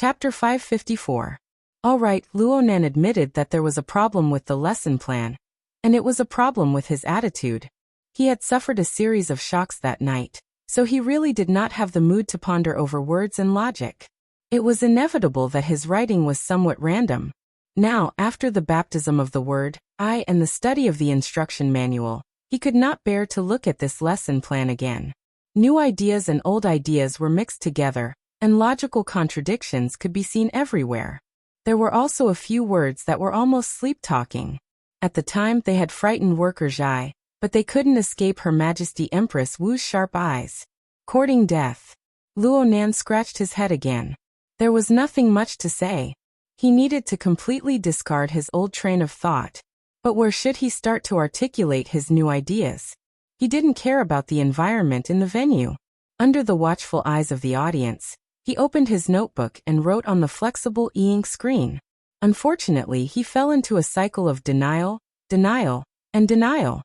Chapter 554. All right, Luonan admitted that there was a problem with the lesson plan, and it was a problem with his attitude. He had suffered a series of shocks that night, so he really did not have the mood to ponder over words and logic. It was inevitable that his writing was somewhat random. Now, after the baptism of the word, I and the study of the instruction manual, he could not bear to look at this lesson plan again. New ideas and old ideas were mixed together, and logical contradictions could be seen everywhere. There were also a few words that were almost sleep-talking. At the time they had frightened worker Zhai, but they couldn't escape Her Majesty Empress Wu's sharp eyes. Courting death. Luonan scratched his head again. There was nothing much to say. He needed to completely discard his old train of thought. But where should he start to articulate his new ideas? He didn't care about the environment in the venue. Under the watchful eyes of the audience, he opened his notebook and wrote on the flexible e-ink screen. Unfortunately, he fell into a cycle of denial, and denial.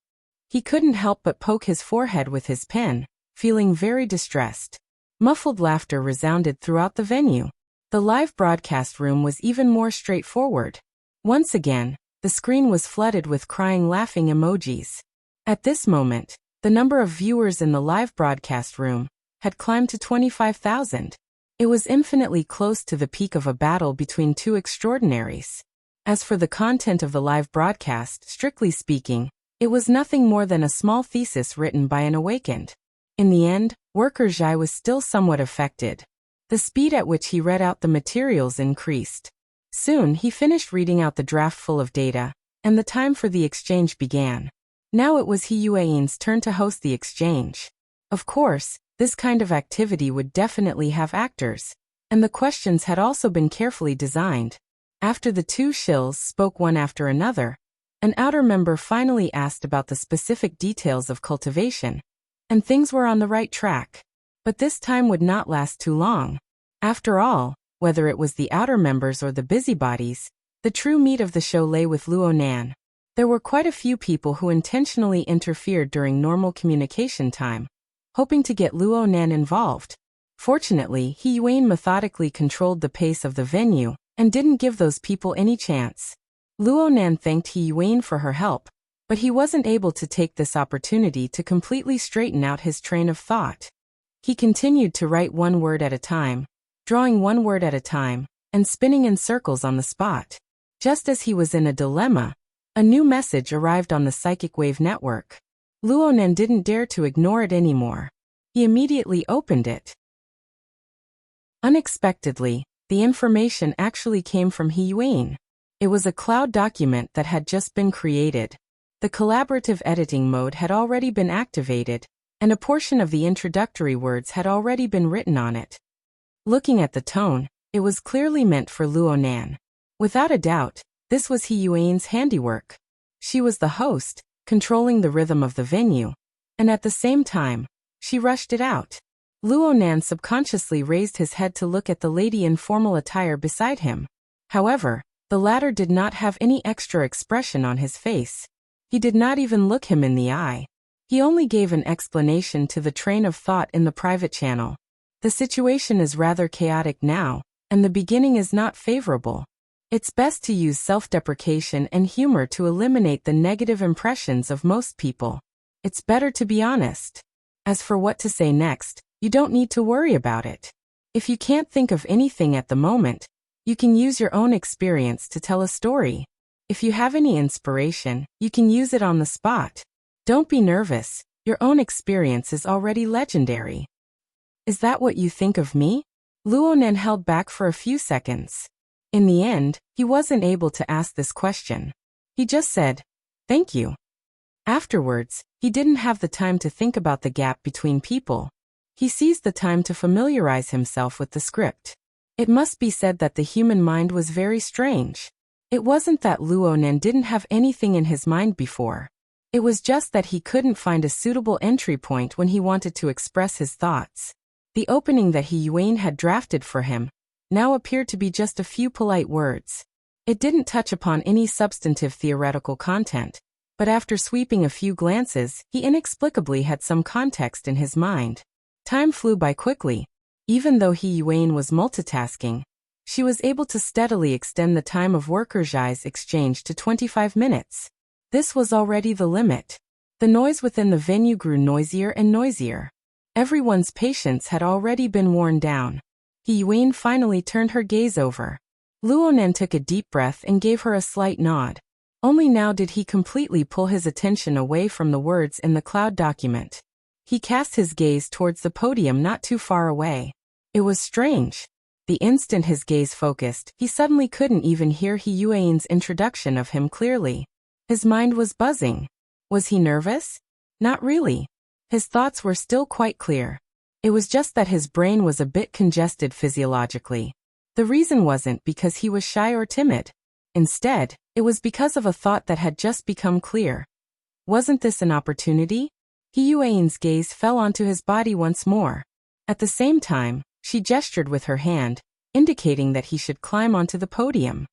He couldn't help but poke his forehead with his pen, feeling very distressed. Muffled laughter resounded throughout the venue. The live broadcast room was even more straightforward. Once again, the screen was flooded with crying laughing emojis. At this moment, the number of viewers in the live broadcast room had climbed to 25,000. It was infinitely close to the peak of a battle between two extraordinaries. As for the content of the live broadcast, strictly speaking, it was nothing more than a small thesis written by an awakened. In the end, worker Zhai was still somewhat affected. The speed at which he read out the materials increased. Soon he finished reading out the draft full of data, and the time for the exchange began. Now it was He Yuan's turn to host the exchange. Of course, this kind of activity would definitely have actors, and the questions had also been carefully designed. After the two shills spoke one after another, an outer member finally asked about the specific details of cultivation, and things were on the right track. But this time would not last too long. After all, whether it was the outer members or the busybodies, the true meat of the show lay with Luonan. There were quite a few people who intentionally interfered during normal communication time, hoping to get Luonan involved. Fortunately, He Yuan methodically controlled the pace of the venue and didn't give those people any chance. Luonan thanked He Yuan for her help, but he wasn't able to take this opportunity to completely straighten out his train of thought. He continued to write one word at a time, drawing one word at a time, and spinning in circles on the spot. Just as he was in a dilemma, a new message arrived on the psychic wave network. Luonan didn't dare to ignore it anymore. He immediately opened it. Unexpectedly, the information actually came from He Yuan. It was a cloud document that had just been created. The collaborative editing mode had already been activated, and a portion of the introductory words had already been written on it. Looking at the tone, it was clearly meant for Luonan. Without a doubt, this was He Yuan's handiwork. She was the host, controlling the rhythm of the venue, and at the same time, she rushed it out. Luonan subconsciously raised his head to look at the lady in formal attire beside him. However, the latter did not have any extra expression on his face. He did not even look him in the eye. He only gave an explanation to the train of thought in the private channel. The situation is rather chaotic now, and the beginning is not favorable. It's best to use self-deprecation and humor to eliminate the negative impressions of most people. It's better to be honest. As for what to say next, you don't need to worry about it. If you can't think of anything at the moment, you can use your own experience to tell a story. If you have any inspiration, you can use it on the spot. Don't be nervous, your own experience is already legendary. Is that what you think of me? Luonan held back for a few seconds. In the end, he wasn't able to ask this question. He just said, "Thank you." Afterwards, he didn't have the time to think about the gap between people. He seized the time to familiarize himself with the script. It must be said that the human mind was very strange. It wasn't that Luonan didn't have anything in his mind before. It was just that he couldn't find a suitable entry point when he wanted to express his thoughts. The opening that He Yuan had drafted for him now appeared to be just a few polite words. It didn't touch upon any substantive theoretical content, but after sweeping a few glances, he inexplicably had some context in his mind. Time flew by quickly. Even though He Yuan was multitasking, she was able to steadily extend the time of worker Zhai's exchange to 25 minutes. This was already the limit. The noise within the venue grew noisier and noisier. Everyone's patience had already been worn down. He Yuan finally turned her gaze over. Luonan took a deep breath and gave her a slight nod. Only now did he completely pull his attention away from the words in the cloud document. He cast his gaze towards the podium not too far away. It was strange. The instant his gaze focused, he suddenly couldn't even hear He Yuan's introduction of him clearly. His mind was buzzing. Was he nervous? Not really. His thoughts were still quite clear. It was just that his brain was a bit congested physiologically. The reason wasn't because he was shy or timid. Instead, it was because of a thought that had just become clear. Wasn't this an opportunity? He Yuan's gaze fell onto his body once more. At the same time, she gestured with her hand, indicating that he should climb onto the podium.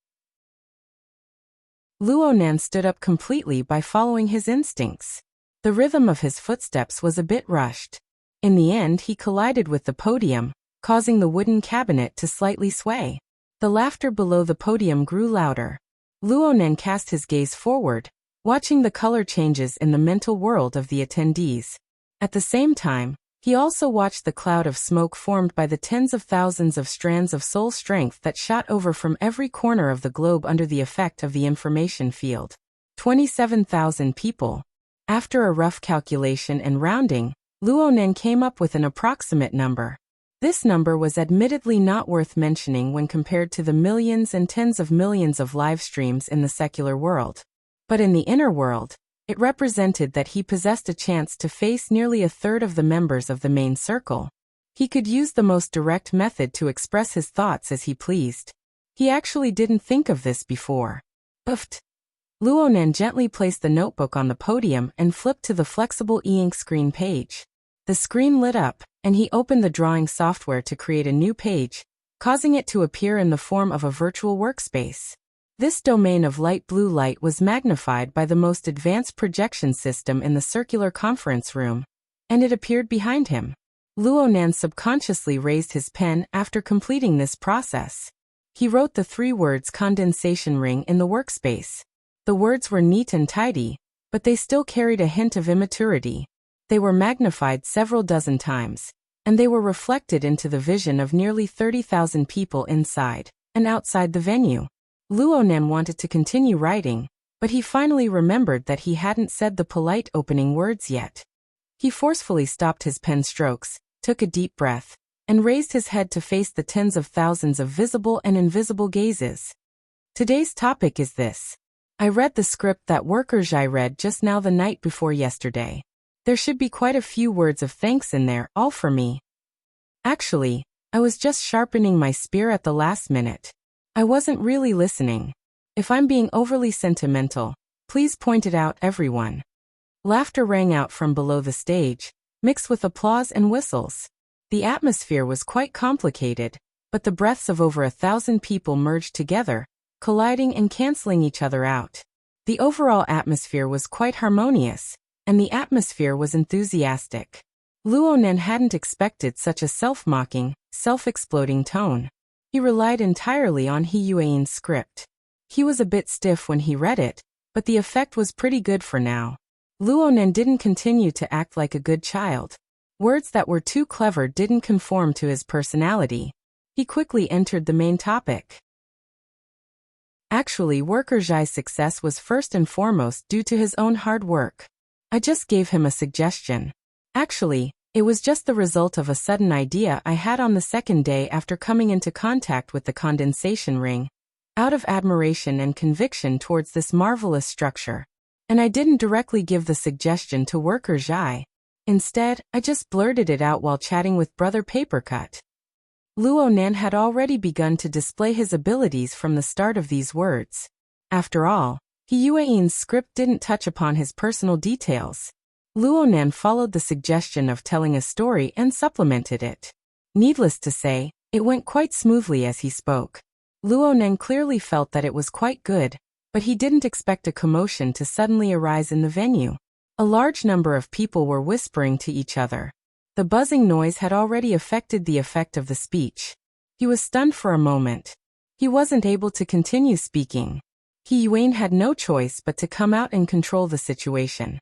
Luonan stood up completely by following his instincts. The rhythm of his footsteps was a bit rushed. In the end, he collided with the podium, causing the wooden cabinet to slightly sway. The laughter below the podium grew louder. Luonan cast his gaze forward, watching the color changes in the mental world of the attendees. At the same time, he also watched the cloud of smoke formed by the tens of thousands of strands of soul strength that shot over from every corner of the globe under the effect of the information field. 27,000 people. After a rough calculation and rounding, Luonan came up with an approximate number. This number was admittedly not worth mentioning when compared to the millions and tens of millions of live streams in the secular world. But in the inner world, it represented that he possessed a chance to face nearly a third of the members of the main circle. He could use the most direct method to express his thoughts as he pleased. He actually didn't think of this before. Oofed. Luonan gently placed the notebook on the podium and flipped to the flexible e-ink screen page. The screen lit up, and he opened the drawing software to create a new page, causing it to appear in the form of a virtual workspace. This domain of light blue light was magnified by the most advanced projection system in the circular conference room, and it appeared behind him. Luonan subconsciously raised his pen after completing this process. He wrote the 3 words condensation ring in the workspace. The words were neat and tidy, but they still carried a hint of immaturity. They were magnified several dozen times, and they were reflected into the vision of nearly 30,000 people inside and outside the venue. Luonan wanted to continue writing, but he finally remembered that he hadn't said the polite opening words yet. He forcefully stopped his pen strokes, took a deep breath, and raised his head to face the tens of thousands of visible and invisible gazes. Today's topic is this. I read the script that worker Zhai read just now the night before yesterday. There should be quite a few words of thanks in there, all for me. Actually, I was just sharpening my spear at the last minute. I wasn't really listening. If I'm being overly sentimental, please point it out, everyone. Laughter rang out from below the stage, mixed with applause and whistles. The atmosphere was quite complicated, but the breaths of over 1,000 people merged together, colliding and canceling each other out. The overall atmosphere was quite harmonious, and the atmosphere was enthusiastic. Luonan hadn't expected such a self-mocking, self-exploding tone. He relied entirely on He Yuan's script. He was a bit stiff when he read it, but the effect was pretty good for now. Luonan didn't continue to act like a good child. Words that were too clever didn't conform to his personality. He quickly entered the main topic. Actually, worker Zhai's success was first and foremost due to his own hard work. I just gave him a suggestion. Actually, it was just the result of a sudden idea I had on the second day after coming into contact with the condensation ring, out of admiration and conviction towards this marvelous structure. And I didn't directly give the suggestion to worker Zhai. Instead, I just blurted it out while chatting with Brother Papercut. Luonan had already begun to display his abilities from the start of these words. After all, He Yuan's script didn't touch upon his personal details. Luonan followed the suggestion of telling a story and supplemented it. Needless to say, it went quite smoothly as he spoke. Luonan clearly felt that it was quite good, but he didn't expect a commotion to suddenly arise in the venue. A large number of people were whispering to each other. The buzzing noise had already affected the effect of the speech. He was stunned for a moment. He wasn't able to continue speaking. Yuan had no choice but to come out and control the situation.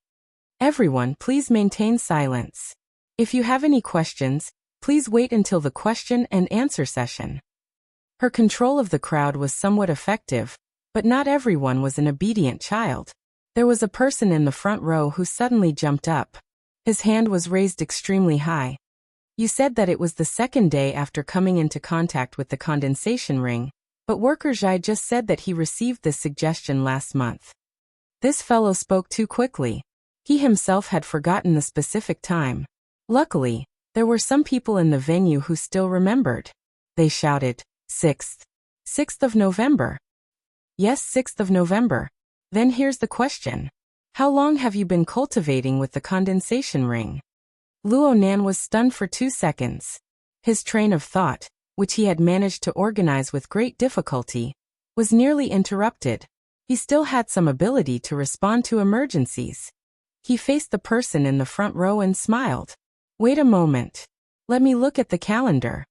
Everyone, please maintain silence. If you have any questions, please wait until the question and answer session. Her control of the crowd was somewhat effective, but not everyone was an obedient child. There was a person in the front row who suddenly jumped up. His hand was raised extremely high. You said that it was the second day after coming into contact with the condensation ring, but worker Zhai just said that he received this suggestion last month. This fellow spoke too quickly. He himself had forgotten the specific time. Luckily, there were some people in the venue who still remembered. They shouted, 6th. 6th of November. Yes, 6th of November. Then here's the question. How long have you been cultivating with the condensation ring? Luo Nan was stunned for 2 seconds. His train of thought, which he had managed to organize with great difficulty, was nearly interrupted. He still had some ability to respond to emergencies. He faced the person in the front row and smiled. Wait a moment. Let me look at the calendar.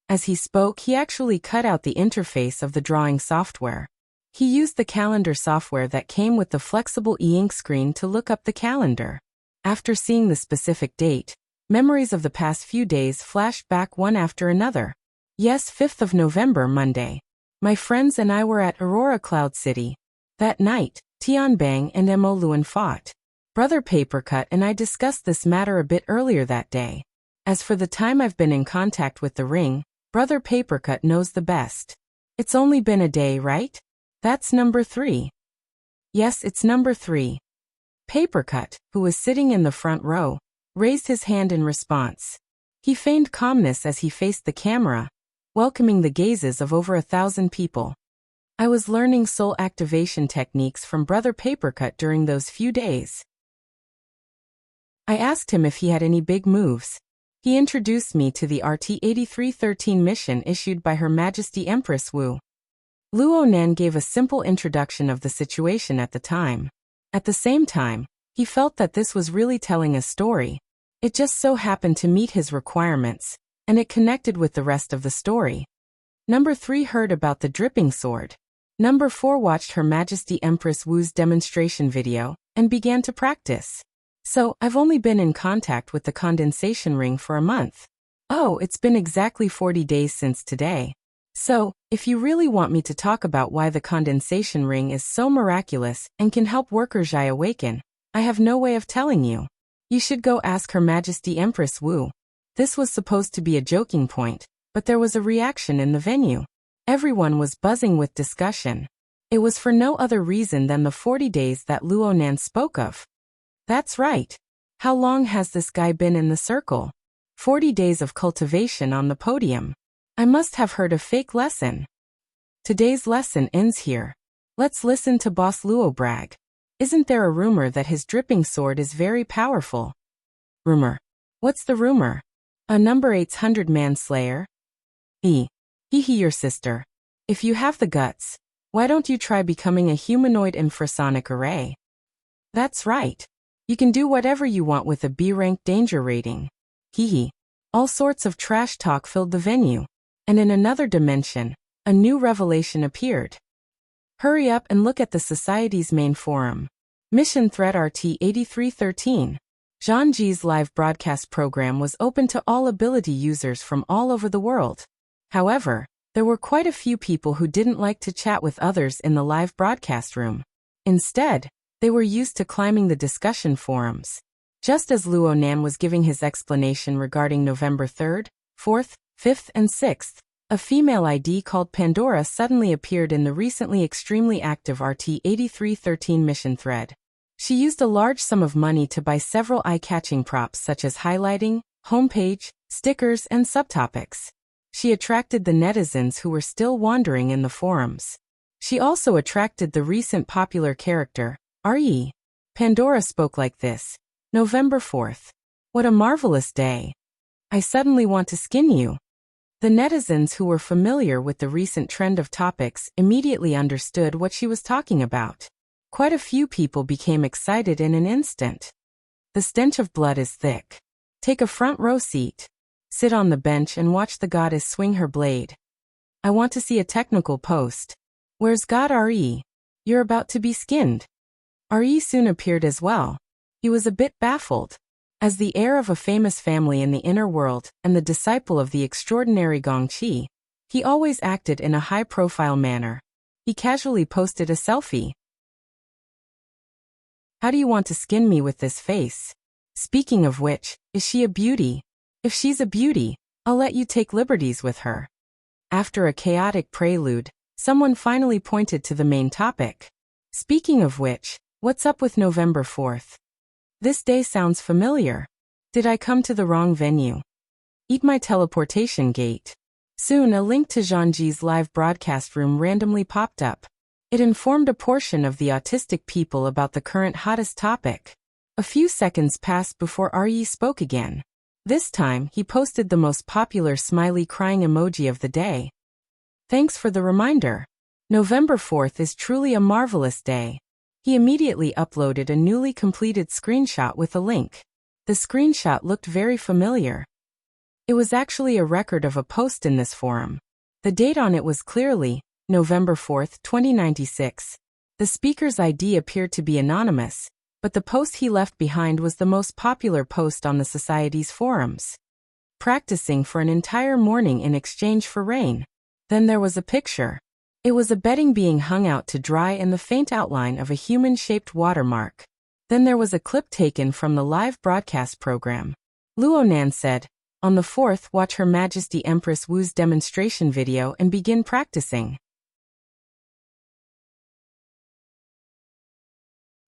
As he spoke, he actually cut out the interface of the drawing software. He used the calendar software that came with the flexible e-ink screen to look up the calendar. After seeing the specific date, memories of the past few days flashed back one after another. Yes, 5th of November, Monday. My friends and I were at Aurora Cloud City. That night, Tianbang and Mo Luan fought. Brother Papercut and I discussed this matter a bit earlier that day. As for the time I've been in contact with the ring, Brother Papercut knows the best. It's only been a day, right? That's number 3. Yes, it's number 3. Papercut, who was sitting in the front row, raised his hand in response. He feigned calmness as he faced the camera, welcoming the gazes of over 1,000 people. I was learning soul activation techniques from Brother Papercut during those few days. I asked him if he had any big moves. He introduced me to the RT-8313 mission issued by Her Majesty Empress Wu. Luo Nan gave a simple introduction of the situation at the time. At the same time, he felt that this was really telling a story. It just so happened to meet his requirements, and it connected with the rest of the story. Number 3 heard about the dripping sword. Number 4 watched Her Majesty Empress Wu's demonstration video, and began to practice. So, I've only been in contact with the condensation ring for a month. Oh, it's been exactly 40 days since today. So, if you really want me to talk about why the condensation ring is so miraculous and can help worker Zhai awaken, I have no way of telling you. You should go ask Her Majesty Empress Wu. This was supposed to be a joking point, but there was a reaction in the venue. Everyone was buzzing with discussion. It was for no other reason than the 40 days that Luo Nan spoke of. That's right. How long has this guy been in the circle? 40 days of cultivation on the podium. I must have heard a fake lesson. Today's lesson ends here. Let's listen to Boss Luo brag. Isn't there a rumor that his dripping sword is very powerful? Rumor. What's the rumor? A number 800 manslayer? Hee your sister. If you have the guts, why don't you try becoming a humanoid infrasonic array? That's right. You can do whatever you want with a B-rank danger rating. All sorts of trash talk filled the venue. And in another dimension, a new revelation appeared. Hurry up and look at the Society's main forum. Mission Thread RT-8313. Zhang Ji's live broadcast program was open to all ability users from all over the world. However, there were quite a few people who didn't like to chat with others in the live broadcast room. Instead, they were used to climbing the discussion forums. Just as Luo Nan was giving his explanation regarding November 3rd, 4th, 5th and 6th, a female ID called Pandora suddenly appeared in the recently extremely active RT-8313 mission thread. She used a large sum of money to buy several eye-catching props such as highlighting, homepage, stickers and subtopics. She attracted the netizens who were still wandering in the forums. She also attracted the recent popular character, R.E. Pandora spoke like this. November 4th. What a marvelous day. I suddenly want to skin you. The netizens who were familiar with the recent trend of topics immediately understood what she was talking about. Quite a few people became excited in an instant. The stench of blood is thick. Take a front row seat. Sit on the bench and watch the goddess swing her blade. I want to see a technical post. Where's God RE? You're about to be skinned. RE soon appeared as well. He was a bit baffled. As the heir of a famous family in the inner world and the disciple of the extraordinary Gong Chi, he always acted in a high-profile manner. He casually posted a selfie. How do you want to skin me with this face? Speaking of which, is she a beauty? If she's a beauty, I'll let you take liberties with her. After a chaotic prelude, someone finally pointed to the main topic. Speaking of which, what's up with November 4th? This day sounds familiar. Did I come to the wrong venue? Eat my teleportation gate. Soon a link to Zhangji's live broadcast room randomly popped up. It informed a portion of the autistic people about the current hottest topic. A few seconds passed before RE spoke again. This time, he posted the most popular smiley crying emoji of the day. Thanks for the reminder. November 4th is truly a marvelous day. He immediately uploaded a newly completed screenshot with a link. The screenshot looked very familiar. It was actually a record of a post in this forum. The date on it was clearly November 4th, 2096. The speaker's ID appeared to be anonymous, but the post he left behind was the most popular post on the society's forums. Practicing for an entire morning in exchange for rain. Then there was a picture. It was a bedding being hung out to dry and the faint outline of a human-shaped watermark. Then there was a clip taken from the live broadcast program. Luonan said, "On the 4th, watch Her Majesty Empress Wu's demonstration video and begin practicing."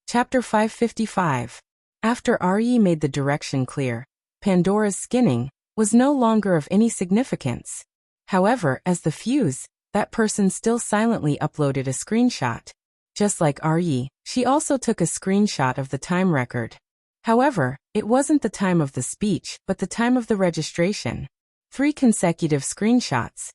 Chapter 555. After RE made the direction clear, Pandora's skinning was no longer of any significance. However, as the fuse, that person still silently uploaded a screenshot. Just like RE, she also took a screenshot of the time record. However, it wasn't the time of the speech, but the time of the registration. 3 consecutive screenshots.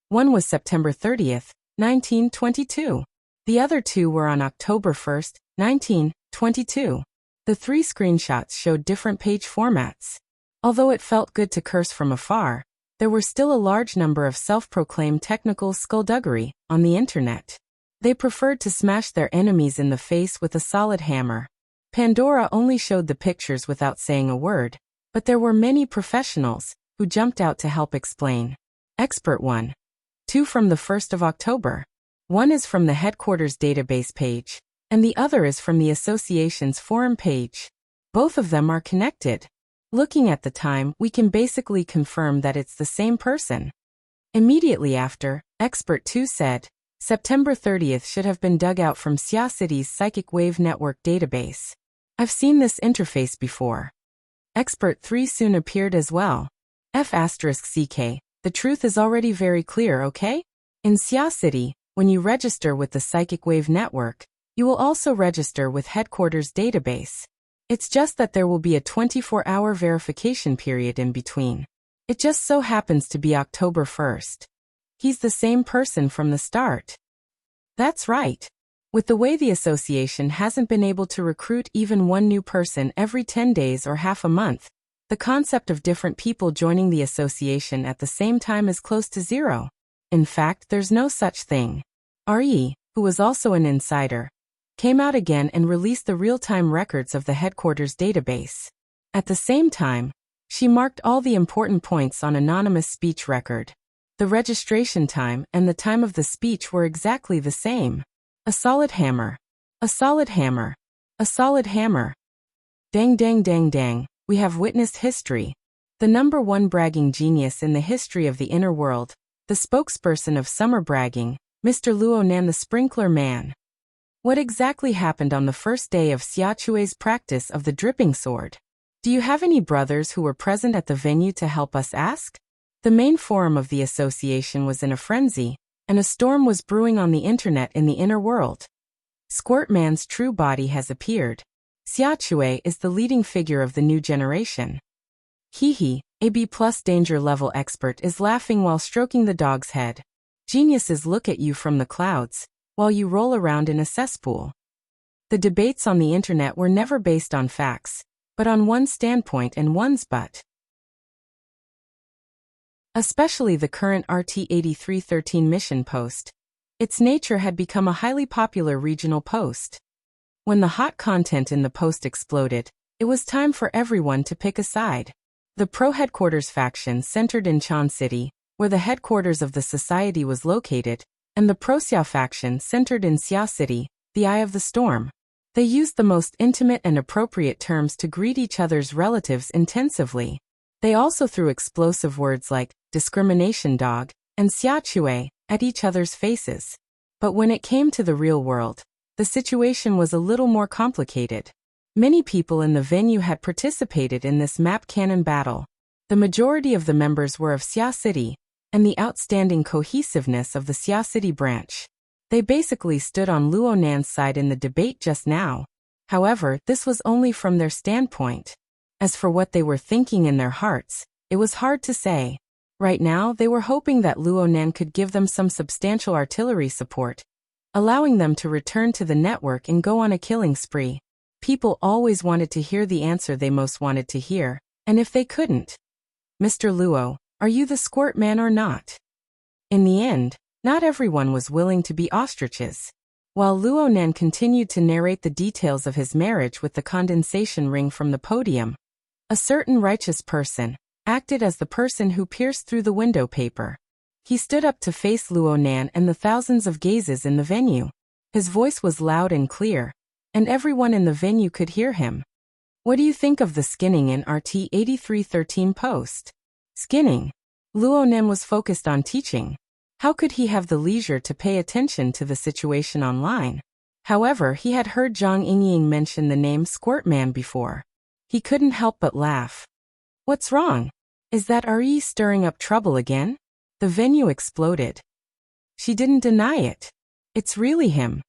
One was September 30th, 1922. The other 2 were on October 1st, 1922. The 3 screenshots showed different page formats. Although it felt good to curse from afar, there were still a large number of self-proclaimed technical skullduggery on the internet. They preferred to smash their enemies in the face with a solid hammer. Pandora only showed the pictures without saying a word, but there were many professionals who jumped out to help explain. Expert 1. 2 from the 1st of October. One is from the headquarters database page, and the other is from the association's forum page. Both of them are connected. Looking at the time, we can basically confirm that it's the same person. Immediately after, Expert 2 said, September 30th should have been dug out from Xia City's Psychic Wave Network database. I've seen this interface before. Expert 3 soon appeared as well. F*CK, the truth is already very clear, okay? In Xia City, when you register with the Psychic Wave Network, you will also register with Headquarters database. It's just that there will be a 24-hour verification period in between. It just so happens to be October 1st. He's the same person from the start. That's right. With the way the association hasn't been able to recruit even one new person every 10 days or half a month, the concept of different people joining the association at the same time is close to zero. In fact, there's no such thing. RE, who was also an insider, came out again and released the real-time records of the headquarters database. At the same time, she marked all the important points on anonymous speech record. The registration time and the time of the speech were exactly the same. A solid hammer. A solid hammer. A solid hammer. Dang dang dang dang, we have witnessed history. The #1 bragging genius in the history of the inner world, the spokesperson of summer bragging, Mr. Luonan the Sprinkler Man. What exactly happened on the first day of Xiaochui's practice of the dripping sword? Do you have any brothers who were present at the venue to help us ask? The main forum of the association was in a frenzy, and a storm was brewing on the internet in the inner world. Squirtman's true body has appeared. Xiaochui is the leading figure of the new generation. Hehe, a B+ danger level expert is laughing while stroking the dog's head. Geniuses look at you from the clouds, while you roll around in a cesspool. The debates on the internet were never based on facts, but on one's standpoint and one's butt. especially the current RT-8313 mission post. Its nature had become a highly popular regional post. When the hot content in the post exploded, it was time for everyone to pick a side. The pro-headquarters faction centered in Chan City, where the headquarters of the society was located, and the pro-Xiao faction centered in Xiao City, the eye of the storm. They used the most intimate and appropriate terms to greet each other's relatives intensively. They also threw explosive words like discrimination dog and xiaochue at each other's faces. But when it came to the real world, the situation was a little more complicated. Many people in the venue had participated in this map cannon battle. The majority of the members were of Xiao City, and the outstanding cohesiveness of the Xiao City branch. They basically stood on Luo Nan's side in the debate just now. However, this was only from their standpoint. As for what they were thinking in their hearts, it was hard to say. Right now, they were hoping that Luo Nan could give them some substantial artillery support, allowing them to return to the network and go on a killing spree. People always wanted to hear the answer they most wanted to hear, and if they couldn't, Mr. Luo, are you the squirt man or not? In the end, not everyone was willing to be ostriches. While Luo Nan continued to narrate the details of his marriage with the condensation ring from the podium, a certain righteous person acted as the person who pierced through the window paper. He stood up to face Luo Nan and the thousands of gazes in the venue. His voice was loud and clear, and everyone in the venue could hear him. What do you think of the skinning in RT-8313 post? Skinning? Luo Nan was focused on teaching. How could he have the leisure to pay attention to the situation online? However, he had heard Zhang Yingying mention the name Squirt Man before. He couldn't help but laugh. What's wrong? Is that Re stirring up trouble again? The venue exploded. She didn't deny it. It's really him.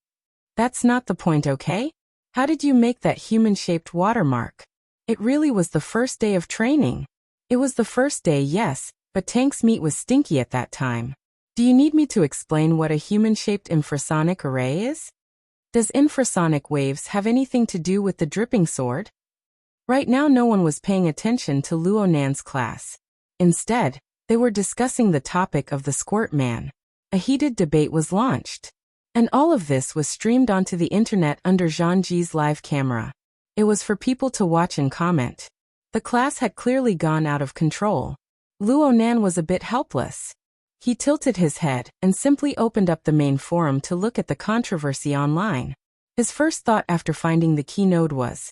That's not the point, okay? How did you make that human-shaped watermark? It really was the first day of training. It was the first day, yes, but Tank's meat was stinky at that time. Do you need me to explain what a human-shaped infrasonic array is? Does infrasonic waves have anything to do with the dripping sword? Right now no one was paying attention to Luo Nan's class. Instead, they were discussing the topic of the squirt man. A heated debate was launched. And all of this was streamed onto the internet under Zhang Ji's live camera. It was for people to watch and comment. The class had clearly gone out of control. Luo Nan was a bit helpless. He tilted his head and simply opened up the main forum to look at the controversy online. His first thought after finding the keynote was,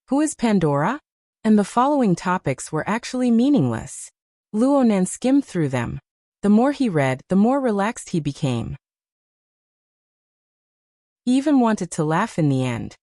who is Pandora? And the following topics were actually meaningless. Luo Nan skimmed through them. The more he read, the more relaxed he became. He even wanted to laugh in the end.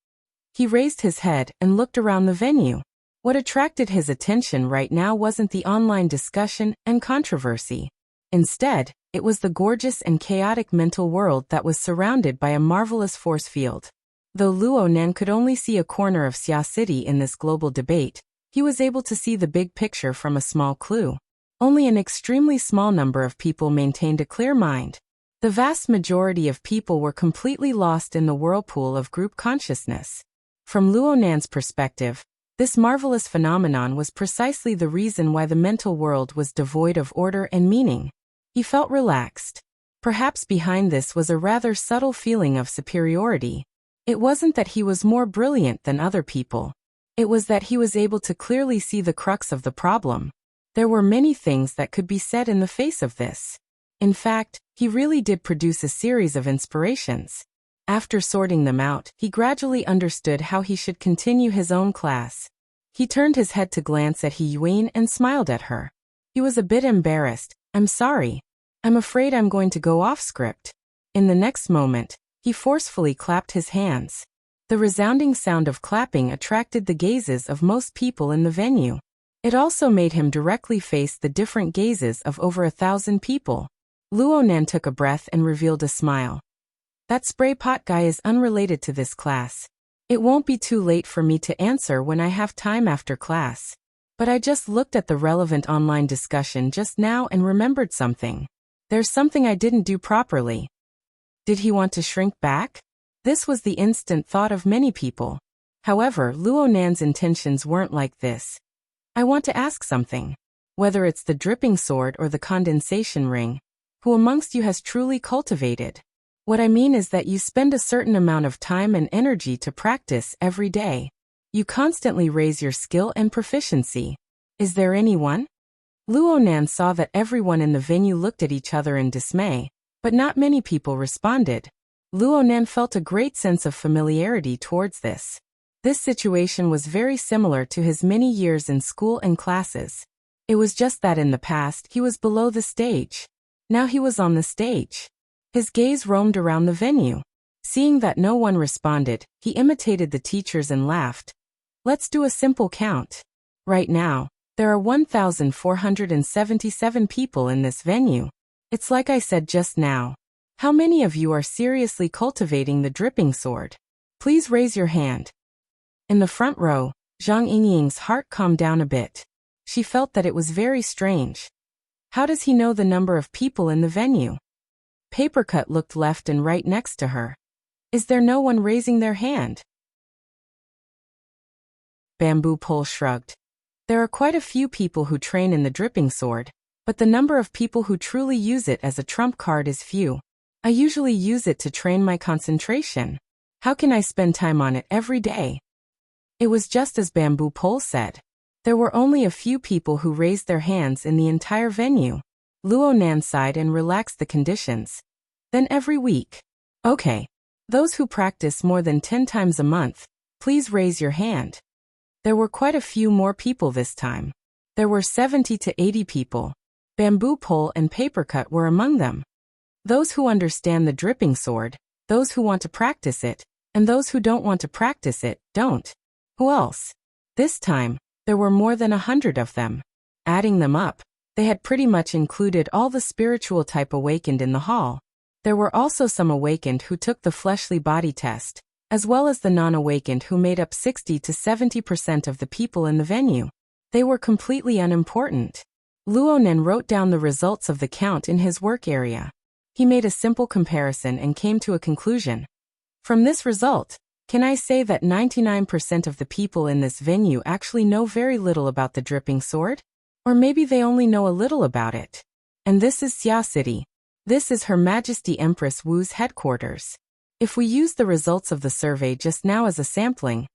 He raised his head and looked around the venue. What attracted his attention right now wasn't the online discussion and controversy. Instead, it was the gorgeous and chaotic mental world that was surrounded by a marvelous force field. Though Luo Nan could only see a corner of Xia City in this global debate, he was able to see the big picture from a small clue. Only an extremely small number of people maintained a clear mind. The vast majority of people were completely lost in the whirlpool of group consciousness. From Luo Nan's perspective, this marvelous phenomenon was precisely the reason why the mental world was devoid of order and meaning. He felt relaxed. Perhaps behind this was a rather subtle feeling of superiority. It wasn't that he was more brilliant than other people. It was that he was able to clearly see the crux of the problem. There were many things that could be said in the face of this. In fact, he really did produce a series of inspirations. After sorting them out, he gradually understood how he should continue his own class. He turned his head to glance at He Yuan and smiled at her. He was a bit embarrassed. I'm sorry. I'm afraid I'm going to go off script. In the next moment, he forcefully clapped his hands. The resounding sound of clapping attracted the gazes of most people in the venue. It also made him directly face the different gazes of over 1,000 people. Luo Nan took a breath and revealed a smile. That spray pot guy is unrelated to this class. It won't be too late for me to answer when I have time after class. But I just looked at the relevant online discussion just now and remembered something. There's something I didn't do properly. Did he want to shrink back? This was the instant thought of many people. However, Luo Nan's intentions weren't like this. I want to ask something. Whether it's the dripping sword or the condensation ring, who amongst you has truly cultivated? What I mean is that you spend a certain amount of time and energy to practice every day. You constantly raise your skill and proficiency. Is there anyone? Luo Nan saw that everyone in the venue looked at each other in dismay, but not many people responded. Luo Nan felt a great sense of familiarity towards this. This situation was very similar to his many years in school and classes. It was just that in the past he was below the stage. Now he was on the stage. His gaze roamed around the venue. Seeing that no one responded, he imitated the teachers and laughed. Let's do a simple count. Right now, there are 1,477 people in this venue. It's like I said just now. How many of you are seriously cultivating the dripping sword? Please raise your hand. In the front row, Zhang Yingying's heart calmed down a bit. She felt that it was very strange. How does he know the number of people in the venue? Papercut looked left and right next to her. Is there no one raising their hand? Bamboo Pole shrugged. There are quite a few people who train in the dripping sword, but the number of people who truly use it as a trump card is few. I usually use it to train my concentration. How can I spend time on it every day? It was just as Bamboo Pole said. There were only a few people who raised their hands in the entire venue. Luo Nan sighed and relaxed the conditions. Then every week. Okay. Those who practice more than 10 times a month, please raise your hand. There were quite a few more people this time. There were 70 to 80 people. Bamboo Pole and Papercut were among them. Those who understand the dripping sword, those who want to practice it, and those who don't want to practice it, don't. Who else? This time, there were more than 100 of them. Adding them up, they had pretty much included all the spiritual type awakened in the hall. There were also some awakened who took the fleshly body test, as well as the non-awakened who made up 60 to 70% of the people in the venue. They were completely unimportant. Luo Nan wrote down the results of the count in his work area. He made a simple comparison and came to a conclusion. From this result, can I say that 99% of the people in this venue actually know very little about the dripping sword? Or maybe they only know a little about it. And this is Xia City. This is Her Majesty Empress Wu's headquarters. If we use the results of the survey just now as a sampling,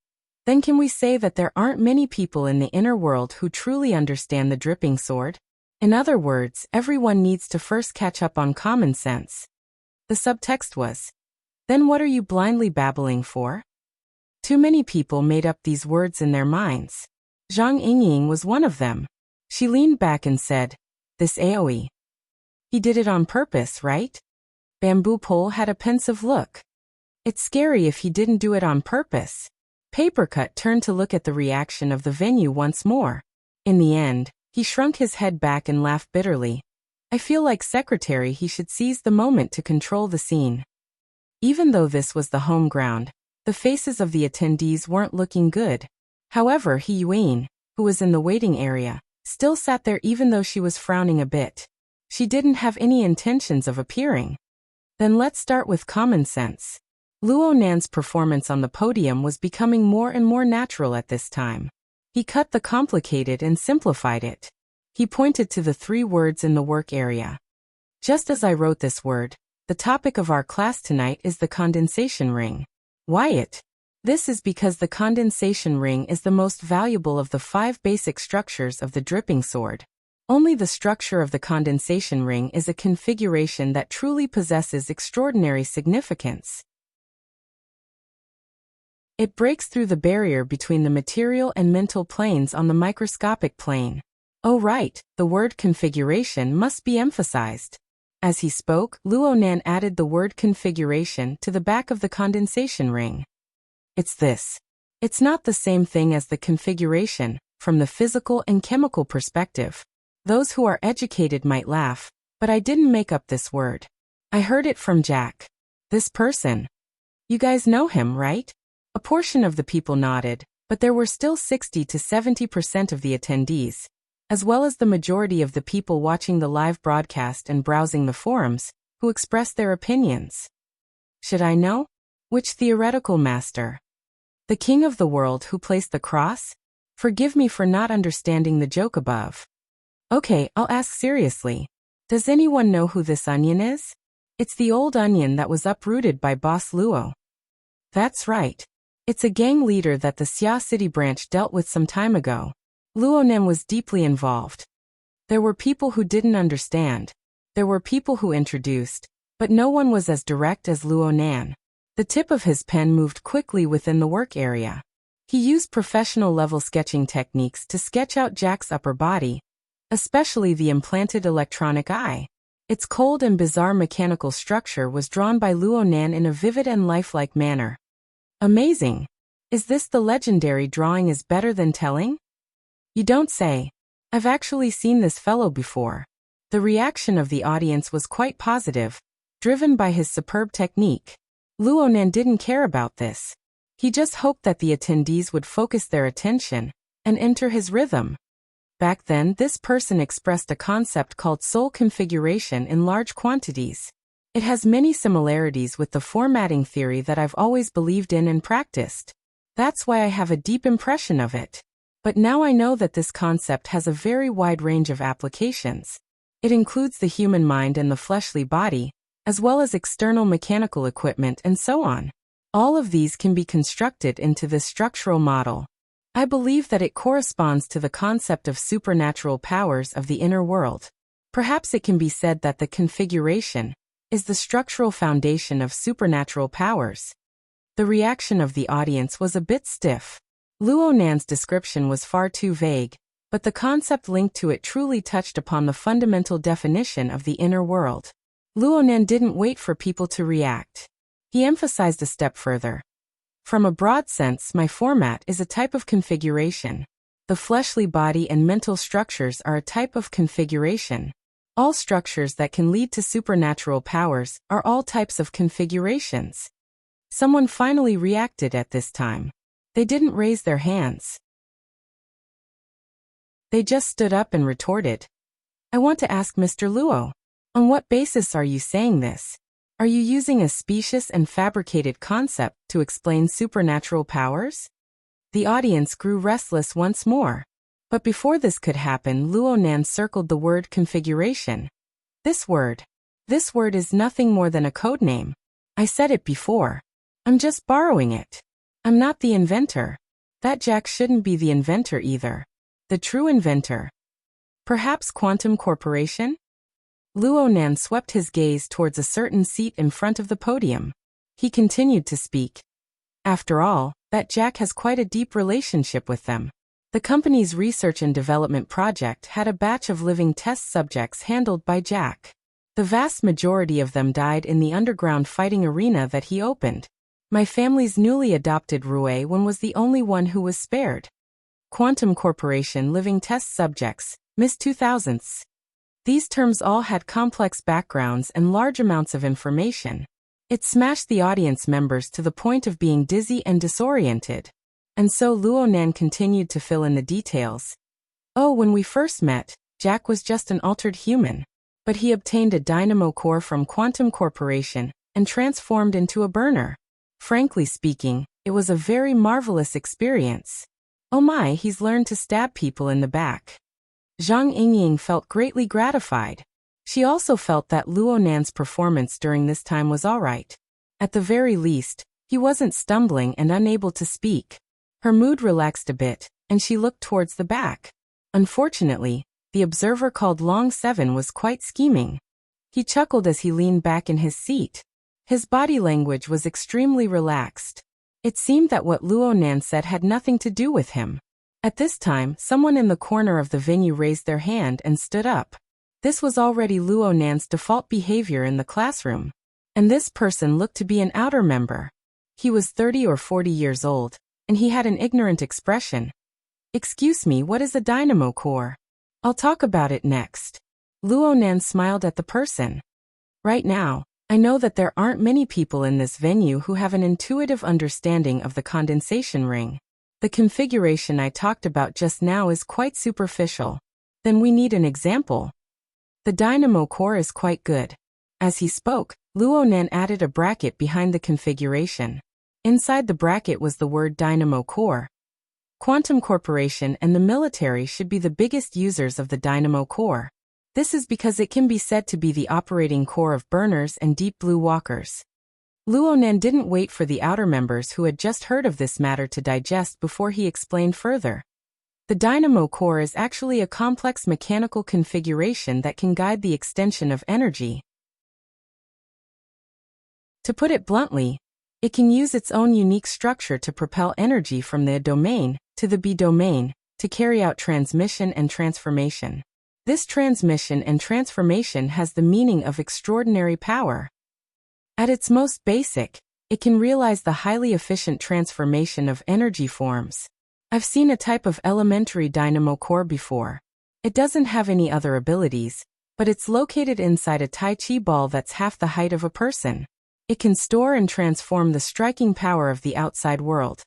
then can we say that there aren't many people in the inner world who truly understand the dripping sword? In other words, everyone needs to first catch up on common sense. The subtext was, then what are you blindly babbling for? Too many people made up these words in their minds. Zhang Yingying was one of them. She leaned back and said, this AoE. He did it on purpose, right? Bamboo Pole had a pensive look. It's scary if he didn't do it on purpose. Papercut turned to look at the reaction of the venue once more. In the end, he shrunk his head back and laughed bitterly. I feel like secretary he should seize the moment to control the scene. Even though this was the home ground, the faces of the attendees weren't looking good. However, He Yuan, who was in the waiting area, still sat there even though she was frowning a bit. She didn't have any intentions of appearing. Then let's start with common sense. Luo Nan's performance on the podium was becoming more and more natural at this time. He cut the complicated and simplified it. He pointed to the 3 words in the work area. Just as I wrote this word, the topic of our class tonight is the condensation ring. Why it? This is because the condensation ring is the most valuable of the 5 basic structures of the dripping sword. Only the structure of the condensation ring is a configuration that truly possesses extraordinary significance. It breaks through the barrier between the material and mental planes on the microscopic plane. Oh right, the word configuration must be emphasized. As he spoke, Luo Nan added the word configuration to the back of the condensation ring. It's this. It's not the same thing as the configuration, from the physical and chemical perspective. Those who are educated might laugh, but I didn't make up this word. I heard it from Jack. This person. You guys know him, right? A portion of the people nodded, but there were still 60 to 70% of the attendees, as well as the majority of the people watching the live broadcast and browsing the forums, who expressed their opinions. Should I know? Which theoretical master? The king of the world who placed the cross? Forgive me for not understanding the joke above. Okay, I'll ask seriously. Does anyone know who this onion is? It's the old onion that was uprooted by Boss Luo. That's right. It's a gang leader that the Xia City branch dealt with some time ago. Luo Nen was deeply involved. There were people who didn't understand. There were people who introduced, but no one was as direct as Luo Nan. The tip of his pen moved quickly within the work area. He used professional-level sketching techniques to sketch out Jack's upper body, especially the implanted electronic eye. Its cold and bizarre mechanical structure was drawn by Luo Nan in a vivid and lifelike manner. Amazing! Is this the legendary drawing is better than telling? You don't say. I've actually seen this fellow before. The reaction of the audience was quite positive, driven by his superb technique. Luo Nan didn't care about this. He just hoped that the attendees would focus their attention and enter his rhythm. Back then, this person expressed a concept called soul configuration in large quantities. It has many similarities with the formatting theory that I've always believed in and practiced. That's why I have a deep impression of it. But now I know that this concept has a very wide range of applications. It includes the human mind and the fleshly body, as well as external mechanical equipment and so on. All of these can be constructed into this structural model. I believe that it corresponds to the concept of supernatural powers of the inner world. Perhaps it can be said that the configuration is the structural foundation of supernatural powers. The reaction of the audience was a bit stiff. Luo Nan's description was far too vague, but the concept linked to it truly touched upon the fundamental definition of the inner world. Luo Nan didn't wait for people to react. He emphasized a step further. From a broad sense, my format is a type of configuration. The fleshly body and mental structures are a type of configuration. All structures that can lead to supernatural powers are all types of configurations. Someone finally reacted at this time. They didn't raise their hands. They just stood up and retorted. I want to ask Mr. Luo. On what basis are you saying this? Are you using a specious and fabricated concept to explain supernatural powers? The audience grew restless once more. But before this could happen, Luo Nan circled the word configuration. This word is nothing more than a code name. I said it before. I'm just borrowing it. I'm not the inventor. That Jack shouldn't be the inventor either. The true inventor. Perhaps Quantum Corporation? Luo Nan swept his gaze towards a certain seat in front of the podium. He continued to speak. After all, that Jack has quite a deep relationship with them. The company's research and development project had a batch of living test subjects handled by Jack. The vast majority of them died in the underground fighting arena that he opened. My family's newly adopted Rue one was the only one who was spared. Quantum Corporation living test subjects, Miss 2000s. These terms all had complex backgrounds and large amounts of information. It smashed the audience members to the point of being dizzy and disoriented. And so Luo Nan continued to fill in the details. Oh, when we first met, Jack was just an altered human. But he obtained a dynamo core from Quantum Corporation and transformed into a burner. Frankly speaking, it was a very marvelous experience. Oh my, he's learned to stab people in the back. Zhang Yingying felt greatly gratified. She also felt that Luo Nan's performance during this time was alright. At the very least, he wasn't stumbling and unable to speak. Her mood relaxed a bit, and she looked towards the back. Unfortunately, the observer called Long 7 was quite scheming. He chuckled as he leaned back in his seat. His body language was extremely relaxed. It seemed that what Luo Nan said had nothing to do with him. At this time, someone in the corner of the venue raised their hand and stood up. This was already Luo Nan's default behavior in the classroom. And this person looked to be an outer member. He was 30 or 40 years old, and he had an ignorant expression. Excuse me, what is a dynamo core? I'll talk about it next. Luo Nan smiled at the person. Right now, I know that there aren't many people in this venue who have an intuitive understanding of the condensation ring. The configuration I talked about just now is quite superficial. Then we need an example. The dynamo core is quite good. As he spoke, Luo Nan added a bracket behind the configuration. Inside the bracket was the word dynamo core. Quantum Corporation and the military should be the biggest users of the dynamo core. This is because it can be said to be the operating core of burners and deep blue walkers. Luonan didn't wait for the outer members who had just heard of this matter to digest before he explained further. The dynamo core is actually a complex mechanical configuration that can guide the extension of energy. To put it bluntly, it can use its own unique structure to propel energy from the A domain to the B domain to carry out transmission and transformation. This transmission and transformation has the meaning of extraordinary power. At its most basic, it can realize the highly efficient transformation of energy forms. I've seen a type of elementary dynamo core before. It doesn't have any other abilities, but it's located inside a Tai Chi ball that's half the height of a person. It can store and transform the striking power of the outside world,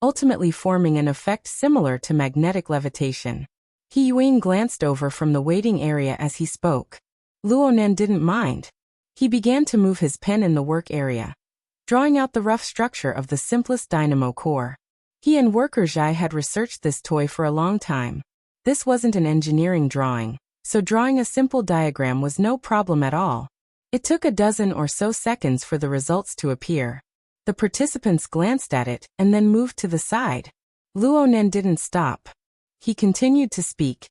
ultimately forming an effect similar to magnetic levitation. He Yuan glanced over from the waiting area as he spoke. Luonan didn't mind. He began to move his pen in the work area, drawing out the rough structure of the simplest dynamo core. He and worker Zhai had researched this toy for a long time. This wasn't an engineering drawing, so drawing a simple diagram was no problem at all. It took a dozen or so seconds for the results to appear. The participants glanced at it and then moved to the side. Luonan didn't stop. He continued to speak.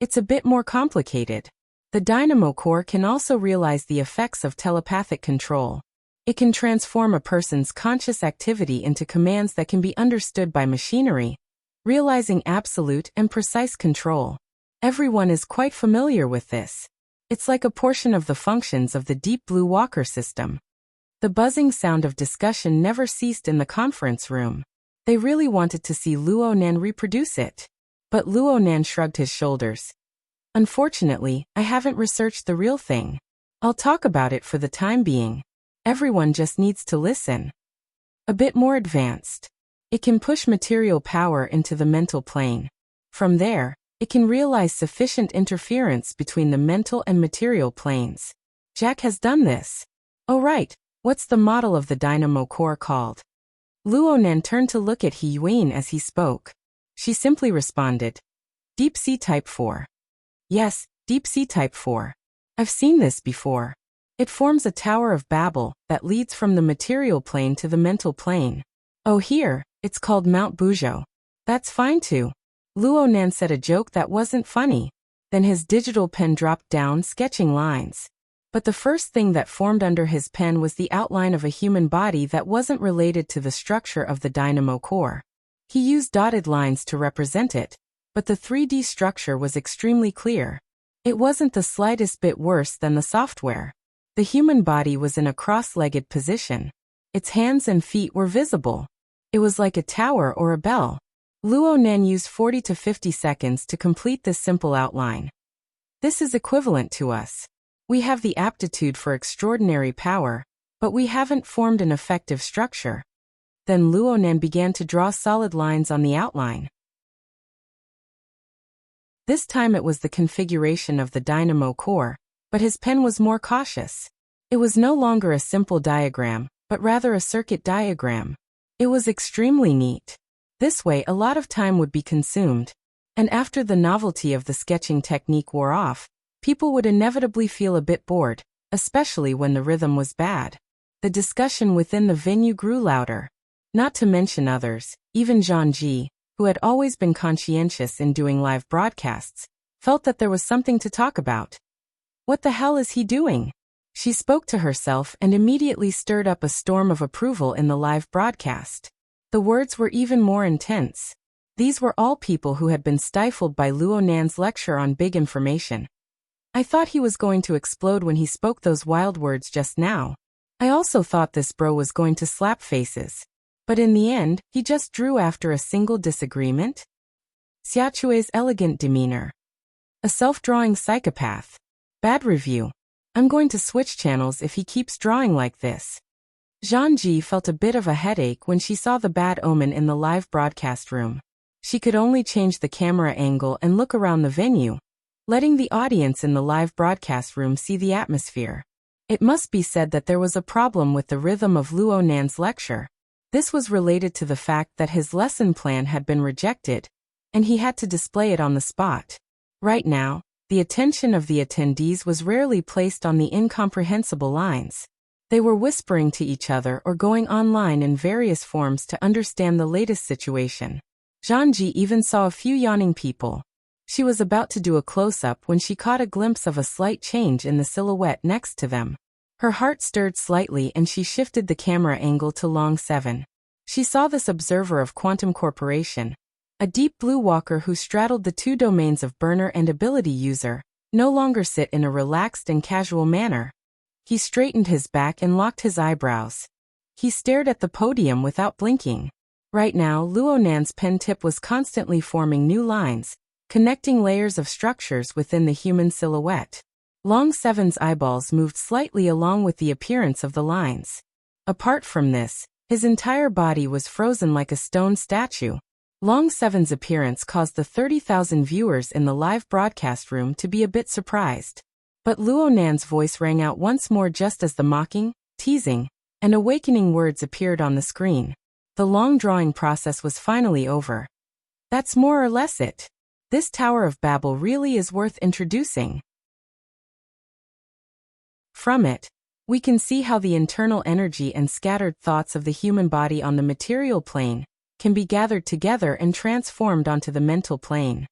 It's a bit more complicated. The dynamo core can also realize the effects of telepathic control. It can transform a person's conscious activity into commands that can be understood by machinery, realizing absolute and precise control. Everyone is quite familiar with this. It's like a portion of the functions of the Deep Blue Walker system. The buzzing sound of discussion never ceased in the conference room. They really wanted to see Luonan reproduce it. But Luonan shrugged his shoulders. Unfortunately, I haven't researched the real thing. I'll talk about it for the time being. Everyone just needs to listen. A bit more advanced. It can push material power into the mental plane. From there, it can realize sufficient interference between the mental and material planes. Jack has done this. Oh right, what's the model of the dynamo core called? Luonan turned to look at He Yuan as he spoke. She simply responded, Deep Sea Type 4. Yes, Deep Sea Type 4. I've seen this before. It forms a Tower of Babel that leads from the material plane to the mental plane. Oh here, it's called Mount Buzhou. That's fine too. Luonan said a joke that wasn't funny. Then his digital pen dropped down, sketching lines. But the first thing that formed under his pen was the outline of a human body that wasn't related to the structure of the dynamo core. He used dotted lines to represent it, but the 3D structure was extremely clear. It wasn't the slightest bit worse than the software. The human body was in a cross-legged position. Its hands and feet were visible. It was like a tower or a bell. Luonan used 40 to 50 seconds to complete this simple outline. This is equivalent to us. We have the aptitude for extraordinary power, but we haven't formed an effective structure. Then Luonan began to draw solid lines on the outline. This time it was the configuration of the dynamo core, but his pen was more cautious. It was no longer a simple diagram, but rather a circuit diagram. It was extremely neat. This way a lot of time would be consumed, and after the novelty of the sketching technique wore off, people would inevitably feel a bit bored, especially when the rhythm was bad. The discussion within the venue grew louder. Not to mention others, even Zhang Ji, who had always been conscientious in doing live broadcasts, felt that there was something to talk about. What the hell is he doing? She spoke to herself and immediately stirred up a storm of approval in the live broadcast. The words were even more intense. These were all people who had been stifled by Luonan's lecture on big information. I thought he was going to explode when he spoke those wild words just now. I also thought this bro was going to slap faces. But in the end, he just drew after a single disagreement. Xiaochue's elegant demeanor. A self-drawing psychopath. Bad review. I'm going to switch channels if he keeps drawing like this. Zhang Ji felt a bit of a headache when she saw the bad omen in the live broadcast room. She could only change the camera angle and look around the venue, letting the audience in the live broadcast room see the atmosphere. It must be said that there was a problem with the rhythm of Luonan's lecture. This was related to the fact that his lesson plan had been rejected, and he had to display it on the spot. Right now, the attention of the attendees was rarely placed on the incomprehensible lines. They were whispering to each other or going online in various forms to understand the latest situation. Zhangji even saw a few yawning people. She was about to do a close-up when she caught a glimpse of a slight change in the silhouette next to them. Her heart stirred slightly and she shifted the camera angle to Long 7. She saw this observer of Quantum Corporation, a deep blue walker who straddled the two domains of burner and ability user, no longer sit in a relaxed and casual manner. He straightened his back and locked his eyebrows. He stared at the podium without blinking. Right now, Luonan's pen tip was constantly forming new lines, connecting layers of structures within the human silhouette. Long 7's eyeballs moved slightly along with the appearance of the lines. Apart from this, his entire body was frozen like a stone statue. Long 7's appearance caused the 30,000 viewers in the live broadcast room to be a bit surprised. But Luonan's voice rang out once more just as the mocking, teasing, and awakening words appeared on the screen. The long drawing process was finally over. That's more or less it. This Tower of Babel really is worth introducing. From it, we can see how the internal energy and scattered thoughts of the human body on the material plane can be gathered together and transformed onto the mental plane.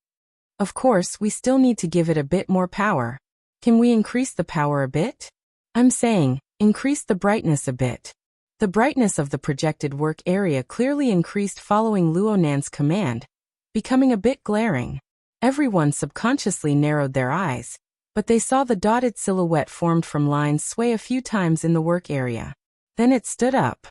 Of course, we still need to give it a bit more power. Can we increase the power a bit? I'm saying, increase the brightness a bit. The brightness of the projected work area clearly increased following Luonan's command, becoming a bit glaring. Everyone subconsciously narrowed their eyes, but they saw the dotted silhouette formed from lines sway a few times in the work area. Then it stood up.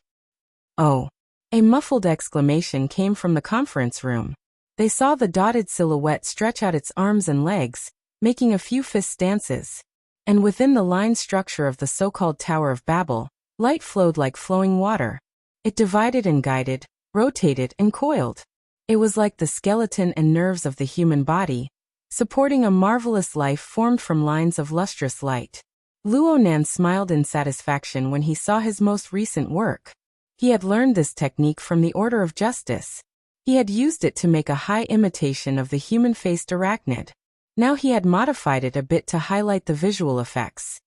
Oh! A muffled exclamation came from the conference room. They saw the dotted silhouette stretch out its arms and legs, making a few fist stances. And within the line structure of the so-called Tower of Babel, light flowed like flowing water. It divided and guided, rotated and coiled. It was like the skeleton and nerves of the human body, supporting a marvelous life formed from lines of lustrous light. Luonan smiled in satisfaction when he saw his most recent work. He had learned this technique from the Order of Justice. He had used it to make a high imitation of the human-faced arachnid. Now he had modified it a bit to highlight the visual effects.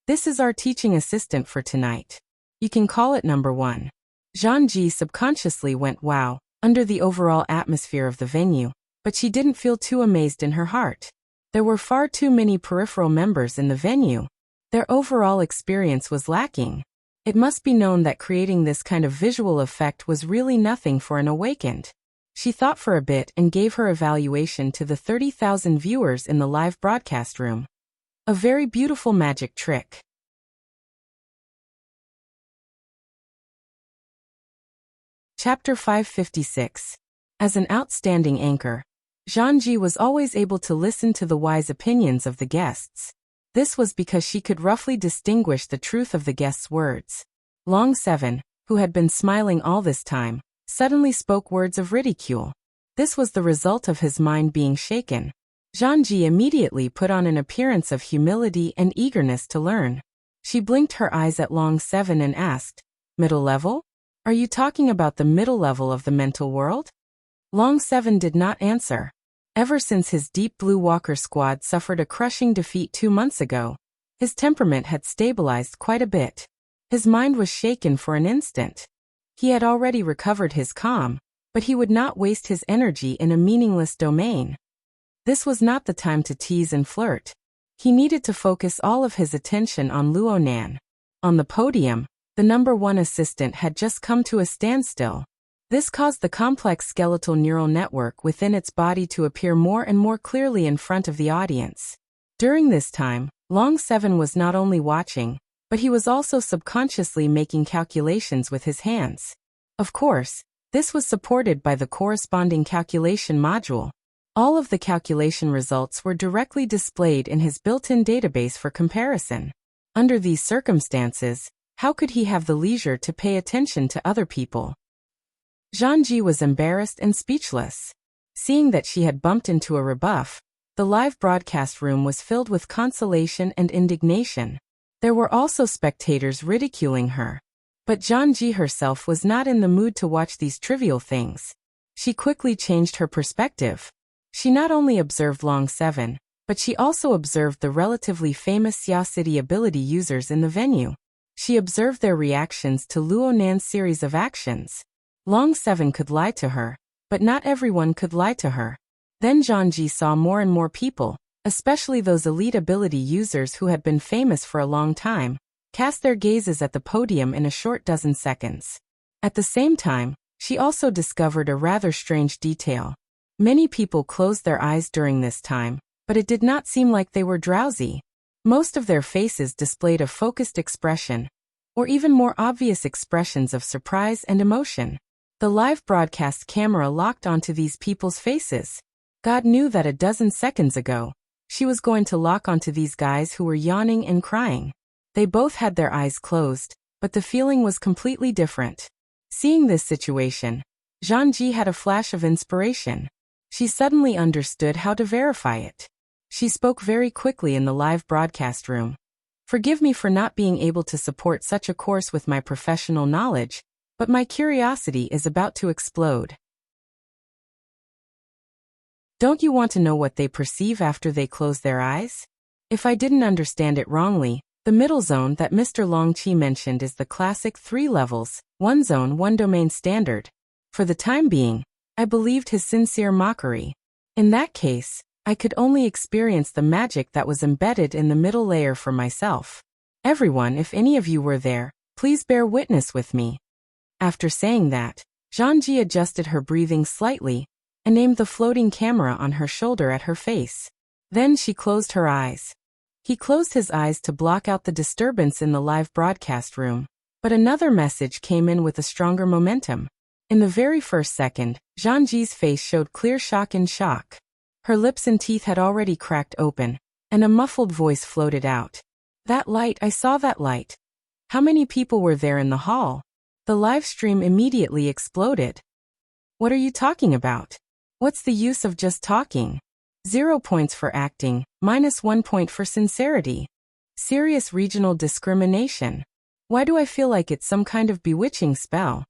This is our teaching assistant for tonight. You can call it number 1. Zhangji subconsciously went wow, under the overall atmosphere of the venue, but she didn't feel too amazed in her heart. There were far too many peripheral members in the venue. Their overall experience was lacking. It must be known that creating this kind of visual effect was really nothing for an awakened. She thought for a bit and gave her evaluation to the 30,000 viewers in the live broadcast room. A very beautiful magic trick. Chapter 556. As an outstanding anchor, Zhangji was always able to listen to the wise opinions of the guests. This was because she could roughly distinguish the truth of the guests' words. Long 7, who had been smiling all this time, suddenly spoke words of ridicule. This was the result of his mind being shaken. Zhangji immediately put on an appearance of humility and eagerness to learn. She blinked her eyes at Long 7 and asked, "Middle level? Are you talking about the middle level of the mental world?" Long 7 did not answer. Ever since his Deep Blue Walker squad suffered a crushing defeat 2 months ago, his temperament had stabilized quite a bit. His mind was shaken for an instant. He had already recovered his calm, but he would not waste his energy in a meaningless domain. This was not the time to tease and flirt. He needed to focus all of his attention on Luonan. On the podium, the number 1 assistant had just come to a standstill. This caused the complex skeletal neural network within its body to appear more and more clearly in front of the audience. During this time, Long 7 was not only watching, but he was also subconsciously making calculations with his hands. Of course, this was supported by the corresponding calculation module. All of the calculation results were directly displayed in his built-in database for comparison. Under these circumstances, how could he have the leisure to pay attention to other people? Zhangji was embarrassed and speechless. Seeing that she had bumped into a rebuff, the live broadcast room was filled with consolation and indignation. There were also spectators ridiculing her. But Zhangji herself was not in the mood to watch these trivial things. She quickly changed her perspective. She not only observed Long 7, but she also observed the relatively famous Xia City ability users in the venue. She observed their reactions to Luo Nan's series of actions. Long 7 could lie to her, but not everyone could lie to her. Then Zhangji saw more and more people, especially those elite ability users who had been famous for a long time, cast their gazes at the podium in a short dozen seconds. At the same time, she also discovered a rather strange detail. Many people closed their eyes during this time, but it did not seem like they were drowsy. Most of their faces displayed a focused expression, or even more obvious expressions of surprise and emotion. The live broadcast camera locked onto these people's faces. God knew that a dozen seconds ago, she was going to lock onto these guys who were yawning and crying. They both had their eyes closed, but the feeling was completely different. Seeing this situation, Zhangji had a flash of inspiration. She suddenly understood how to verify it. She spoke very quickly in the live broadcast room. Forgive me for not being able to support such a course with my professional knowledge, but my curiosity is about to explode. Don't you want to know what they perceive after they close their eyes? If I didn't understand it wrongly, the middle zone that Mr. Longqi mentioned is the classic 3 levels, 1 zone 1 domain standard. For the time being, I believed his sincere mockery. In that case, I could only experience the magic that was embedded in the middle layer for myself. Everyone, if any of you were there, please bear witness with me. After saying that, Zhangji adjusted her breathing slightly and aimed the floating camera on her shoulder at her face. Then she closed her eyes. He closed his eyes to block out the disturbance in the live broadcast room. But another message came in with a stronger momentum. In the very first second, Zhangji's face showed clear shock and shock. Her lips and teeth had already cracked open, and a muffled voice floated out. That light, I saw that light. How many people were there in the hall? The live stream immediately exploded. What are you talking about? What's the use of just talking? 0 points for acting, -1 point for sincerity. Serious regional discrimination. Why do I feel like it's some kind of bewitching spell?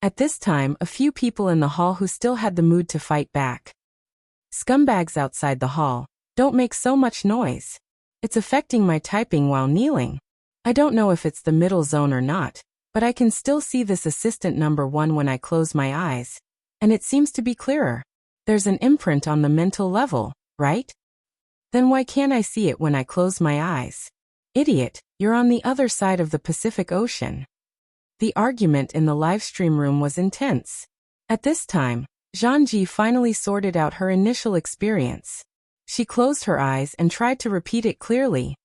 At this time, a few people in the hall who still had the mood to fight back. Scumbags outside the hall, don't make so much noise. It's affecting my typing while kneeling. I don't know if it's the middle zone or not, but I can still see this assistant number 1 when I close my eyes, and it seems to be clearer. There's an imprint on the mental level, right? Then why can't I see it when I close my eyes? Idiot, you're on the other side of the Pacific Ocean. The argument in the live stream room was intense. At this time, Zhangji finally sorted out her initial experience. She closed her eyes and tried to repeat it clearly.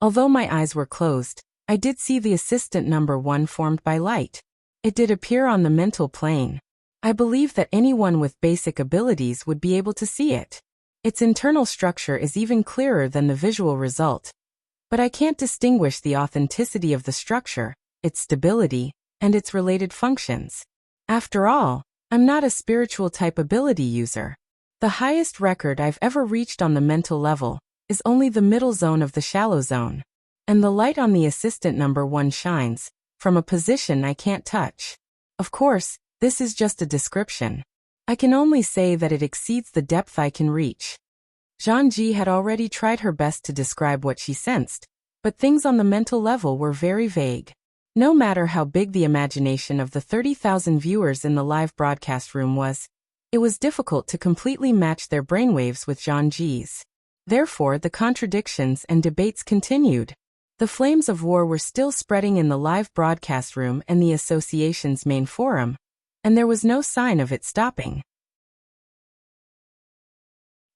Although my eyes were closed, I did see the assistant number 1 formed by light. It did appear on the mental plane. I believe that anyone with basic abilities would be able to see it. Its internal structure is even clearer than the visual result. But I can't distinguish the authenticity of the structure, its stability, and its related functions. After all, I'm not a spiritual type ability user. The highest record I've ever reached on the mental level is only the middle zone of the shallow zone. And the light on the assistant number 1 shines from a position I can't touch. Of course, this is just a description. I can only say that it exceeds the depth I can reach. Zhangji had already tried her best to describe what she sensed, but things on the mental level were very vague. No matter how big the imagination of the 30,000 viewers in the live broadcast room was, it was difficult to completely match their brainwaves with Zhangji's. Therefore, the contradictions and debates continued. The flames of war were still spreading in the live broadcast room and the association's main forum, and there was no sign of it stopping.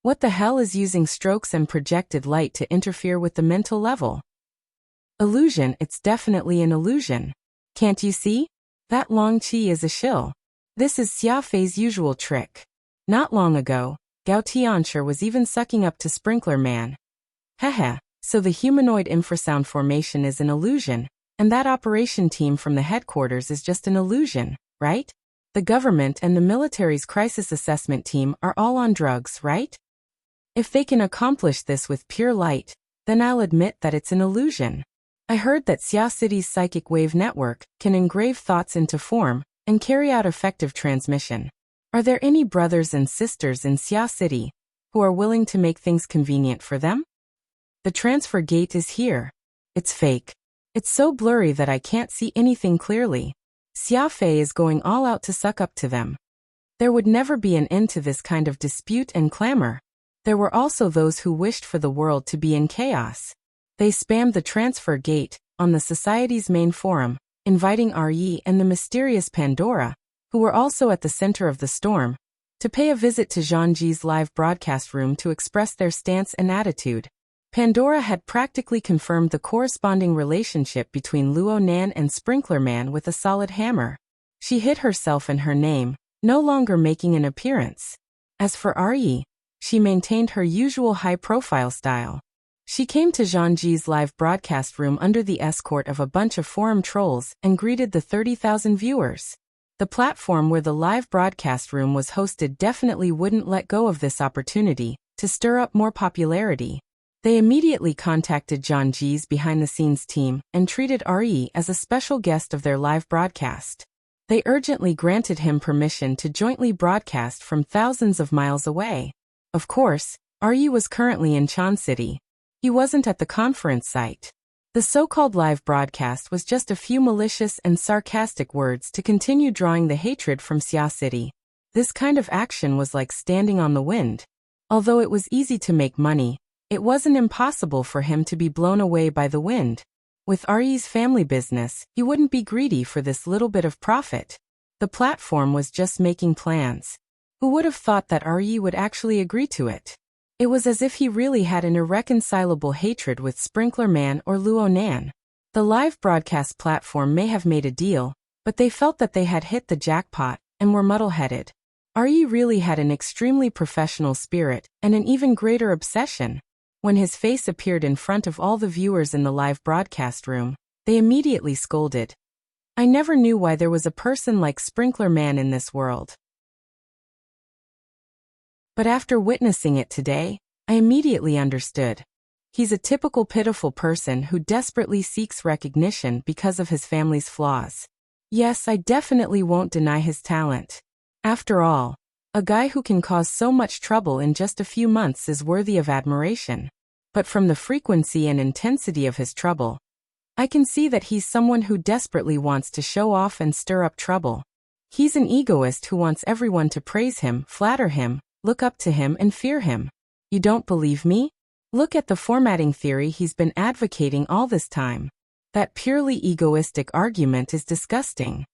What the hell is using strokes and projected light to interfere with the mental level? Illusion, it's definitely an illusion. Can't you see? That Longqi is a shill. This is Xia Fei's usual trick. Not long ago, Gao Tianshi was even sucking up to Sprinkler Man. Heh. So the humanoid infrasound formation is an illusion, and that operation team from the headquarters is just an illusion, right? The government and the military's crisis assessment team are all on drugs, right? If they can accomplish this with pure light, then I'll admit that it's an illusion. I heard that Xia City's psychic wave network can engrave thoughts into form and carry out effective transmission. Are there any brothers and sisters in Xia City who are willing to make things convenient for them? The transfer gate is here. It's fake. It's so blurry that I can't see anything clearly. Xia Fei is going all out to suck up to them. There would never be an end to this kind of dispute and clamor. There were also those who wished for the world to be in chaos. They spammed the transfer gate on the society's main forum, inviting Yi and the mysterious Pandora, who were also at the center of the storm, to pay a visit to Zhangji's live broadcast room to express their stance and attitude. Pandora had practically confirmed the corresponding relationship between Luo Nan and Sprinkler Man with a solid hammer. She hid herself and her name, no longer making an appearance. As for Yi, she maintained her usual high-profile style. She came to Zhangji's live broadcast room under the escort of a bunch of forum trolls and greeted the 30,000 viewers. The platform where the live broadcast room was hosted definitely wouldn't let go of this opportunity to stir up more popularity. They immediately contacted Zhangji's behind-the-scenes team and treated Yi as a special guest of their live broadcast. They urgently granted him permission to jointly broadcast from thousands of miles away. Of course, Yi was currently in Chan City. He wasn't at the conference site. The so-called live broadcast was just a few malicious and sarcastic words to continue drawing the hatred from Xia City. This kind of action was like standing on the wind. Although it was easy to make money, it wasn't impossible for him to be blown away by the wind. With Yi's family business, he wouldn't be greedy for this little bit of profit. The platform was just making plans. Who would have thought that Yi would actually agree to it? It was as if he really had an irreconcilable hatred with Sprinkler Man or Luo Nan. The live broadcast platform may have made a deal, but they felt that they had hit the jackpot and were muddle-headed. Yi really had an extremely professional spirit and an even greater obsession. When his face appeared in front of all the viewers in the live broadcast room, they immediately scolded. I never knew why there was a person like Sprinkler Man in this world. But after witnessing it today, I immediately understood. He's a typical pitiful person who desperately seeks recognition because of his family's flaws. Yes, I definitely won't deny his talent. After all, a guy who can cause so much trouble in just a few months is worthy of admiration. But from the frequency and intensity of his trouble, I can see that he's someone who desperately wants to show off and stir up trouble. He's an egoist who wants everyone to praise him, flatter him, look up to him and fear him. You don't believe me? Look at the formatting theory he's been advocating all this time. That purely egoistic argument is disgusting.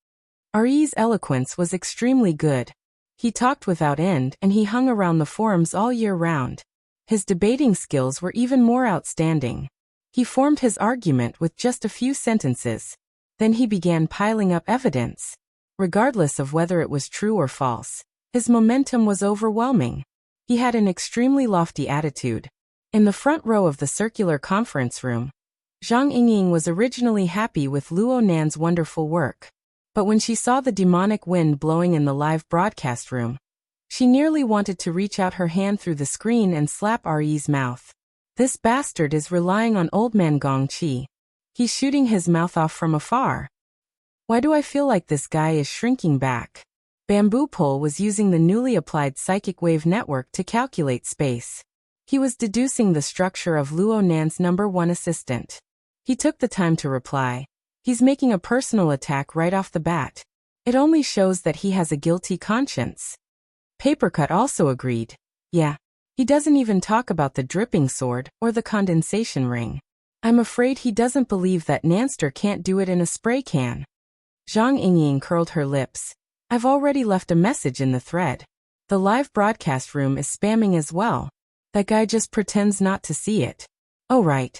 Yi's eloquence was extremely good. He talked without end and he hung around the forums all year round. His debating skills were even more outstanding. He formed his argument with just a few sentences. Then he began piling up evidence. Regardless of whether it was true or false, his momentum was overwhelming. He had an extremely lofty attitude. In the front row of the circular conference room, Zhang Yingying was originally happy with Luo Nan's wonderful work. But when she saw the demonic wind blowing in the live broadcast room, she nearly wanted to reach out her hand through the screen and slap Yi's mouth. This bastard is relying on old man Gong Qi. He's shooting his mouth off from afar. Why do I feel like this guy is shrinking back? Bamboo Pole was using the newly applied psychic wave network to calculate space. He was deducing the structure of Luo Nan's #1 assistant. He took the time to reply. He's making a personal attack right off the bat. It only shows that he has a guilty conscience. Papercut also agreed. Yeah. He doesn't even talk about the dripping sword or the condensation ring. I'm afraid he doesn't believe that Nanster can't do it in a spray can. Zhang Yingying curled her lips. I've already left a message in the thread. The live broadcast room is spamming as well. That guy just pretends not to see it. Oh right.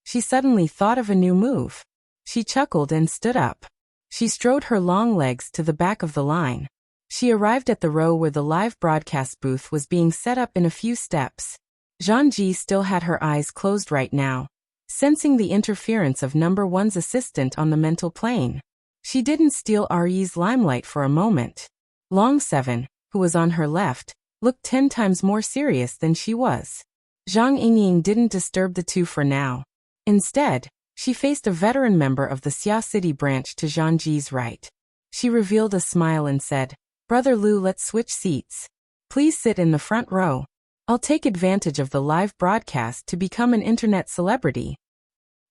She suddenly thought of a new move. She chuckled and stood up. She strode her long legs to the back of the line. She arrived at the row where the live broadcast booth was being set up in a few steps. Zhangji still had her eyes closed right now, sensing the interference of #1's assistant on the mental plane. She didn't steal Yi's limelight for a moment. Long 7, who was on her left, looked 10 times more serious than she was. Zhang Yingying didn't disturb the two for now. Instead, She faced a veteran member of the Xia City branch to Zhang Ji's right. She revealed a smile and said, "Brother Lu, let's switch seats. Please sit in the front row. I'll take advantage of the live broadcast to become an internet celebrity."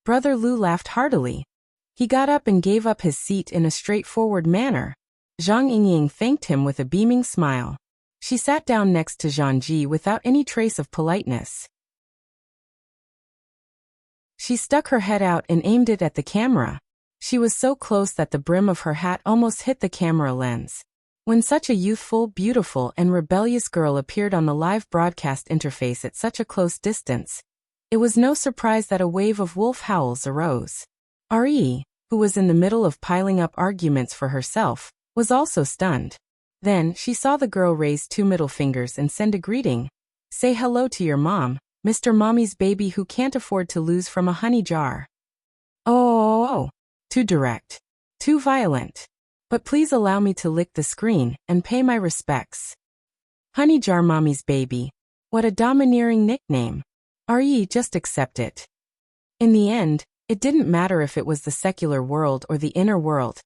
Brother Lu laughed heartily. He got up and gave up his seat in a straightforward manner. Zhang Yingying thanked him with a beaming smile. She sat down next to Zhang Ji without any trace of politeness. She stuck her head out and aimed it at the camera. She was so close that the brim of her hat almost hit the camera lens. When such a youthful, beautiful, and rebellious girl appeared on the live broadcast interface at such a close distance, it was no surprise that a wave of wolf howls arose. Re, who was in the middle of piling up arguments for herself, was also stunned. Then, she saw the girl raise 2 middle fingers and send a greeting. "Say hello to your mom, Mr. Mommy's baby who can't afford to lose from a honey jar." Oh, too direct. Too violent. But please allow me to lick the screen and pay my respects. Honey jar Mommy's baby. What a domineering nickname. Re, just accept it. In the end, it didn't matter if it was the secular world or the inner world.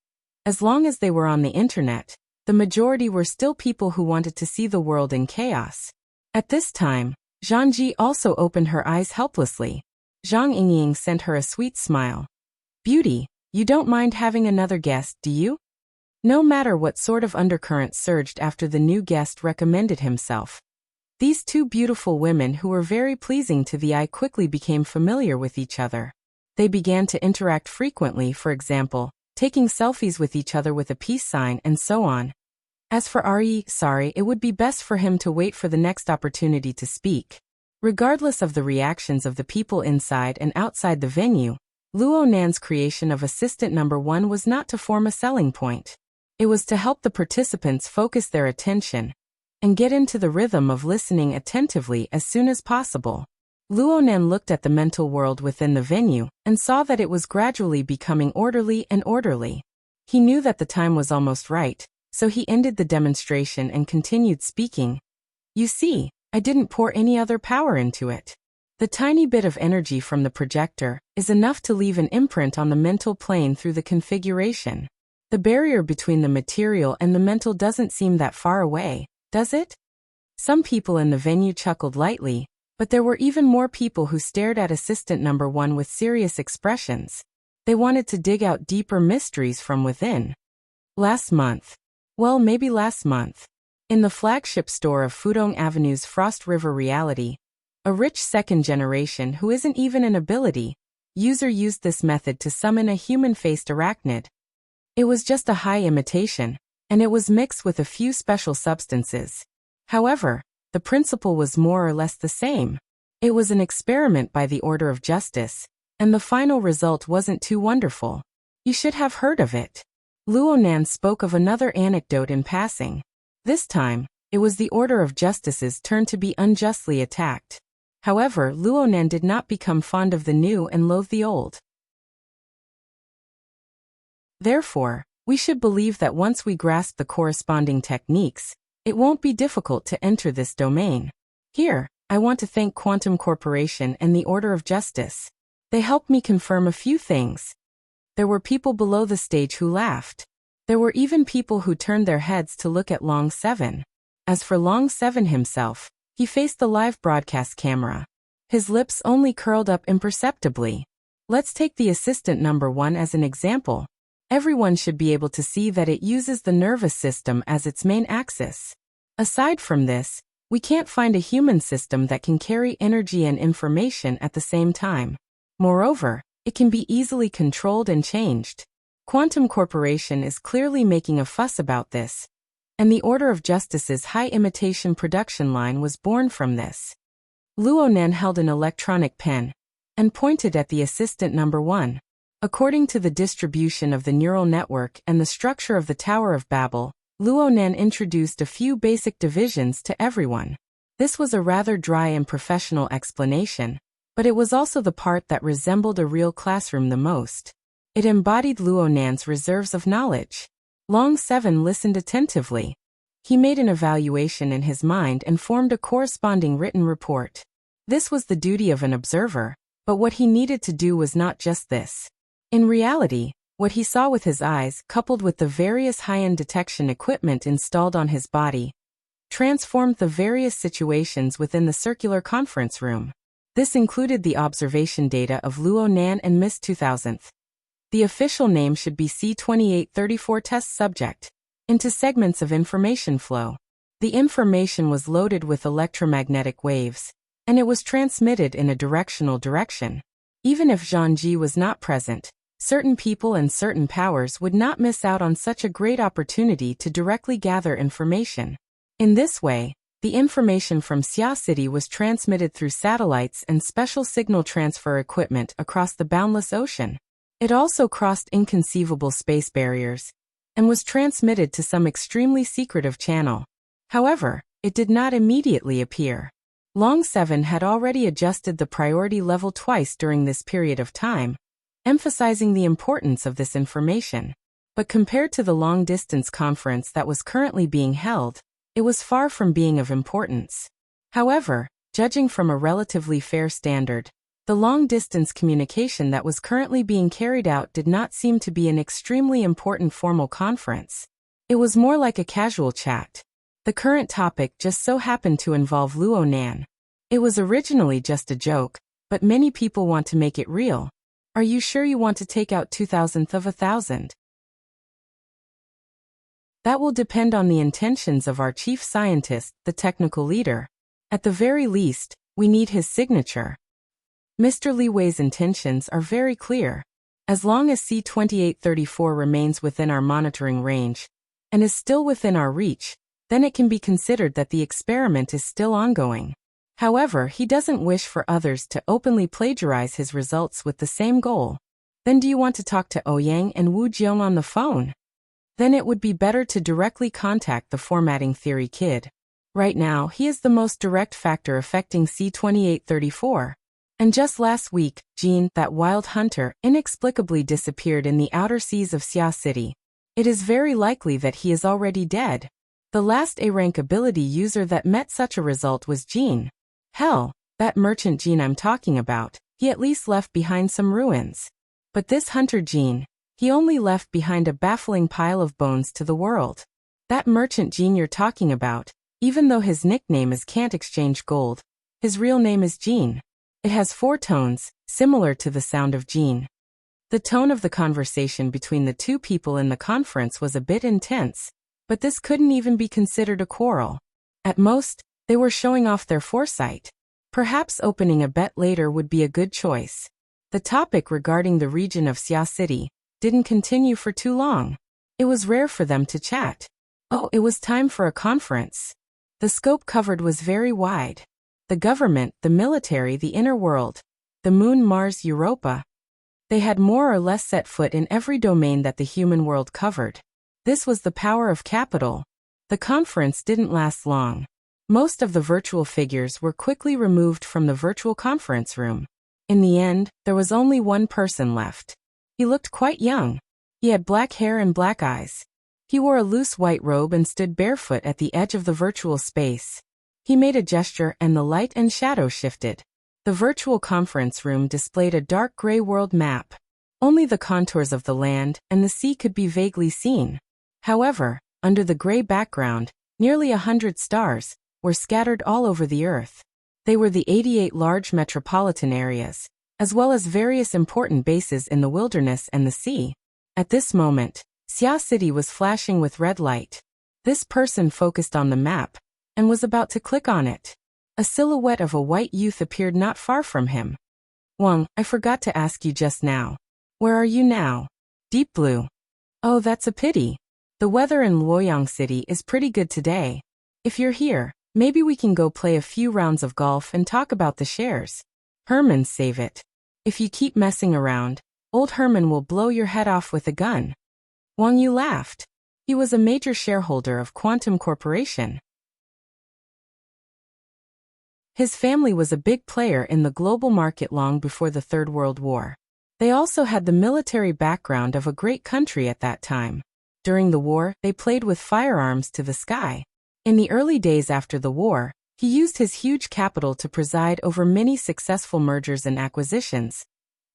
As long as they were on the internet, the majority were still people who wanted to see the world in chaos. At this time, Zhang Ji also opened her eyes helplessly. Zhang Yingying sent her a sweet smile. "Beauty, you don't mind having another guest, do you?" No matter what sort of undercurrent surged after the new guest recommended himself. These 2 beautiful women who were very pleasing to the eye quickly became familiar with each other. They began to interact frequently, for example, taking selfies with each other with a peace sign and so on. As for Re, sorry, it would be best for him to wait for the next opportunity to speak. Regardless of the reactions of the people inside and outside the venue, Luo Nan's creation of Assistant Number 1 was not to form a selling point. It was to help the participants focus their attention and get into the rhythm of listening attentively as soon as possible. Luo Nan looked at the mental world within the venue and saw that it was gradually becoming orderly and orderly. He knew that the time was almost right, so he ended the demonstration and continued speaking. "You see, I didn't pour any other power into it. The tiny bit of energy from the projector is enough to leave an imprint on the mental plane through the configuration. The barrier between the material and the mental doesn't seem that far away, does it?" Some people in the venue chuckled lightly, but there were even more people who stared at Assistant Number 1 with serious expressions. They wanted to dig out deeper mysteries from within. Last month. Well, maybe last month. In the flagship store of Fudong Avenue's Frost River Reality, a rich second generation who isn't even an ability user used this method to summon a human-faced arachnid. It was just a high imitation, and it was mixed with a few special substances. However, the principle was more or less the same. It was an experiment by the order of justice, and the final result wasn't too wonderful. You should have heard of it. Luo Nan spoke of another anecdote in passing. This time, it was the order of justice's turn to be unjustly attacked. However, Luo Nan did not become fond of the new and loathe the old. Therefore, we should believe that once we grasp the corresponding techniques, it won't be difficult to enter this domain. Here, I want to thank Quantum Corporation and the Order of Justice. They helped me confirm a few things. There were people below the stage who laughed. There were even people who turned their heads to look at Long 7. As for Long 7 himself, he faced the live broadcast camera. His lips only curled up imperceptibly. Let's take the Assistant Number 1 as an example. Everyone should be able to see that it uses the nervous system as its main axis. Aside from this, we can't find a human system that can carry energy and information at the same time. Moreover, it can be easily controlled and changed. Quantum Corporation is clearly making a fuss about this, and the Order of Justice's high imitation production line was born from this. Luo Nan held an electronic pen and pointed at the Assistant Number 1. According to the distribution of the neural network and the structure of the Tower of Babel, Luo Nan introduced a few basic divisions to everyone. This was a rather dry and professional explanation, but it was also the part that resembled a real classroom the most. It embodied Luo Nan's reserves of knowledge. Long 7 listened attentively. He made an evaluation in his mind and formed a corresponding written report. This was the duty of an observer. But what he needed to do was not just this. In reality, what he saw with his eyes, coupled with the various high-end detection equipment installed on his body, transformed the various situations within the circular conference room. This included the observation data of Luo Nan and Miss 2000th. The official name should be C2834 test subject, into segments of information flow. The information was loaded with electromagnetic waves, and it was transmitted in a directional direction. Even if Zhang Ji was not present, certain people and certain powers would not miss out on such a great opportunity to directly gather information. In this way, the information from Xia City was transmitted through satellites and special signal transfer equipment across the boundless ocean. It also crossed inconceivable space barriers and was transmitted to some extremely secretive channel. However, it did not immediately appear. Long 7 had already adjusted the priority level twice during this period of time, emphasizing the importance of this information. But compared to the long-distance conference that was currently being held, it was far from being of importance. However, judging from a relatively fair standard, the long-distance communication that was currently being carried out did not seem to be an extremely important formal conference. It was more like a casual chat. The current topic just so happened to involve Luo Nan. It was originally just a joke, but many people want to make it real. Are you sure you want to take out 2,000th of 1,000? That will depend on the intentions of our chief scientist, the technical leader. At the very least, we need his signature. Mr. Li Wei's intentions are very clear. As long as C2834 remains within our monitoring range, and is still within our reach, then it can be considered that the experiment is still ongoing. However, he doesn't wish for others to openly plagiarize his results with the same goal. Then do you want to talk to Ouyang and Wu Jiong on the phone? Then it would be better to directly contact the formatting theory kid. Right now, he is the most direct factor affecting C2834. And just last week, Jean, that wild hunter, inexplicably disappeared in the outer seas of Xia City. It is very likely that he is already dead. The last A-rank ability user that met such a result was Jean. Hell, that merchant Jean I'm talking about, he at least left behind some ruins. But this hunter Jean, he only left behind a baffling pile of bones to the world. That merchant Jean you're talking about, even though his nickname is Can't Exchange Gold, his real name is Jean. It has 4 tones, similar to the sound of Jean. The tone of the conversation between the two people in the conference was a bit intense, but this couldn't even be considered a quarrel. At most, they were showing off their foresight. Perhaps opening a bet later would be a good choice. The topic regarding the region of Xia City didn't continue for too long. It was rare for them to chat. Oh, it was time for a conference. The scope covered was very wide. The government, the military, the inner world, the moon, Mars, Europa. They had more or less set foot in every domain that the human world covered. This was the power of capital. The conference didn't last long. Most of the virtual figures were quickly removed from the virtual conference room. In the end, there was only one person left. He looked quite young. He had black hair and black eyes. He wore a loose white robe and stood barefoot at the edge of the virtual space. He made a gesture and the light and shadow shifted. The virtual conference room displayed a dark gray world map. Only the contours of the land and the sea could be vaguely seen. However, under the gray background, nearly 100 stars were scattered all over the earth. They were the 88 large metropolitan areas, as well as various important bases in the wilderness and the sea. At this moment, Xia City was flashing with red light. This person focused on the map and was about to click on it. A silhouette of a white youth appeared not far from him. Wang, I forgot to ask you just now. Where are you now? Deep Blue. Oh, that's a pity. The weather in Luoyang City is pretty good today. If you're here, maybe we can go play a few rounds of golf and talk about the shares. Herman, save it. If you keep messing around, old Herman will blow your head off with a gun. Wang Yu laughed. He was a major shareholder of Quantum Corporation. His family was a big player in the global market long before the Third World War. They also had the military background of a great country at that time. During the war, they played with firearms to the sky. In the early days after the war, He used his huge capital to preside over many successful mergers and acquisitions,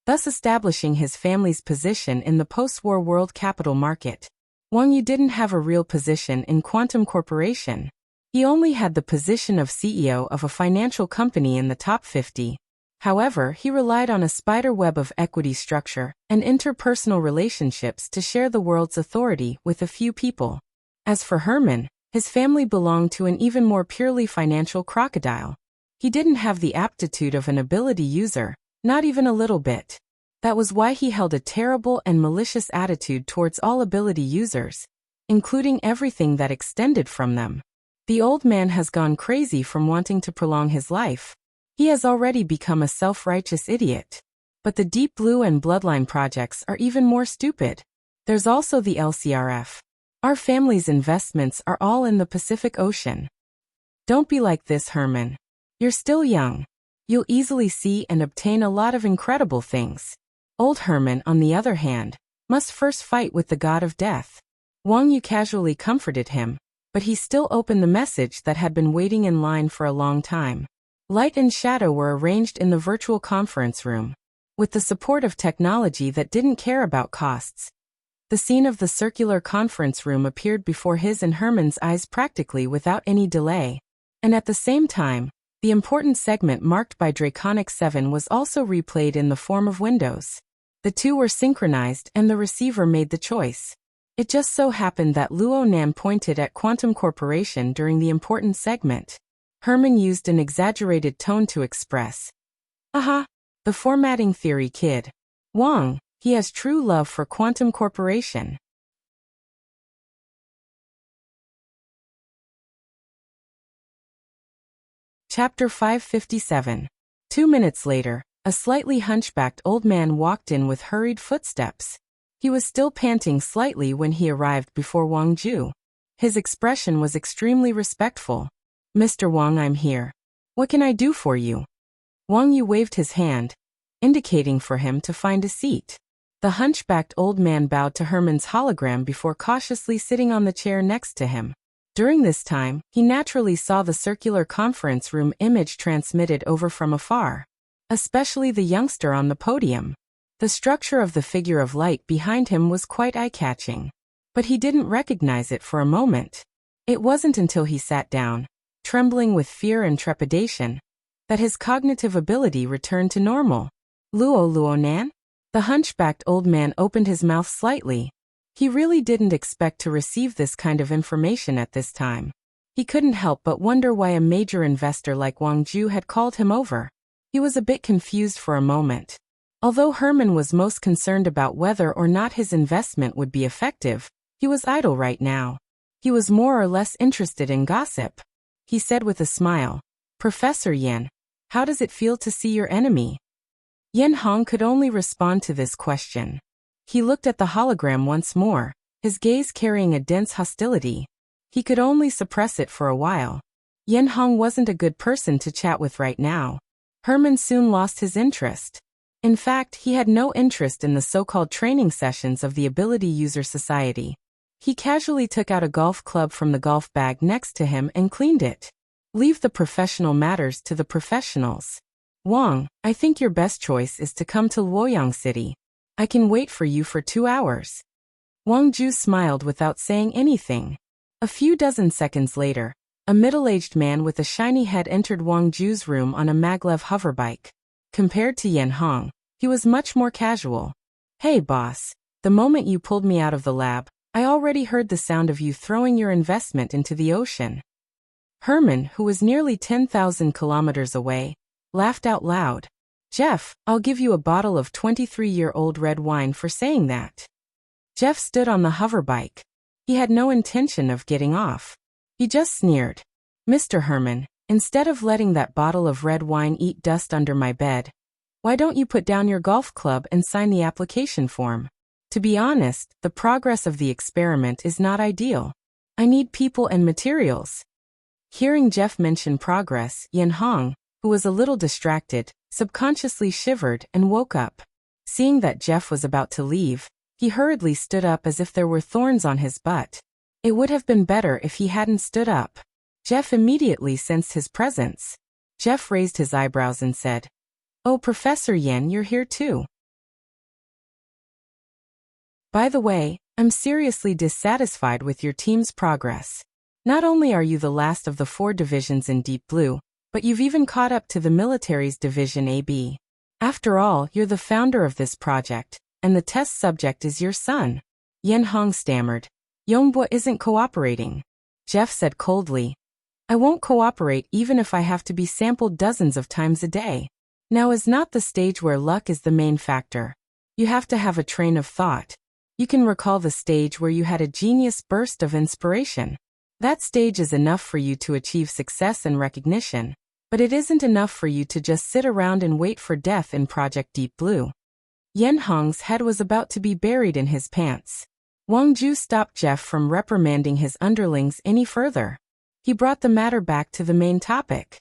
thus establishing his family's position in the post-war world capital market. Wang Yu didn't have a real position in Quantum Corporation. He only had the position of CEO of a financial company in the top 50. However, he relied on a spider web of equity structure and interpersonal relationships to share the world's authority with a few people. As for Herman, his family belonged to an even more purely financial crocodile. He didn't have the aptitude of an ability user, not even a little bit. That was why he held a terrible and malicious attitude towards all ability users, including everything that extended from them. The old man has gone crazy from wanting to prolong his life. He has already become a self-righteous idiot. But the Deep Blue and Bloodline projects are even more stupid. There's also the LCRF. Our family's investments are all in the Pacific Ocean. Don't be like this, Herman. You're still young. You'll easily see and obtain a lot of incredible things. Old Herman, on the other hand, must first fight with the god of death. Wang Yu casually comforted him, but he still opened the message that had been waiting in line for a long time. Light and shadow were arranged in the virtual conference room. With the support of technology that didn't care about costs, the scene of the circular conference room appeared before his and Herman's eyes practically without any delay. And at the same time, the important segment marked by Draconic 7 was also replayed in the form of windows. The two were synchronized and the receiver made the choice. It just so happened that Luo Nan pointed at Quantum Corporation during the important segment. Herman used an exaggerated tone to express, "Aha, the formatting theory kid. Wang, he has true love for Quantum Corporation." Chapter 557. 2 minutes later, a slightly hunchbacked old man walked in with hurried footsteps. He was still panting slightly when he arrived before Wang Ju. His expression was extremely respectful. "Mr. Wang, I'm here. What can I do for you?" Wang Yu waved his hand, indicating for him to find a seat. The hunchbacked old man bowed to Herman's hologram before cautiously sitting on the chair next to him. During this time, he naturally saw the circular conference room image transmitted over from afar, especially the youngster on the podium. The structure of the figure of light behind him was quite eye-catching, but he didn't recognize it for a moment. It wasn't until he sat down, trembling with fear and trepidation, that his cognitive ability returned to normal. Luo Nan? The hunchbacked old man opened his mouth slightly. He really didn't expect to receive this kind of information at this time. He couldn't help but wonder why a major investor like Wang Ju had called him over. He was a bit confused for a moment. Although Herman was most concerned about whether or not his investment would be effective, he was idle right now. He was more or less interested in gossip. He said with a smile, "Professor Yan, how does it feel to see your enemy?" Yan Hong could only respond to this question. He looked at the hologram once more, his gaze carrying a dense hostility. He could only suppress it for a while. Yan Hong wasn't a good person to chat with right now. Herman soon lost his interest. In fact, he had no interest in the so-called training sessions of the Ability User Society. He casually took out a golf club from the golf bag next to him and cleaned it. Leave the professional matters to the professionals. Wang, I think your best choice is to come to Luoyang City. I can wait for you for 2 hours. Wang Ju smiled without saying anything. A few dozen seconds later, a middle-aged man with a shiny head entered Wang Ju's room on a maglev hoverbike. Compared to Yan Hong, he was much more casual. "Hey boss, the moment you pulled me out of the lab, I already heard the sound of you throwing your investment into the ocean." Herman, who was nearly 10,000 kilometers away, laughed out loud. "Jeff, I'll give you a bottle of 23-year-old red wine for saying that." Jeff stood on the hoverbike. He had no intention of getting off. He just sneered. "Mr. Herman, instead of letting that bottle of red wine eat dust under my bed, why don't you put down your golf club and sign the application form? To be honest, the progress of the experiment is not ideal. I need people and materials." Hearing Jeff mention progress, Yan Hong, who was a little distracted, subconsciously shivered and woke up. Seeing that Jeff was about to leave, he hurriedly stood up as if there were thorns on his butt. It would have been better if he hadn't stood up. Jeff immediately sensed his presence. Jeff raised his eyebrows and said, "Oh, Professor Yen, you're here too. By the way, I'm seriously dissatisfied with your team's progress. Not only are you the last of the 4 divisions in Deep Blue, but you've even caught up to the military's Division AB. After all, you're the founder of this project, and the test subject is your son." Yen Hong stammered. "Yongbwa isn't cooperating." Jeff said coldly, "I won't cooperate even if I have to be sampled dozens of times a day. Now is not the stage where luck is the main factor. You have to have a train of thought. You can recall the stage where you had a genius burst of inspiration. That stage is enough for you to achieve success and recognition, but it isn't enough for you to just sit around and wait for death in Project Deep Blue." Yen Hong's head was about to be buried in his pants. Wang Ju stopped Jeff from reprimanding his underlings any further. He brought the matter back to the main topic.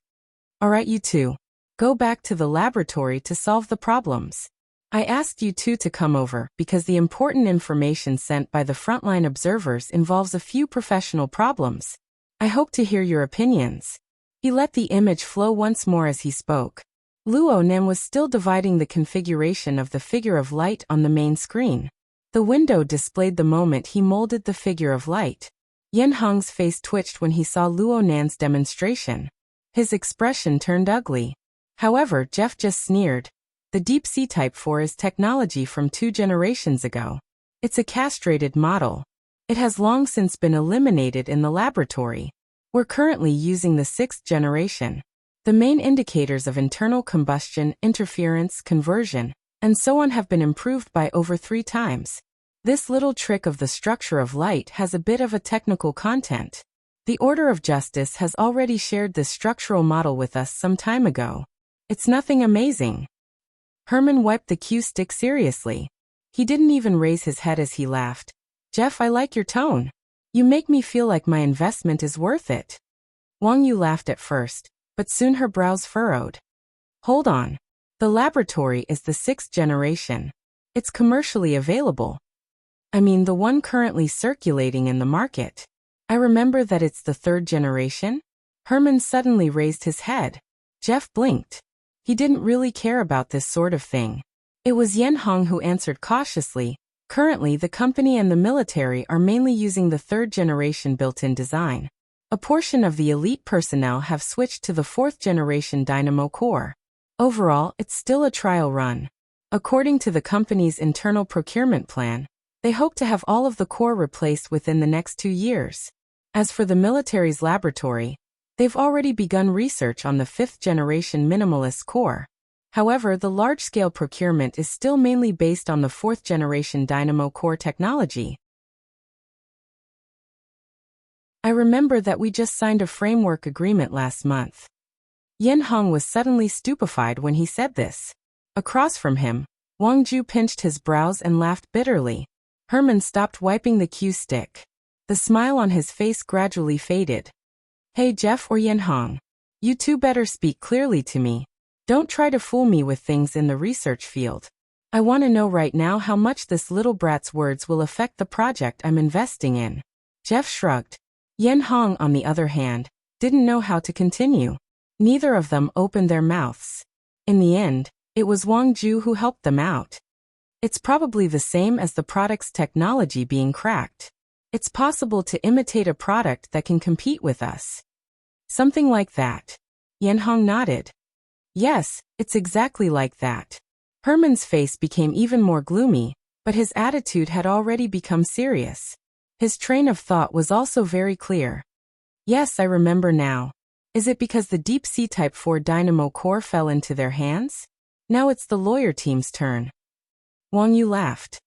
"All right, you two. Go back to the laboratory to solve the problems. I asked you two to come over because the important information sent by the frontline observers involves a few professional problems. I hope to hear your opinions." He let the image flow once more as he spoke. Luo Nen was still dividing the configuration of the figure of light on the main screen. The window displayed the moment he molded the figure of light. Yen Hong's face twitched when he saw Luo Nan's demonstration. His expression turned ugly. However, Jeff just sneered. The Deep Sea Type 4 is technology from 2 generations ago. It's a castrated model. It has long since been eliminated in the laboratory. We're currently using the 6th generation. The main indicators of internal combustion, interference, conversion, and so on have been improved by over 3 times. This little trick of the structure of light has a bit of a technical content. The Order of Justice has already shared this structural model with us some time ago. It's nothing amazing. Herman wiped the cue stick seriously. He didn't even raise his head as he laughed. "Jeff, I like your tone. You make me feel like my investment is worth it." Wang Yu laughed at first, but soon her brows furrowed. "Hold on. The laboratory is the 6th generation. It's commercially available. I mean the one currently circulating in the market. I remember that it's the 3rd generation?" Herman suddenly raised his head. Jeff blinked. He didn't really care about this sort of thing. It was Yen Hong who answered cautiously. "Currently, the company and the military are mainly using the 3rd generation built-in design. A portion of the elite personnel have switched to the 4th generation Dynamo core. Overall, it's still a trial run. According to the company's internal procurement plan, they hope to have all of the core replaced within the next 2 years. As for the military's laboratory, they've already begun research on the 5th generation minimalist core. However, the large-scale procurement is still mainly based on the 4th generation Dynamo core technology." "I remember that we just signed a framework agreement last month." Yen Hong was suddenly stupefied when he said this. Across from him, Wang Ju pinched his brows and laughed bitterly. Herman stopped wiping the cue stick. The smile on his face gradually faded. "Hey Jeff or Yen Hong, you two better speak clearly to me. Don't try to fool me with things in the research field. I want to know right now how much this little brat's words will affect the project I'm investing in." Jeff shrugged. Yen Hong, on the other hand, didn't know how to continue. Neither of them opened their mouths. In the end, it was Wang Ju who helped them out. "It's probably the same as the product's technology being cracked. It's possible to imitate a product that can compete with us." "Something like that." Yen Hong nodded. "Yes, it's exactly like that." Herman's face became even more gloomy, but his attitude had already become serious. His train of thought was also very clear. "Yes, I remember now. Is it because the Deep Sea Type 4 Dynamo core fell into their hands? Now it's the lawyer team's turn." Wang Yu laughed.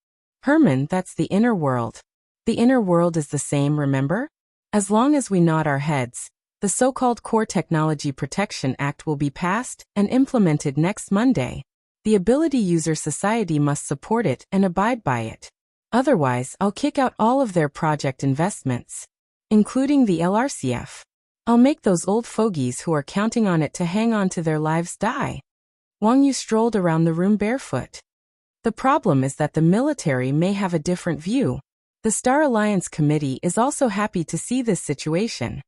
"Herman, that's the inner world. The inner world is the same, remember? As long as we nod our heads, the so-called Core Technology Protection Act will be passed and implemented next Monday. The Ability User Society must support it and abide by it. Otherwise, I'll kick out all of their project investments, including the LRCF. I'll make those old fogies who are counting on it to hang on to their lives die." Wang Yu strolled around the room barefoot. "The problem is that the military may have a different view. The Star Alliance Committee is also happy to see this situation."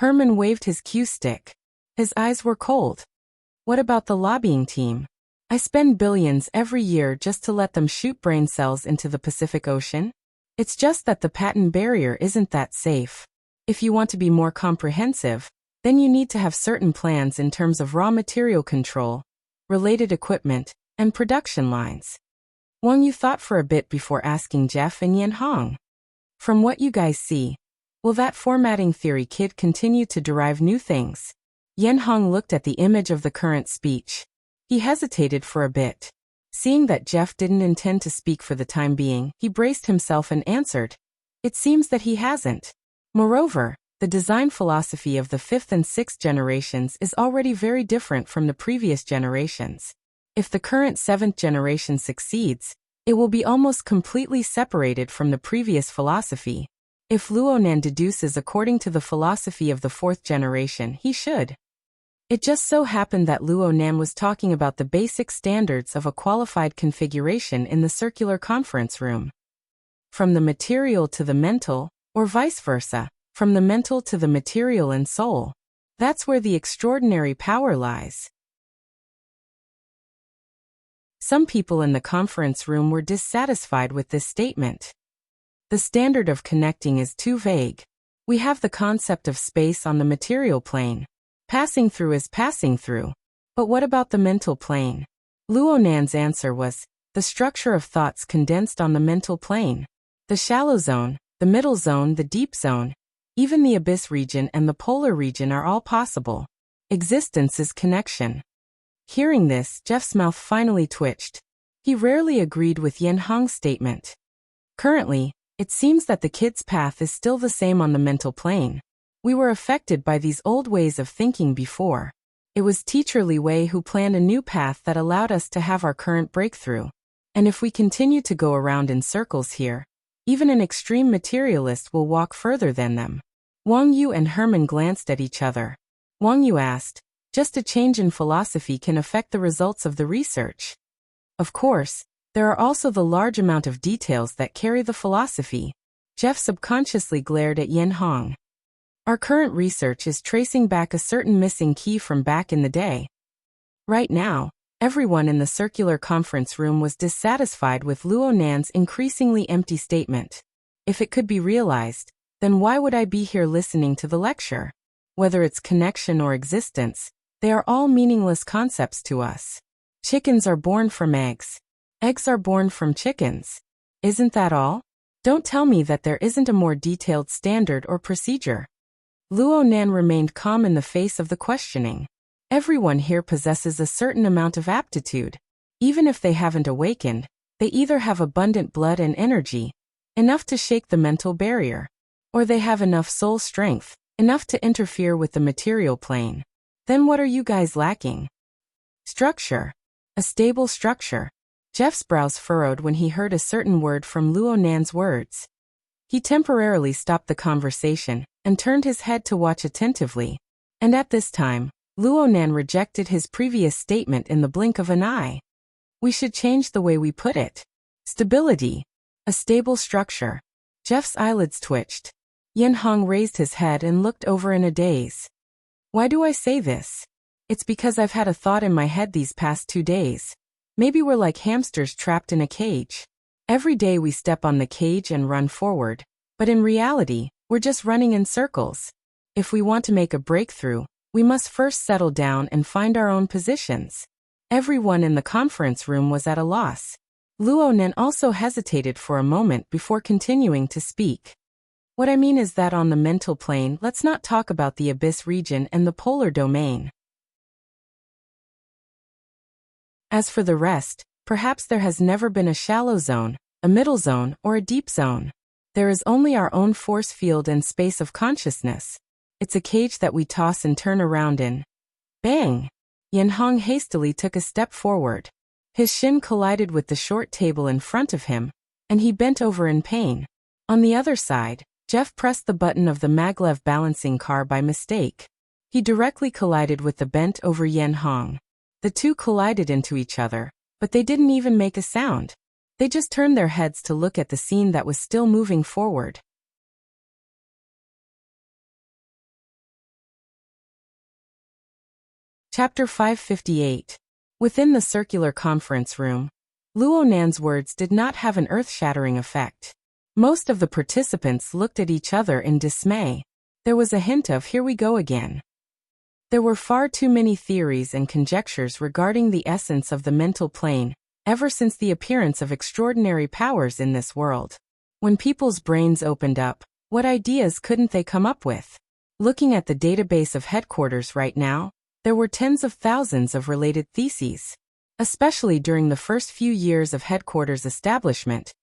Herman waved his cue stick. His eyes were cold. What about the lobbying team? I spend billions every year just to let them shoot brain cells into the Pacific Ocean? It's just that the patent barrier isn't that safe. If you want to be more comprehensive, then you need to have certain plans in terms of raw material control, related equipment, and production lines. Wang Yu thought for a bit before asking Jeff and Yin Hong. From what you guys see, will that formatting theory kid continue to derive new things? Yin Hong looked at the image of the current speech. He hesitated for a bit. Seeing that Jeff didn't intend to speak for the time being, he braced himself and answered. It seems that he hasn't. Moreover, the design philosophy of the 5th and 6th generations is already very different from the previous generations. If the current 7th generation succeeds, it will be almost completely separated from the previous philosophy. If Luonan deduces according to the philosophy of the 4th generation, he should. It just so happened that Luonan was talking about the basic standards of a qualified configuration in the circular conference room. From the material to the mental, or vice versa, from the mental to the material and soul. That's where the extraordinary power lies. Some people in the conference room were dissatisfied with this statement. The standard of connecting is too vague. We have the concept of space on the material plane. Passing through is passing through. But what about the mental plane? Luonan's answer was, the structure of thoughts condensed on the mental plane. The shallow zone, the middle zone, the deep zone, even the abyss region and the polar region are all possible. Existence is connection. Hearing this, Jeff's mouth finally twitched. He rarely agreed with Yin Hong's statement. Currently, it seems that the kid's path is still the same on the mental plane. We were affected by these old ways of thinking before. It was Teacher Li Wei who planned a new path that allowed us to have our current breakthrough. And if we continue to go around in circles here, even an extreme materialist will walk further than them. Wang Yu and Herman glanced at each other. Wang Yu asked, just a change in philosophy can affect the results of the research. Of course, there are also the large amount of details that carry the philosophy. Jeff subconsciously glared at Yin Hong. Our current research is tracing back a certain missing key from back in the day. Right now, everyone in the circular conference room was dissatisfied with Luonan's increasingly empty statement. If it could be realized, then why would I be here listening to the lecture? Whether it's connection or existence, they are all meaningless concepts to us. Chickens are born from eggs. Eggs are born from chickens. Isn't that all? Don't tell me that there isn't a more detailed standard or procedure. Luonan remained calm in the face of the questioning. Everyone here possesses a certain amount of aptitude. Even if they haven't awakened, they either have abundant blood and energy, enough to shake the mental barrier, or they have enough soul strength, enough to interfere with the material plane. Then what are you guys lacking? Structure. A stable structure. Jeff's brows furrowed when he heard a certain word from Luonan's words. He temporarily stopped the conversation and turned his head to watch attentively. And at this time, Luonan rejected his previous statement in the blink of an eye. We should change the way we put it. Stability. A stable structure. Jeff's eyelids twitched. Yin Hong raised his head and looked over in a daze. Why do I say this? It's because I've had a thought in my head these past 2 days. Maybe we're like hamsters trapped in a cage. Every day we step on the cage and run forward, but in reality, we're just running in circles. If we want to make a breakthrough, we must first settle down and find our own positions. Everyone in the conference room was at a loss. Luonan also hesitated for a moment before continuing to speak. What I mean is that on the mental plane, let's not talk about the abyss region and the polar domain. As for the rest, perhaps there has never been a shallow zone, a middle zone, or a deep zone. There is only our own force field and space of consciousness. It's a cage that we toss and turn around in. Bang! Yin Hong hastily took a step forward. His shin collided with the short table in front of him, and he bent over in pain. On the other side, Jeff pressed the button of the maglev balancing car by mistake. He directly collided with the bent-over Yin Hong. The two collided into each other, but they didn't even make a sound. They just turned their heads to look at the scene that was still moving forward. Chapter 558. Within the circular conference room, Luo Nan's words did not have an earth-shattering effect. Most of the participants looked at each other in dismay. There was a hint of "here we go again." There were far too many theories and conjectures regarding the essence of the mental plane, ever since the appearance of extraordinary powers in this world. When people's brains opened up, what ideas couldn't they come up with? Looking at the database of headquarters right now, there were tens of thousands of related theses. Especially during the first few years of headquarters establishment,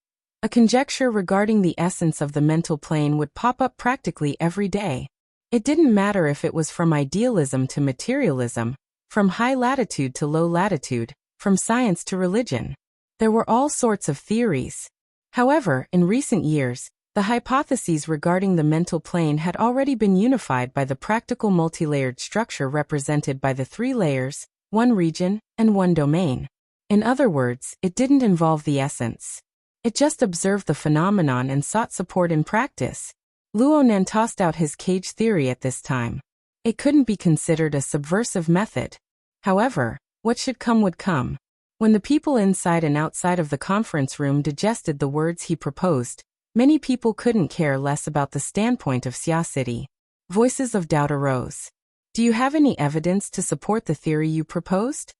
a conjecture regarding the essence of the mental plane would pop up practically every day. It didn't matter if it was from idealism to materialism, from high latitude to low latitude, from science to religion. There were all sorts of theories. However, in recent years, the hypotheses regarding the mental plane had already been unified by the practical multilayered structure represented by the 3 layers, 1 region, and 1 domain. In other words, it didn't involve the essence. It just observed the phenomenon and sought support in practice. Luo Nan tossed out his cage theory at this time. It couldn't be considered a subversive method. However, what should come would come. When the people inside and outside of the conference room digested the words he proposed, many people couldn't care less about the standpoint of Xia City. Voices of doubt arose. Do you have any evidence to support the theory you proposed?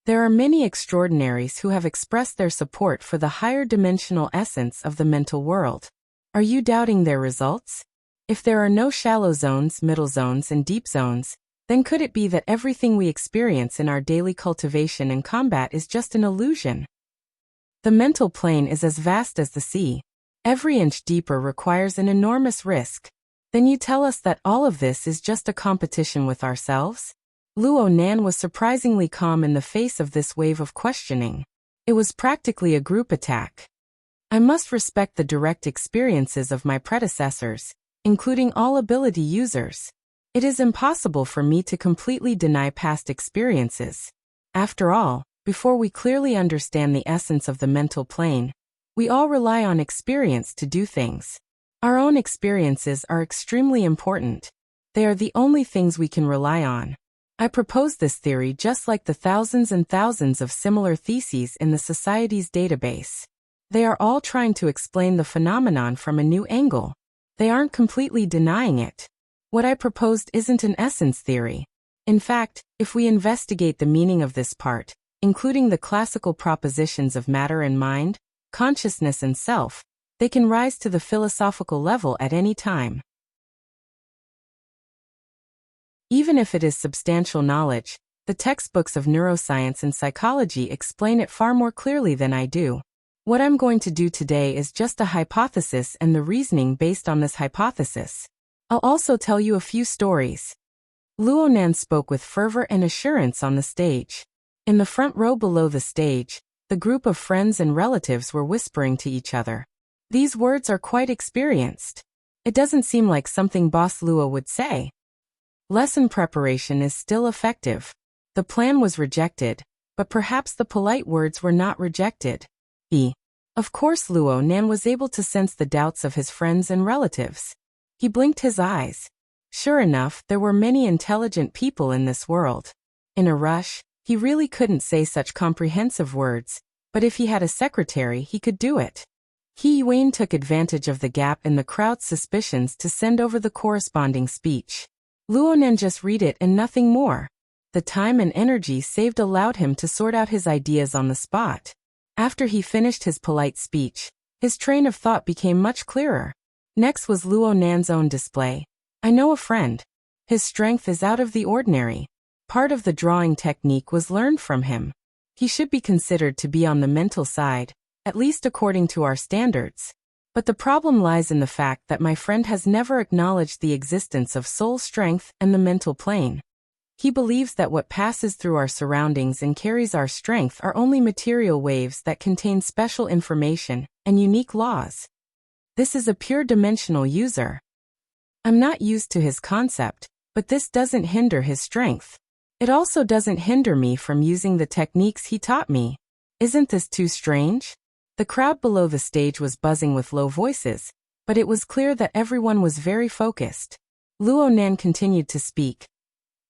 There are many extraordinaries who have expressed their support for the higher dimensional essence of the mental world. Are you doubting their results? If there are no shallow zones, middle zones, and deep zones, then could it be that everything we experience in our daily cultivation and combat is just an illusion? The mental plane is as vast as the sea. Every inch deeper requires an enormous risk. Then you tell us that all of this is just a competition with ourselves? Luo Nan was surprisingly calm in the face of this wave of questioning. It was practically a group attack. I must respect the direct experiences of my predecessors, including all ability users. It is impossible for me to completely deny past experiences. After all, before we clearly understand the essence of the mental plane, we all rely on experience to do things. Our own experiences are extremely important. They are the only things we can rely on. I propose this theory just like the thousands and thousands of similar theses in the Society's database. They are all trying to explain the phenomenon from a new angle. They aren't completely denying it. What I proposed isn't an essence theory. In fact, if we investigate the meaning of this part, including the classical propositions of matter and mind, consciousness and self, they can rise to the philosophical level at any time. Even if it is substantial knowledge, the textbooks of neuroscience and psychology explain it far more clearly than I do. What I'm going to do today is just a hypothesis and the reasoning based on this hypothesis. I'll also tell you a few stories. Luo Nan spoke with fervor and assurance on the stage. In the front row below the stage, the group of friends and relatives were whispering to each other. These words are quite experienced. It doesn't seem like something Boss Luo would say. Lesson preparation is still effective. The plan was rejected, but perhaps the polite words were not rejected. Of course Luo Nan was able to sense the doubts of his friends and relatives. He blinked his eyes. Sure enough, there were many intelligent people in this world. In a rush, he really couldn't say such comprehensive words, but if he had a secretary he could do it. He Wayne took advantage of the gap in the crowd's suspicions to send over the corresponding speech. Luo Nan just read it and nothing more. The time and energy saved allowed him to sort out his ideas on the spot. After he finished his polite speech, his train of thought became much clearer. Next was Luo Nan's own display. I know a friend. His strength is out of the ordinary. Part of the drawing technique was learned from him. He should be considered to be on the mental side, at least according to our standards. But the problem lies in the fact that my friend has never acknowledged the existence of soul strength and the mental plane. He believes that what passes through our surroundings and carries our strength are only material waves that contain special information and unique laws. This is a pure dimensional user. I'm not used to his concept, but this doesn't hinder his strength. It also doesn't hinder me from using the techniques he taught me. Isn't this too strange? The crowd below the stage was buzzing with low voices, but it was clear that everyone was very focused. Luo Nan continued to speak.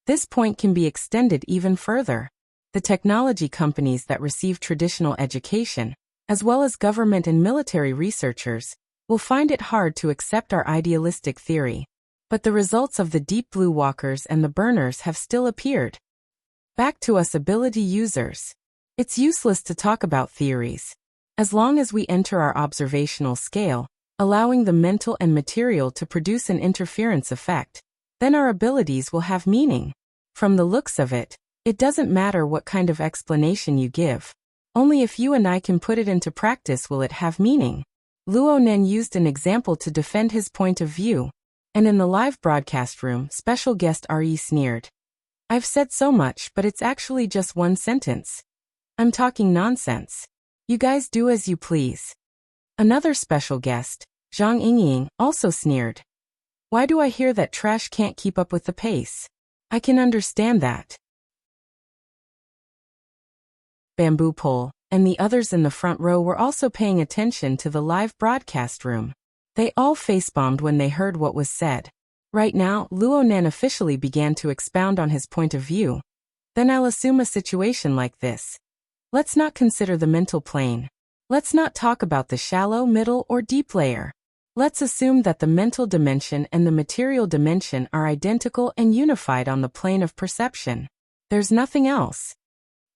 This point can be extended even further. The technology companies that receive traditional education, as well as government and military researchers, will find it hard to accept our idealistic theory. But the results of the deep blue walkers and the burners have still appeared. Back to us ability users. It's useless to talk about theories. As long as we enter our observational scale, allowing the mental and material to produce an interference effect, then our abilities will have meaning. From the looks of it, it doesn't matter what kind of explanation you give. Only if you and I can put it into practice will it have meaning. Luo Nen used an example to defend his point of view, and in the live broadcast room, special guest Re sneered. I've said so much, but it's actually just one sentence. I'm talking nonsense. You guys do as you please. Another special guest, Zhang Yingying, also sneered. Why do I hear that trash can't keep up with the pace? I can understand that. Bamboo Pole and the others in the front row were also paying attention to the live broadcast room. They all facebombed when they heard what was said. Right now, Luo Nen officially began to expound on his point of view. Then I'll assume a situation like this. Let's not consider the mental plane. Let's not talk about the shallow, middle, or deep layer. Let's assume that the mental dimension and the material dimension are identical and unified on the plane of perception. There's nothing else.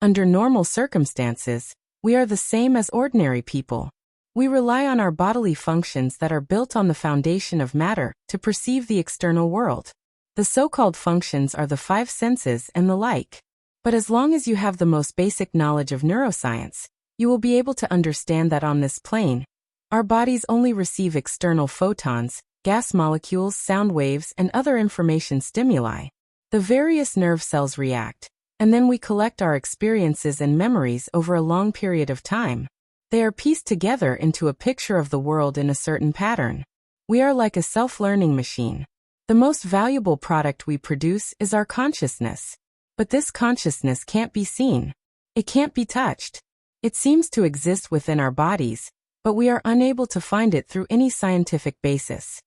Under normal circumstances, we are the same as ordinary people. We rely on our bodily functions that are built on the foundation of matter to perceive the external world. The so-called functions are the five senses and the like. But as long as you have the most basic knowledge of neuroscience, you will be able to understand that on this plane, our bodies only receive external photons, gas molecules, sound waves, and other information stimuli. The various nerve cells react, and then we collect our experiences and memories over a long period of time. They are pieced together into a picture of the world in a certain pattern. We are like a self-learning machine. The most valuable product we produce is our consciousness. But this consciousness can't be seen. It can't be touched. It seems to exist within our bodies, but we are unable to find it through any scientific basis.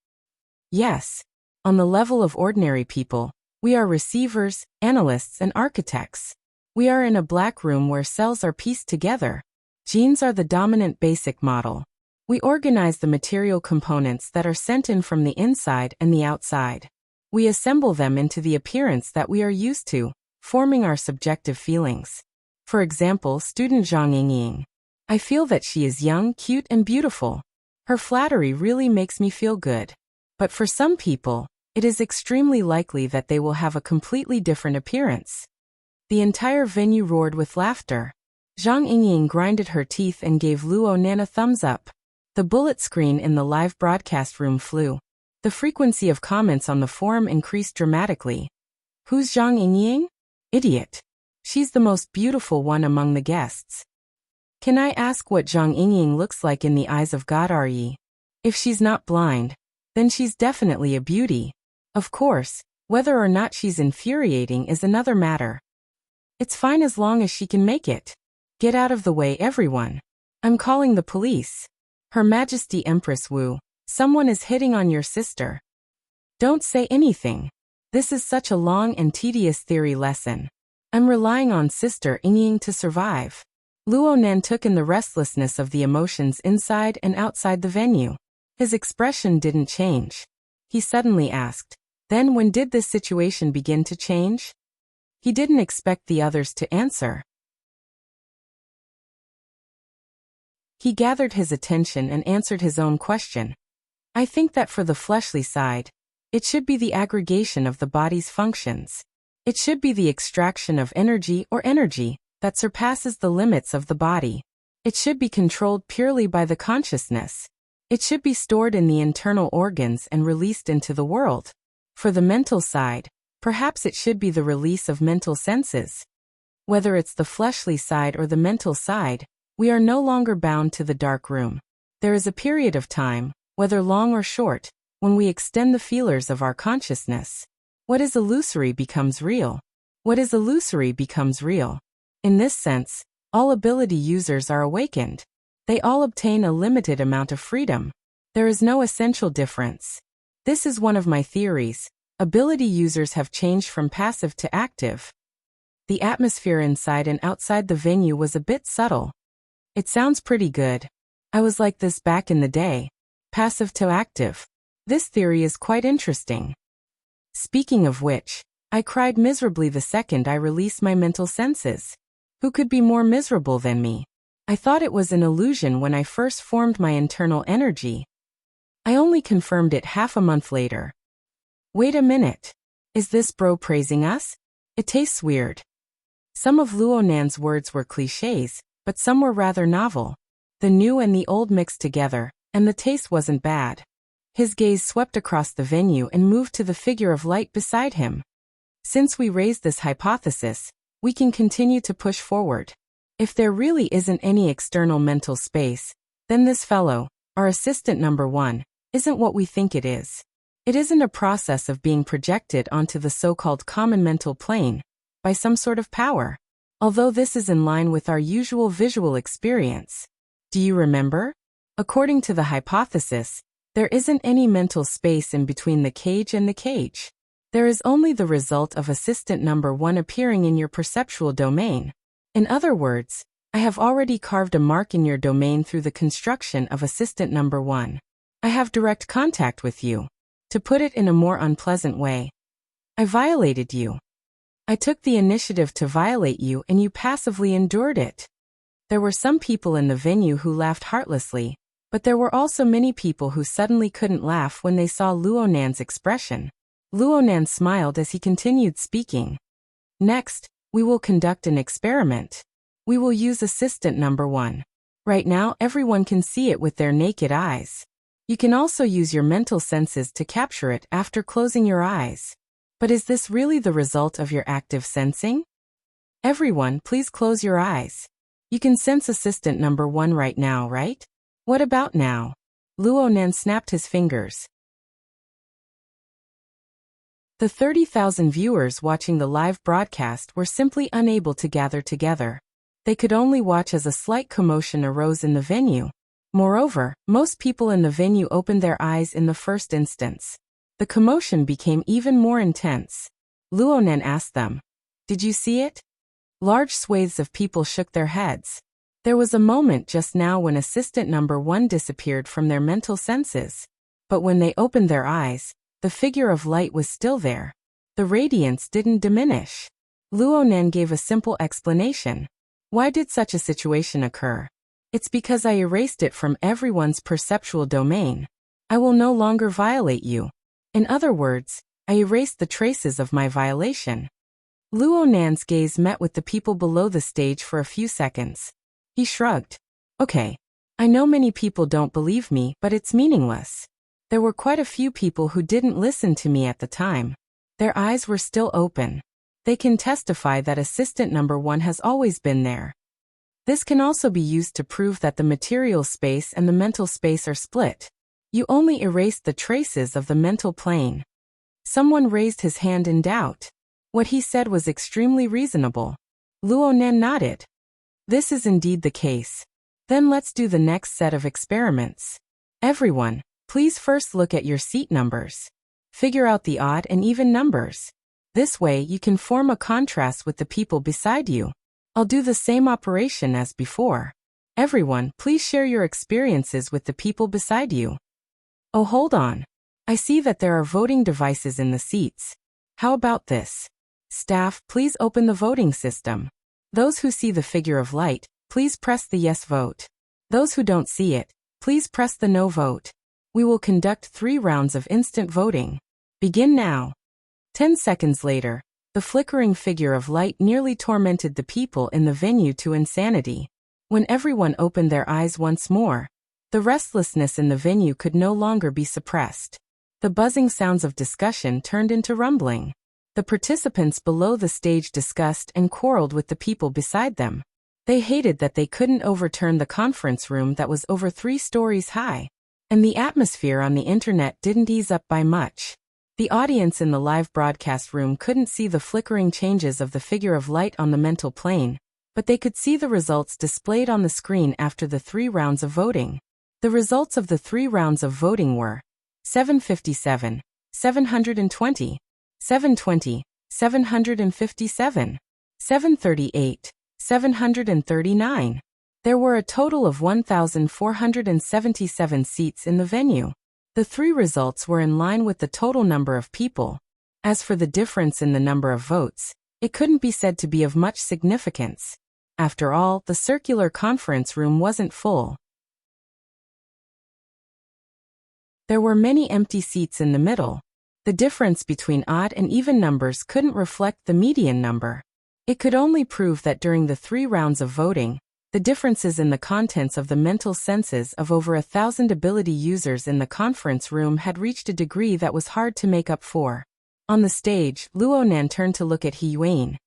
Yes, on the level of ordinary people, we are receivers, analysts, and architects. We are in a black room where cells are pieced together. Genes are the dominant basic model. We organize the material components that are sent in from the inside and the outside. We assemble them into the appearance that we are used to, forming our subjective feelings. For example, student Zhang Yingying. I feel that she is young, cute, and beautiful. Her flattery really makes me feel good. But for some people, it is extremely likely that they will have a completely different appearance. The entire venue roared with laughter. Zhang Yingying grinded her teeth and gave Luo Nen a thumbs up. The bullet screen in the live broadcast room flew. The frequency of comments on the forum increased dramatically. Who's Zhang Yingying? Idiot. She's the most beautiful one among the guests. Can I ask what Zhang Yingying looks like in the eyes of God Re? If she's not blind, then she's definitely a beauty. Of course, whether or not she's infuriating is another matter. It's fine as long as she can make it. Get out of the way, everyone. I'm calling the police. Her Majesty Empress Wu, someone is hitting on your sister. Don't say anything. This is such a long and tedious theory lesson. I'm relying on Sister Yingying to survive. Luo Nen took in the restlessness of the emotions inside and outside the venue. His expression didn't change. He suddenly asked, then when did this situation begin to change? He didn't expect the others to answer. He gathered his attention and answered his own question. I think that for the fleshly side, it should be the aggregation of the body's functions. It should be the extraction of energy that surpasses the limits of the body. It should be controlled purely by the consciousness. It should be stored in the internal organs and released into the world. For the mental side, perhaps it should be the release of mental senses. Whether it's the fleshly side or the mental side, we are no longer bound to the dark room. There is a period of time, whether long or short, when we extend the feelers of our consciousness. What is illusory becomes real. What is illusory becomes real. In this sense, all ability users are awakened. They all obtain a limited amount of freedom. There is no essential difference. This is one of my theories. Ability users have changed from passive to active. The atmosphere inside and outside the venue was a bit subtle. It sounds pretty good. I was like this back in the day. Passive to active. This theory is quite interesting. Speaking of which, I cried miserably the second I released my mental senses. Who could be more miserable than me? I thought it was an illusion when I first formed my internal energy. I only confirmed it half a month later. Wait a minute. Is this bro praising us? It tastes weird. Some of Luo Nan's words were clichés, but some were rather novel. The new and the old mixed together, and the taste wasn't bad. His gaze swept across the venue and moved to the figure of light beside him. Since we raised this hypothesis, we can continue to push forward. If there really isn't any external mental space, then this fellow, our assistant number one, isn't what we think it is. It isn't a process of being projected onto the so-called common mental plane by some sort of power, although this is in line with our usual visual experience. Do you remember? According to the hypothesis, there isn't any mental space in between the cage and the cage. There is only the result of assistant number one appearing in your perceptual domain. In other words, I have already carved a mark in your domain through the construction of assistant number one. I have direct contact with you. To put it in a more unpleasant way, I violated you. I took the initiative to violate you and you passively endured it. There were some people in the venue who laughed heartlessly, but there were also many people who suddenly couldn't laugh when they saw Luo Nan's expression. Luo Nan smiled as he continued speaking. Next, we will conduct an experiment. We will use assistant number one. Right now, everyone can see it with their naked eyes. You can also use your mental senses to capture it after closing your eyes. But is this really the result of your active sensing? Everyone, please close your eyes. You can sense assistant number one right now, right? What about now? Luo Nan snapped his fingers. The 30,000 viewers watching the live broadcast were simply unable to gather together. They could only watch as a slight commotion arose in the venue. Moreover, most people in the venue opened their eyes in the first instance. The commotion became even more intense. Luo Nan asked them, "Did you see it?" Large swathes of people shook their heads. There was a moment just now when assistant number one disappeared from their mental senses. But when they opened their eyes, the figure of light was still there. The radiance didn't diminish. Luo Nan gave a simple explanation. Why did such a situation occur? It's because I erased it from everyone's perceptual domain. I will no longer violate you. In other words, I erased the traces of my violation. Luo Nan's gaze met with the people below the stage for a few seconds. He shrugged. Okay. I know many people don't believe me, but it's meaningless. There were quite a few people who didn't listen to me at the time. Their eyes were still open. They can testify that assistant number one has always been there. This can also be used to prove that the material space and the mental space are split. You only erased the traces of the mental plane. Someone raised his hand in doubt. What he said was extremely reasonable. Luo Nan nodded. This is indeed the case. Then let's do the next set of experiments. Everyone, please first look at your seat numbers. Figure out the odd and even numbers. This way you can form a contrast with the people beside you. I'll do the same operation as before. Everyone, please share your experiences with the people beside you. Oh, hold on. I see that there are voting devices in the seats. How about this? Staff, please open the voting system. Those who see the figure of light, please press the yes vote. Those who don't see it, please press the no vote. We will conduct 3 rounds of instant voting. Begin now. 10 seconds later, the flickering figure of light nearly tormented the people in the venue to insanity. When everyone opened their eyes once more, the restlessness in the venue could no longer be suppressed. The buzzing sounds of discussion turned into rumbling. The participants below the stage discussed and quarreled with the people beside them. They hated that they couldn't overturn the conference room that was over 3 stories high. And the atmosphere on the internet didn't ease up by much. The audience in the live broadcast room couldn't see the flickering changes of the figure of light on the mental plane, but they could see the results displayed on the screen after the 3 rounds of voting. The results of the 3 rounds of voting were 757, 720, 720, 757, 738, 739. There were a total of 1,477 seats in the venue. The three results were in line with the total number of people. As for the difference in the number of votes, it couldn't be said to be of much significance. After all, the circular conference room wasn't full. There were many empty seats in the middle. The difference between odd and even numbers couldn't reflect the median number. It could only prove that during the 3 rounds of voting, the differences in the contents of the mental senses of over 1,000 ability users in the conference room had reached a degree that was hard to make up for. On the stage, Luo Nan turned to look at He Yuan.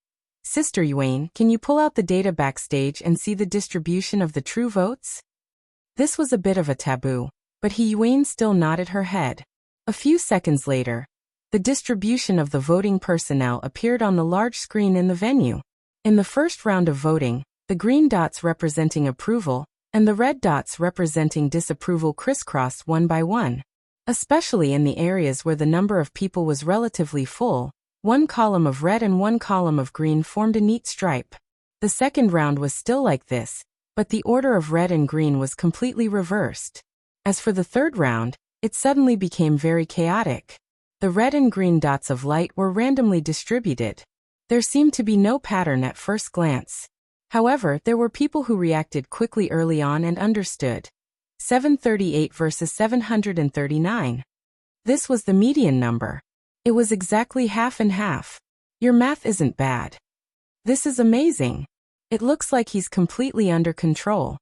Sister Yuan, can you pull out the data backstage and see the distribution of the true votes? This was a bit of a taboo, but He Yuan still nodded her head. A few seconds later, the distribution of the voting personnel appeared on the large screen in the venue. In the first round of voting, the green dots representing approval and the red dots representing disapproval crisscrossed one by one. Especially in the areas where the number of people was relatively full, one column of red and one column of green formed a neat stripe. The second round was still like this, but the order of red and green was completely reversed. As for the third round, it suddenly became very chaotic. The red and green dots of light were randomly distributed. There seemed to be no pattern at first glance. However, there were people who reacted quickly early on and understood. 738 versus 739. This was the median number. It was exactly half and half. Your math isn't bad. This is amazing. It looks like he's completely under control.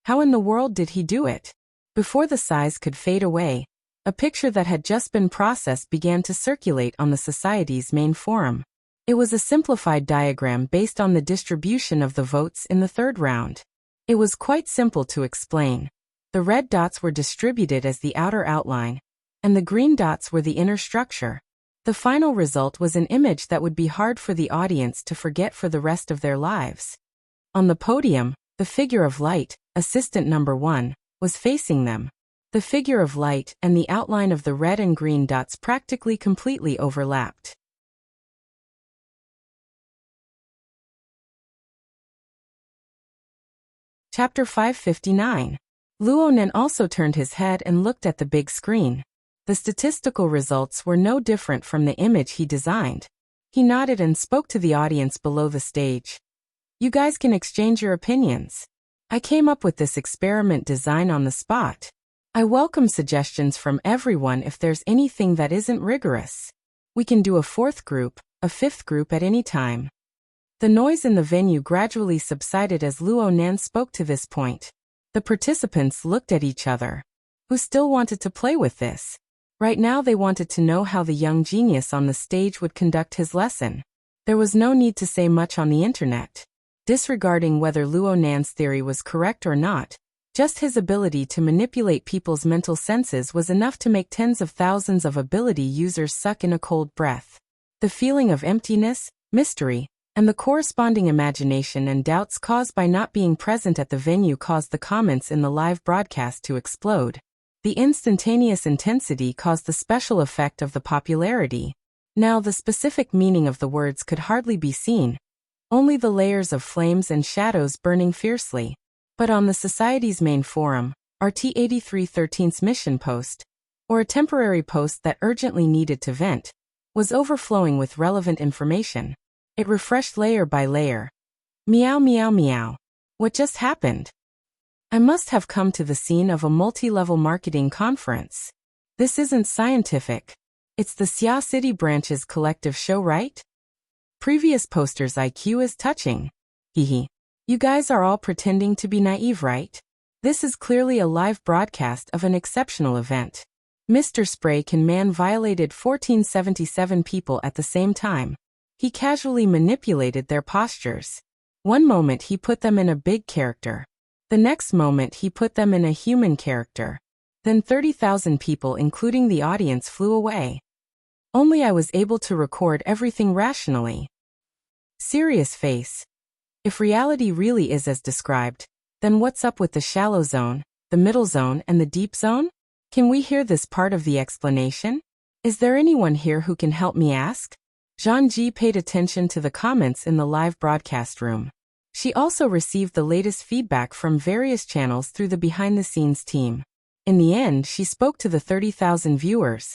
How in the world did he do it? Before the size could fade away, a picture that had just been processed began to circulate on the Society's main forum. It was a simplified diagram based on the distribution of the votes in the third round. It was quite simple to explain. The red dots were distributed as the outer outline, and the green dots were the inner structure. The final result was an image that would be hard for the audience to forget for the rest of their lives. On the podium, the figure of light, assistant number 1, was facing them. The figure of light and the outline of the red and green dots practically completely overlapped. Chapter 559. Luo Nan also turned his head and looked at the big screen. The statistical results were no different from the image he designed. He nodded and spoke to the audience below the stage. You guys can exchange your opinions. I came up with this experiment design on the spot. I welcome suggestions from everyone if there's anything that isn't rigorous. We can do a 4th group, a 5th group at any time. The noise in the venue gradually subsided as Luo Nan spoke to this point. The participants looked at each other. Who still wanted to play with this? Right now they wanted to know how the young genius on the stage would conduct his lesson. There was no need to say much on the internet. Disregarding whether Luo Nan's theory was correct or not, just his ability to manipulate people's mental senses was enough to make tens of thousands of ability users suck in a cold breath. The feeling of emptiness, mystery, and the corresponding imagination and doubts caused by not being present at the venue caused the comments in the live broadcast to explode. The instantaneous intensity caused the special effect of the popularity. Now the specific meaning of the words could hardly be seen. Only the layers of flames and shadows burning fiercely. But on the Society's main forum, RT-8313's mission post, or a temporary post that urgently needed to vent, was overflowing with relevant information. It refreshed layer by layer. Meow meow meow. What just happened? I must have come to the scene of a multi-level marketing conference. This isn't scientific. It's the Xia City branch's collective show, right? Previous posters' IQ is touching. Hehe. You guys are all pretending to be naive, right? This is clearly a live broadcast of an exceptional event. Mr. Spray Can Man violated 1477 people at the same time. He casually manipulated their postures. One moment he put them in a big character. The next moment he put them in a human character. Then 30,000 people including the audience flew away. Only I was able to record everything rationally. Serious face. If reality really is as described, then what's up with the shallow zone, the middle zone and the deep zone? Can we hear this part of the explanation? Is there anyone here who can help me ask? Zhang paid attention to the comments in the live broadcast room. She also received the latest feedback from various channels through the behind-the-scenes team. In the end, she spoke to the 30,000 viewers.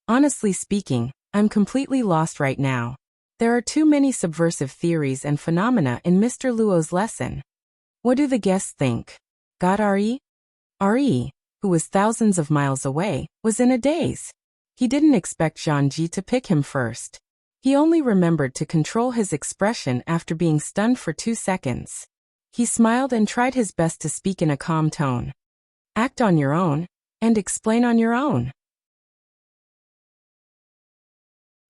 Honestly speaking, I'm completely lost right now. There are too many subversive theories and phenomena in Mr. Luo's lesson. What do the guests think? God Re? Re, who was thousands of miles away, was in a daze. He didn't expect Zhang to pick him first. He only remembered to control his expression after being stunned for 2 seconds. He smiled and tried his best to speak in a calm tone. Act on your own, and explain on your own.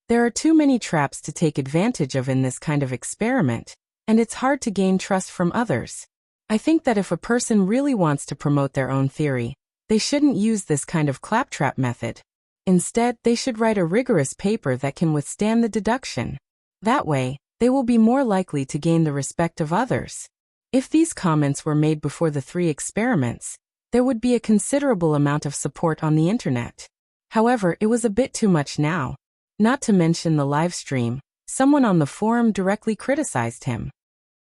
There are too many traps to take advantage of in this kind of experiment, and it's hard to gain trust from others. I think that if a person really wants to promote their own theory, they shouldn't use this kind of claptrap method. Instead, they should write a rigorous paper that can withstand the deduction. That way, they will be more likely to gain the respect of others. If these comments were made before the 3 experiments, there would be a considerable amount of support on the internet. However, it was a bit too much now. Not to mention the live stream, someone on the forum directly criticized him.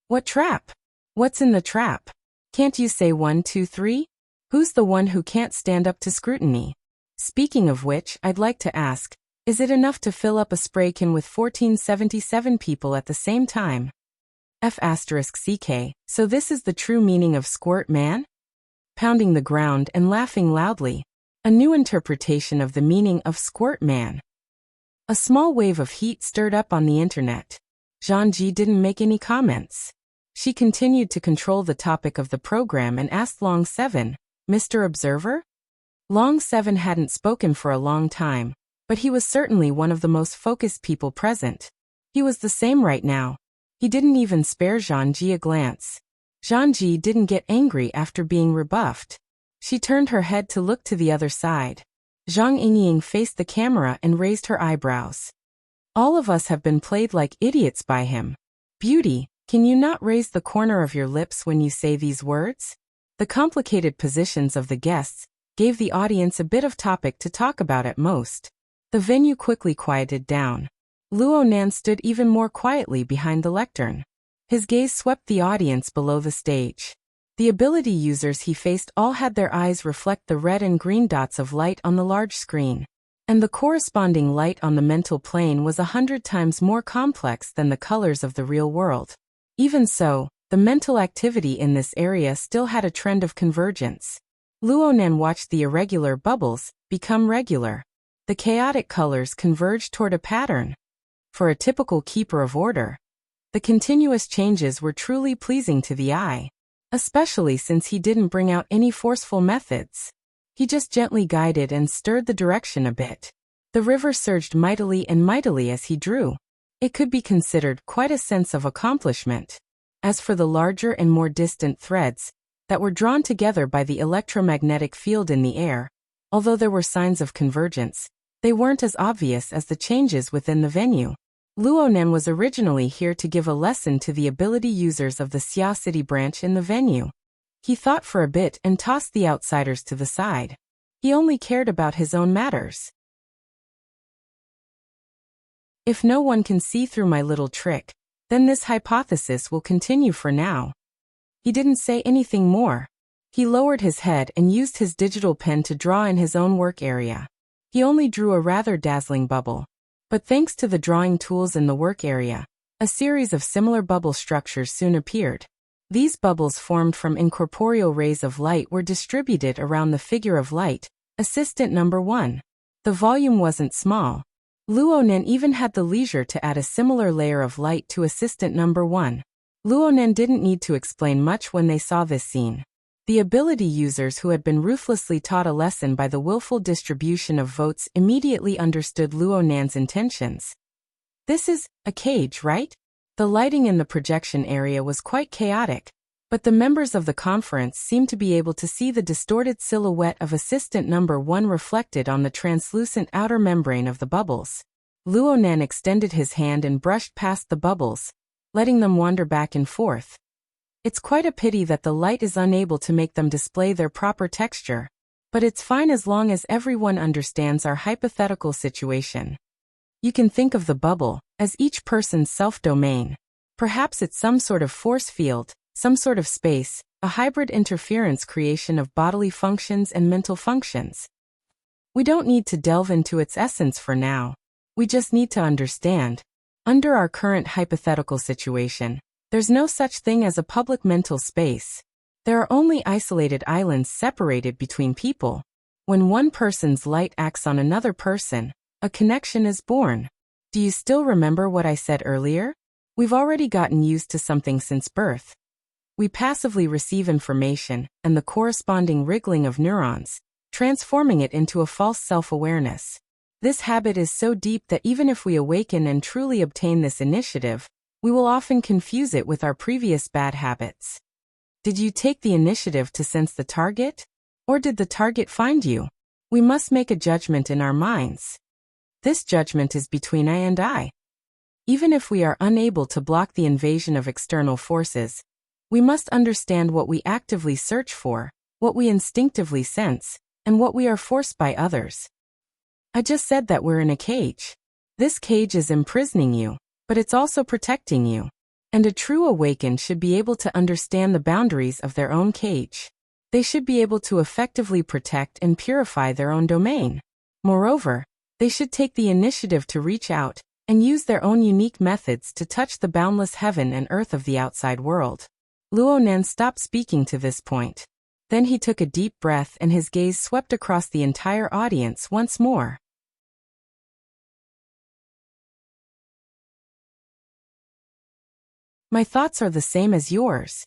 What trap? What's in the trap? Can't you say 1, 2, 3? Who's the one who can't stand up to scrutiny? Speaking of which, I'd like to ask, is it enough to fill up a spray can with 1477 people at the same time? F***CK, so this is the true meaning of squirt man? Pounding the ground and laughing loudly. A new interpretation of the meaning of squirt man. A small wave of heat stirred up on the internet. Zhang didn't make any comments. She continued to control the topic of the program and asked Long 7, Mr. Observer? Long 7 hadn't spoken for a long time, but he was certainly one of the most focused people present. He was the same right now. He didn't even spare Zhang a glance. Zhang didn't get angry after being rebuffed. She turned her head to look to the other side. Zhang Yingying faced the camera and raised her eyebrows. All of us have been played like idiots by him. Beauty, can you not raise the corner of your lips when you say these words? The complicated positions of the guests gave the audience a bit of topic to talk about at most. The venue quickly quieted down. Luo Nan stood even more quietly behind the lectern. His gaze swept the audience below the stage. The ability users he faced all had their eyes reflect the red and green dots of light on the large screen. And the corresponding light on the mental plane was 100 times more complex than the colors of the real world. Even so, the mental activity in this area still had a trend of convergence. Luonan watched the irregular bubbles become regular. The chaotic colors converged toward a pattern. For a typical keeper of order, the continuous changes were truly pleasing to the eye, especially since he didn't bring out any forceful methods. He just gently guided and stirred the direction a bit. The river surged mightily and mightily as he drew. It could be considered quite a sense of accomplishment. As for the larger and more distant threads that were drawn together by the electromagnetic field in the air, although there were signs of convergence, they weren't as obvious as the changes within the venue. Luonan was originally here to give a lesson to the ability users of the Xia City branch in the venue. He thought for a bit and tossed the outsiders to the side. He only cared about his own matters. If no one can see through my little trick, then this hypothesis will continue for now. He didn't say anything more. He lowered his head and used his digital pen to draw in his own work area. He only drew a rather dazzling bubble. But thanks to the drawing tools in the work area, a series of similar bubble structures soon appeared. These bubbles formed from incorporeal rays of light were distributed around the figure of light, assistant number 1. The volume wasn't small. Luonan even had the leisure to add a similar layer of light to assistant number 1. Luonan didn't need to explain much when they saw this scene. The ability users who had been ruthlessly taught a lesson by the willful distribution of votes immediately understood Luonan's intentions. This is a cage, right? The lighting in the projection area was quite chaotic, but the members of the conference seemed to be able to see the distorted silhouette of assistant number 1 reflected on the translucent outer membrane of the bubbles. Luonan extended his hand and brushed past the bubbles, letting them wander back and forth. It's quite a pity that the light is unable to make them display their proper texture. But it's fine as long as everyone understands our hypothetical situation. You can think of the bubble as each person's self-domain. Perhaps it's some sort of force field, some sort of space, a hybrid interference creation of bodily functions and mental functions. We don't need to delve into its essence for now. We just need to understand. Under our current hypothetical situation, there's no such thing as a public mental space. There are only isolated islands separated between people. When one person's light acts on another person, a connection is born. Do you still remember what I said earlier? We've already gotten used to something since birth. We passively receive information and the corresponding wriggling of neurons, transforming it into a false self-awareness. This habit is so deep that even if we awaken and truly obtain this initiative, we will often confuse it with our previous bad habits. Did you take the initiative to sense the target? Or did the target find you? We must make a judgment in our minds. This judgment is between I and I. Even if we are unable to block the invasion of external forces, we must understand what we actively search for, what we instinctively sense, and what we are forced by others. I just said that we're in a cage. This cage is imprisoning you, but it's also protecting you. And a true awakened should be able to understand the boundaries of their own cage. They should be able to effectively protect and purify their own domain. Moreover, they should take the initiative to reach out and use their own unique methods to touch the boundless heaven and earth of the outside world. Luonan stopped speaking to this point. Then he took a deep breath and his gaze swept across the entire audience once more. My thoughts are the same as yours.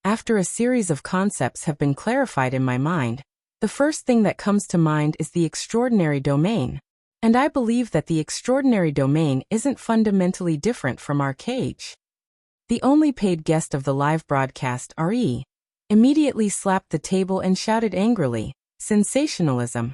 After a series of concepts have been clarified in my mind, the first thing that comes to mind is the extraordinary domain. And I believe that the extraordinary domain isn't fundamentally different from our cage. The only paid guest of the live broadcast, RE, immediately slapped the table and shouted angrily, "Sensationalism."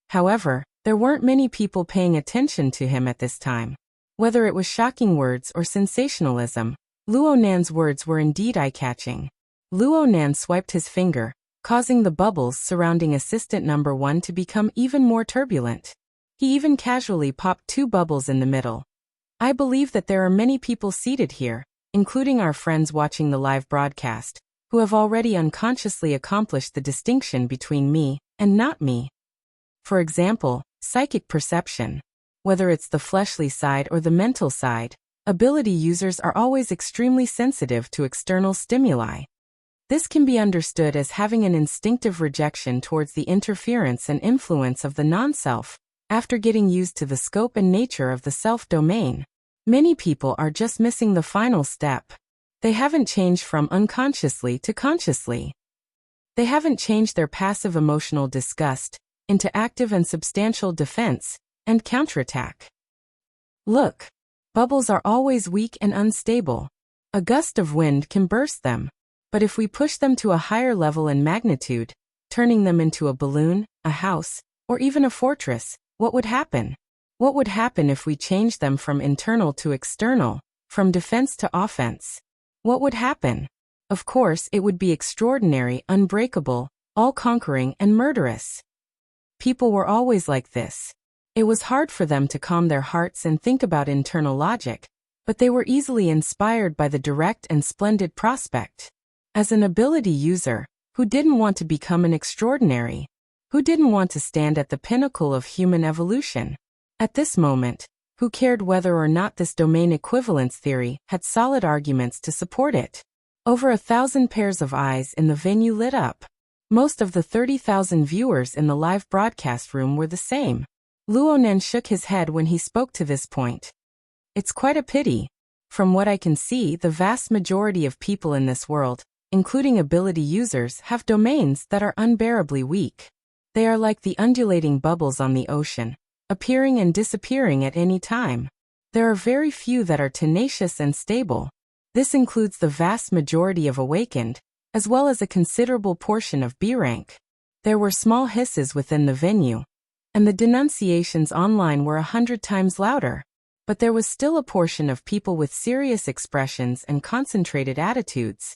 However, there weren't many people paying attention to him at this time. Whether it was shocking words or sensationalism, Luonan's words were indeed eye-catching. Luonan swiped his finger, causing the bubbles surrounding assistant number 1 to become even more turbulent. He even casually popped 2 bubbles in the middle. I believe that there are many people seated here, including our friends watching the live broadcast, who have already unconsciously accomplished the distinction between me and not me. For example, psychic perception. Whether it's the fleshly side or the mental side, ability users are always extremely sensitive to external stimuli. This can be understood as having an instinctive rejection towards the interference and influence of the non-self, after getting used to the scope and nature of the self-domain. Many people are just missing the final step. They haven't changed from unconsciously to consciously. They haven't changed their passive emotional disgust into active and substantial defense and counterattack. Look. Bubbles are always weak and unstable. A gust of wind can burst them. But if we push them to a higher level in magnitude, turning them into a balloon, a house, or even a fortress, what would happen? What would happen if we changed them from internal to external, from defense to offense? What would happen? Of course, it would be extraordinary, unbreakable, all-conquering, and murderous. People were always like this. It was hard for them to calm their hearts and think about internal logic, but they were easily inspired by the direct and splendid prospect. As an ability user, who didn't want to become an extraordinary? Who didn't want to stand at the pinnacle of human evolution? At this moment, who cared whether or not this domain equivalence theory had solid arguments to support it? Over 1,000 pairs of eyes in the venue lit up. Most of the 30,000 viewers in the live broadcast room were the same. Luonan shook his head when he spoke to this point. It's quite a pity. From what I can see, the vast majority of people in this world, including ability users, have domains that are unbearably weak. They are like the undulating bubbles on the ocean, appearing and disappearing at any time. There are very few that are tenacious and stable. This includes the vast majority of awakened, as well as a considerable portion of B rank. There were small hisses within the venue, and the denunciations online were 100 times louder. But there was still a portion of people with serious expressions and concentrated attitudes.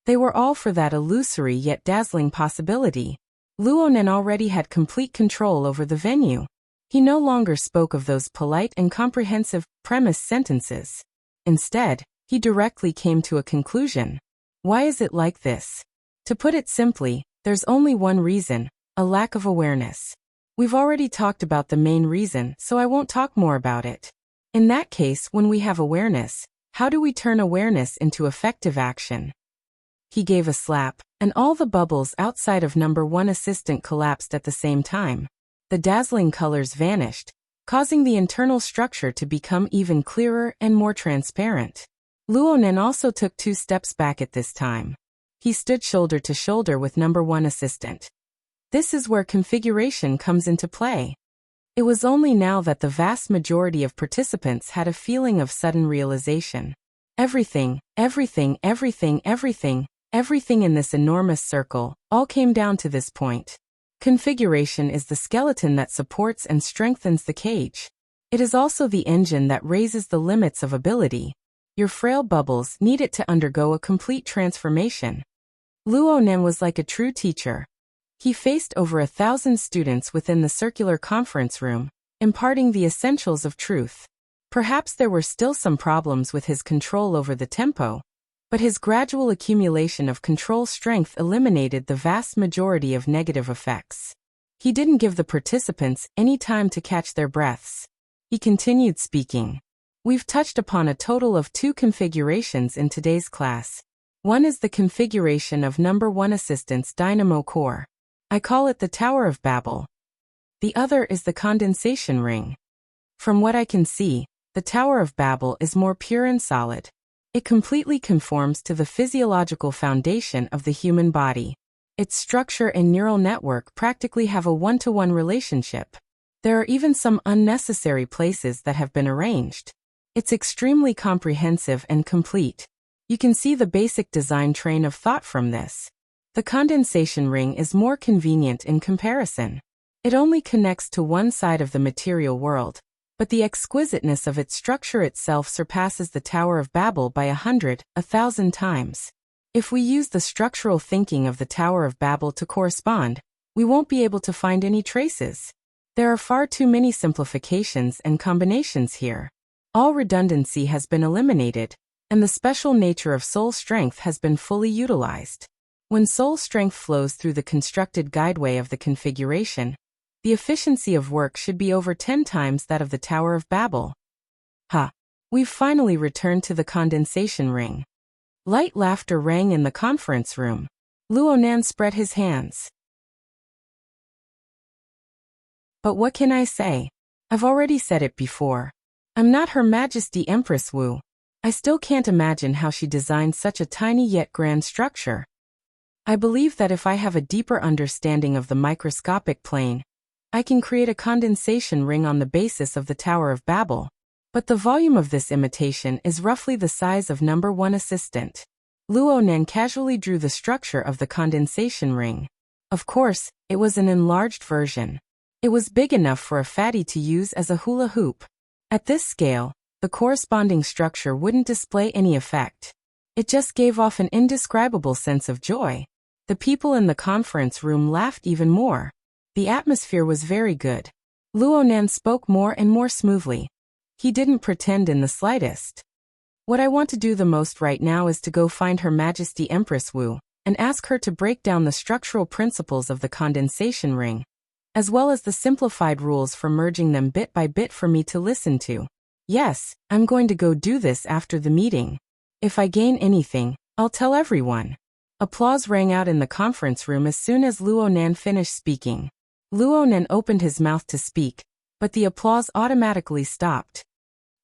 They were all for that illusory yet dazzling possibility. Luonan already had complete control over the venue. He no longer spoke of those polite and comprehensive premise sentences. Instead, he directly came to a conclusion. Why is it like this? To put it simply, there's only one reason: a lack of awareness. We've already talked about the main reason, so I won't talk more about it. In that case, when we have awareness, how do we turn awareness into effective action? He gave a slap, and all the bubbles outside of number 1 assistant collapsed at the same time. The dazzling colors vanished, causing the internal structure to become even clearer and more transparent. Luonan also took 2 steps back at this time. He stood shoulder to shoulder with number 1 assistant. This is where configuration comes into play. It was only now that the vast majority of participants had a feeling of sudden realization. Everything in this enormous circle all came down to this point. Configuration is the skeleton that supports and strengthens the cage. It is also the engine that raises the limits of ability. Your frail bubbles need it to undergo a complete transformation. Luonan was like a true teacher. He faced over 1,000 students within the circular conference room, imparting the essentials of truth. Perhaps there were still some problems with his control over the tempo, but his gradual accumulation of control strength eliminated the vast majority of negative effects. He didn't give the participants any time to catch their breaths. He continued speaking. We've touched upon a total of 2 configurations in today's class. One is the configuration of number 1 assistant's dynamo core. I call it the Tower of Babel. The other is the condensation ring. From what I can see, the Tower of Babel is more pure and solid. It completely conforms to the physiological foundation of the human body. Its structure and neural network practically have a one-to-one relationship. There are even some unnecessary places that have been arranged. It's extremely comprehensive and complete. You can see the basic design train of thought from this. The condensation ring is more convenient in comparison. It only connects to one side of the material world, but the exquisiteness of its structure itself surpasses the Tower of Babel by 100, 1,000 times. If we use the structural thinking of the Tower of Babel to correspond, we won't be able to find any traces. There are far too many simplifications and combinations here. All redundancy has been eliminated, and the special nature of soul strength has been fully utilized. When soul strength flows through the constructed guideway of the configuration, the efficiency of work should be over 10 times that of the Tower of Babel. We've finally returned to the condensation ring. Light laughter rang in the conference room. Luonan spread his hands. But what can I say? I've already said it before. I'm not Her Majesty Empress Wu. I still can't imagine how she designed such a tiny yet grand structure. I believe that if I have a deeper understanding of the microscopic plane, I can create a condensation ring on the basis of the Tower of Babel. But the volume of this imitation is roughly the size of number 1 assistant. Luonan casually drew the structure of the condensation ring. Of course, it was an enlarged version. It was big enough for a fatty to use as a hula hoop. At this scale, the corresponding structure wouldn't display any effect. It just gave off an indescribable sense of joy. The people in the conference room laughed even more. The atmosphere was very good. Luonan spoke more and more smoothly. He didn't pretend in the slightest. What I want to do the most right now is to go find Her Majesty Empress Wu, and ask her to break down the structural principles of the condensation ring, as well as the simplified rules for merging them bit by bit for me to listen to. Yes, I'm going to go do this after the meeting. If I gain anything, I'll tell everyone. Applause rang out in the conference room as soon as Luonan finished speaking. Luonan opened his mouth to speak, but the applause automatically stopped.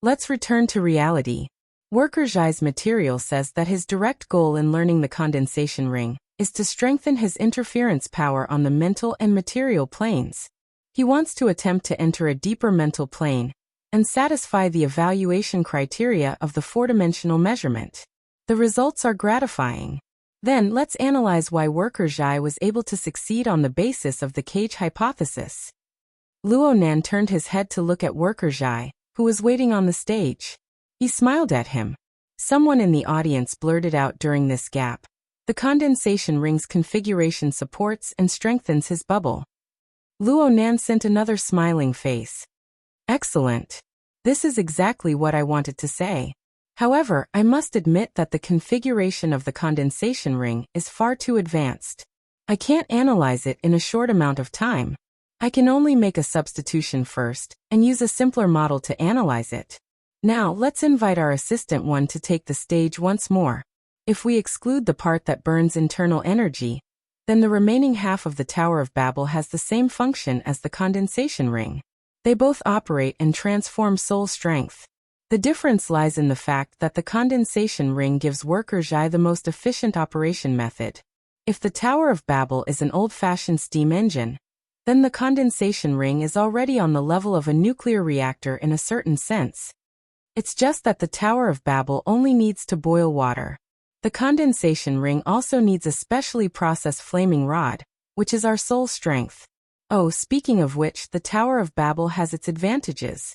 Let's return to reality. Worker Zhai's material says that his direct goal in learning the condensation ring is to strengthen his interference power on the mental and material planes. He wants to attempt to enter a deeper mental plane and satisfy the evaluation criteria of the four-dimensional measurement. The results are gratifying. Then let's analyze why Worker Zhai was able to succeed on the basis of the cage hypothesis. Luonan turned his head to look at Worker Zhai, who was waiting on the stage. He smiled at him. Someone in the audience blurted out during this gap, The condensation ring's configuration supports and strengthens his bubble. Luo Nan sent another smiling face. Excellent. This is exactly what I wanted to say. However, I must admit that the configuration of the condensation ring is far too advanced. I can't analyze it in a short amount of time. I can only make a substitution first, and use a simpler model to analyze it. Now, let's invite our Assistant 1 to take the stage once more. If we exclude the part that burns internal energy, then the remaining half of the Tower of Babel has the same function as the condensation ring. They both operate and transform soul strength. The difference lies in the fact that the condensation ring gives worker Zhai the most efficient operation method. If the Tower of Babel is an old-fashioned steam engine, then the condensation ring is already on the level of a nuclear reactor in a certain sense. It's just that the Tower of Babel only needs to boil water. The condensation ring also needs a specially processed flaming rod, which is our soul strength. Oh, speaking of which, the Tower of Babel has its advantages.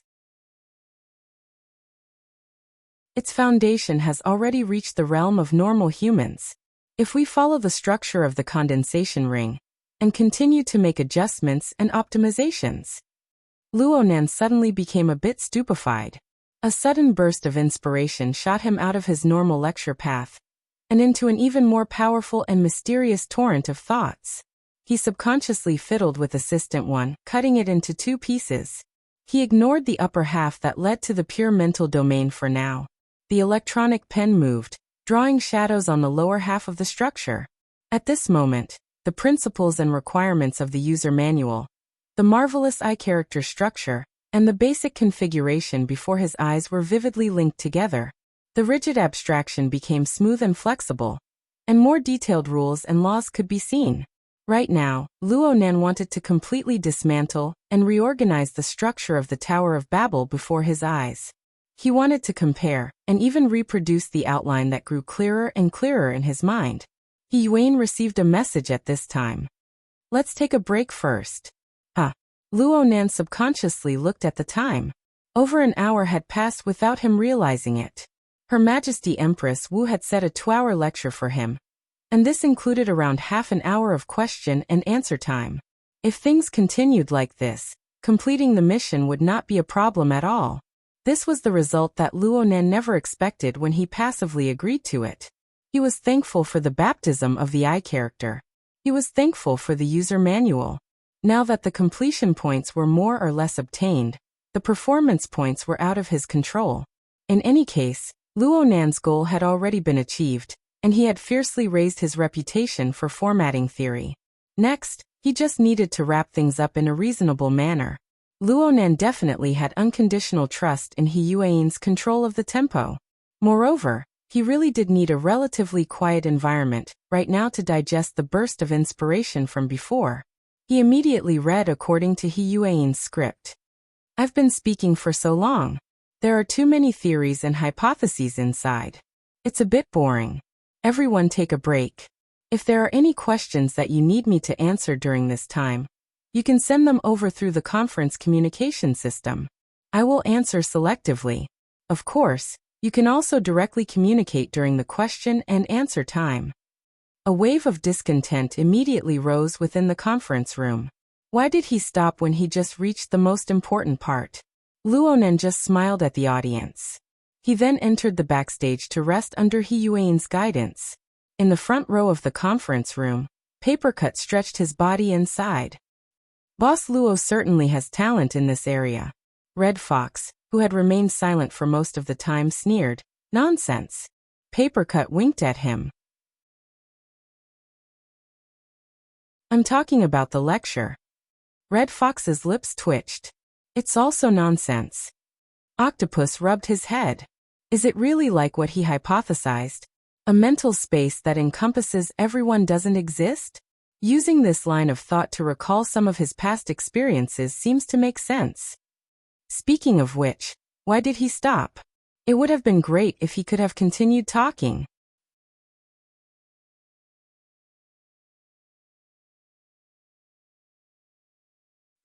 Its foundation has already reached the realm of normal humans. If we follow the structure of the condensation ring, and continue to make adjustments and optimizations. Luo Nan suddenly became a bit stupefied. A sudden burst of inspiration shot him out of his normal lecture path, and into an even more powerful and mysterious torrent of thoughts. He subconsciously fiddled with Assistant 1, cutting it into 2 pieces. He ignored the upper half that led to the pure mental domain for now. The electronic pen moved, drawing shadows on the lower half of the structure. At this moment, the principles and requirements of the user manual, the marvelous eye-character structure, and the basic configuration before his eyes were vividly linked together. The rigid abstraction became smooth and flexible, and more detailed rules and laws could be seen. Right now, Luo Nan wanted to completely dismantle and reorganize the structure of the Tower of Babel before his eyes. He wanted to compare and even reproduce the outline that grew clearer and clearer in his mind. Yuan received a message at this time. Let's take a break first. Luo Nan subconsciously looked at the time. Over an hour had passed without him realizing it. Her Majesty Empress Wu had set a 2-hour lecture for him, and this included around half an hour of question and answer time. If things continued like this, completing the mission would not be a problem at all. This was the result that Luo Nan never expected when he passively agreed to it. He was thankful for the baptism of the eye character. He was thankful for the user manual. Now that the completion points were more or less obtained, the performance points were out of his control. In any case, Luo Nan's goal had already been achieved, and he had fiercely raised his reputation for formatting theory. Next, he just needed to wrap things up in a reasonable manner. Luo Nan definitely had unconditional trust in He Yuan's control of the tempo. Moreover, he really did need a relatively quiet environment right now to digest the burst of inspiration from before. He immediately read according to He Yuan's script. I've been speaking for so long. There are too many theories and hypotheses inside. It's a bit boring. Everyone take a break. If there are any questions that you need me to answer during this time, you can send them over through the conference communication system. I will answer selectively. Of course, you can also directly communicate during the question and answer time. A wave of discontent immediately rose within the conference room. Why did he stop when he just reached the most important part? Luo Nan just smiled at the audience. He then entered the backstage to rest under He Yuan's guidance. In the front row of the conference room, Papercut stretched his body inside. Boss Luo certainly has talent in this area. Red Fox, who had remained silent for most of the time, sneered. Nonsense. Papercut winked at him. I'm talking about the lecture. Red Fox's lips twitched. It's also nonsense. Octopus rubbed his head. Is it really like what he hypothesized? A mental space that encompasses everyone doesn't exist? Using this line of thought to recall some of his past experiences seems to make sense. Speaking of which, why did he stop? It would have been great if he could have continued talking.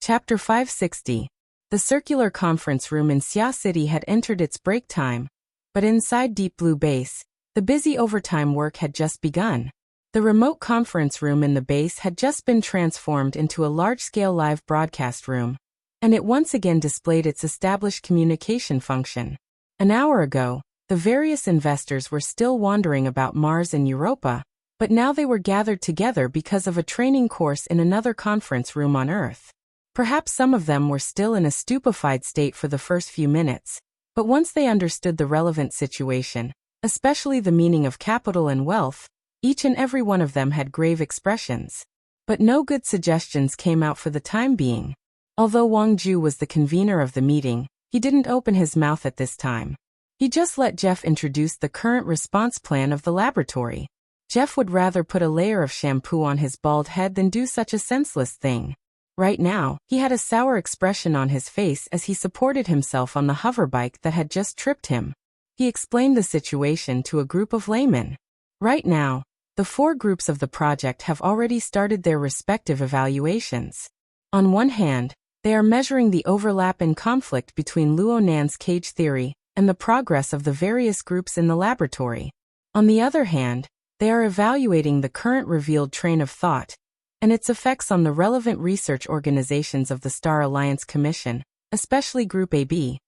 Chapter 560. The circular conference room in Xia City had entered its break time, but inside Deep Blue Base, the busy overtime work had just begun. The remote conference room in the base had just been transformed into a large-scale live broadcast room, and it once again displayed its established communication function. An hour ago, the various investors were still wandering about Mars and Europa, but now they were gathered together because of a training course in another conference room on Earth. Perhaps some of them were still in a stupefied state for the first few minutes, but once they understood the relevant situation, especially the meaning of capital and wealth, each and every one of them had grave expressions. But no good suggestions came out for the time being. Although Wang Ju was the convener of the meeting, he didn't open his mouth at this time. He just let Jeff introduce the current response plan of the laboratory. Jeff would rather put a layer of shampoo on his bald head than do such a senseless thing. Right now, he had a sour expression on his face as he supported himself on the hoverbike that had just tripped him. He explained the situation to a group of laymen. Right now, the 4 groups of the project have already started their respective evaluations. On one hand, they are measuring the overlap and conflict between Luo Nan's cage theory and the progress of the various groups in the laboratory. On the other hand, they are evaluating the current revealed train of thought and its effects on the relevant research organizations of the Star Alliance Commission, especially Group AB.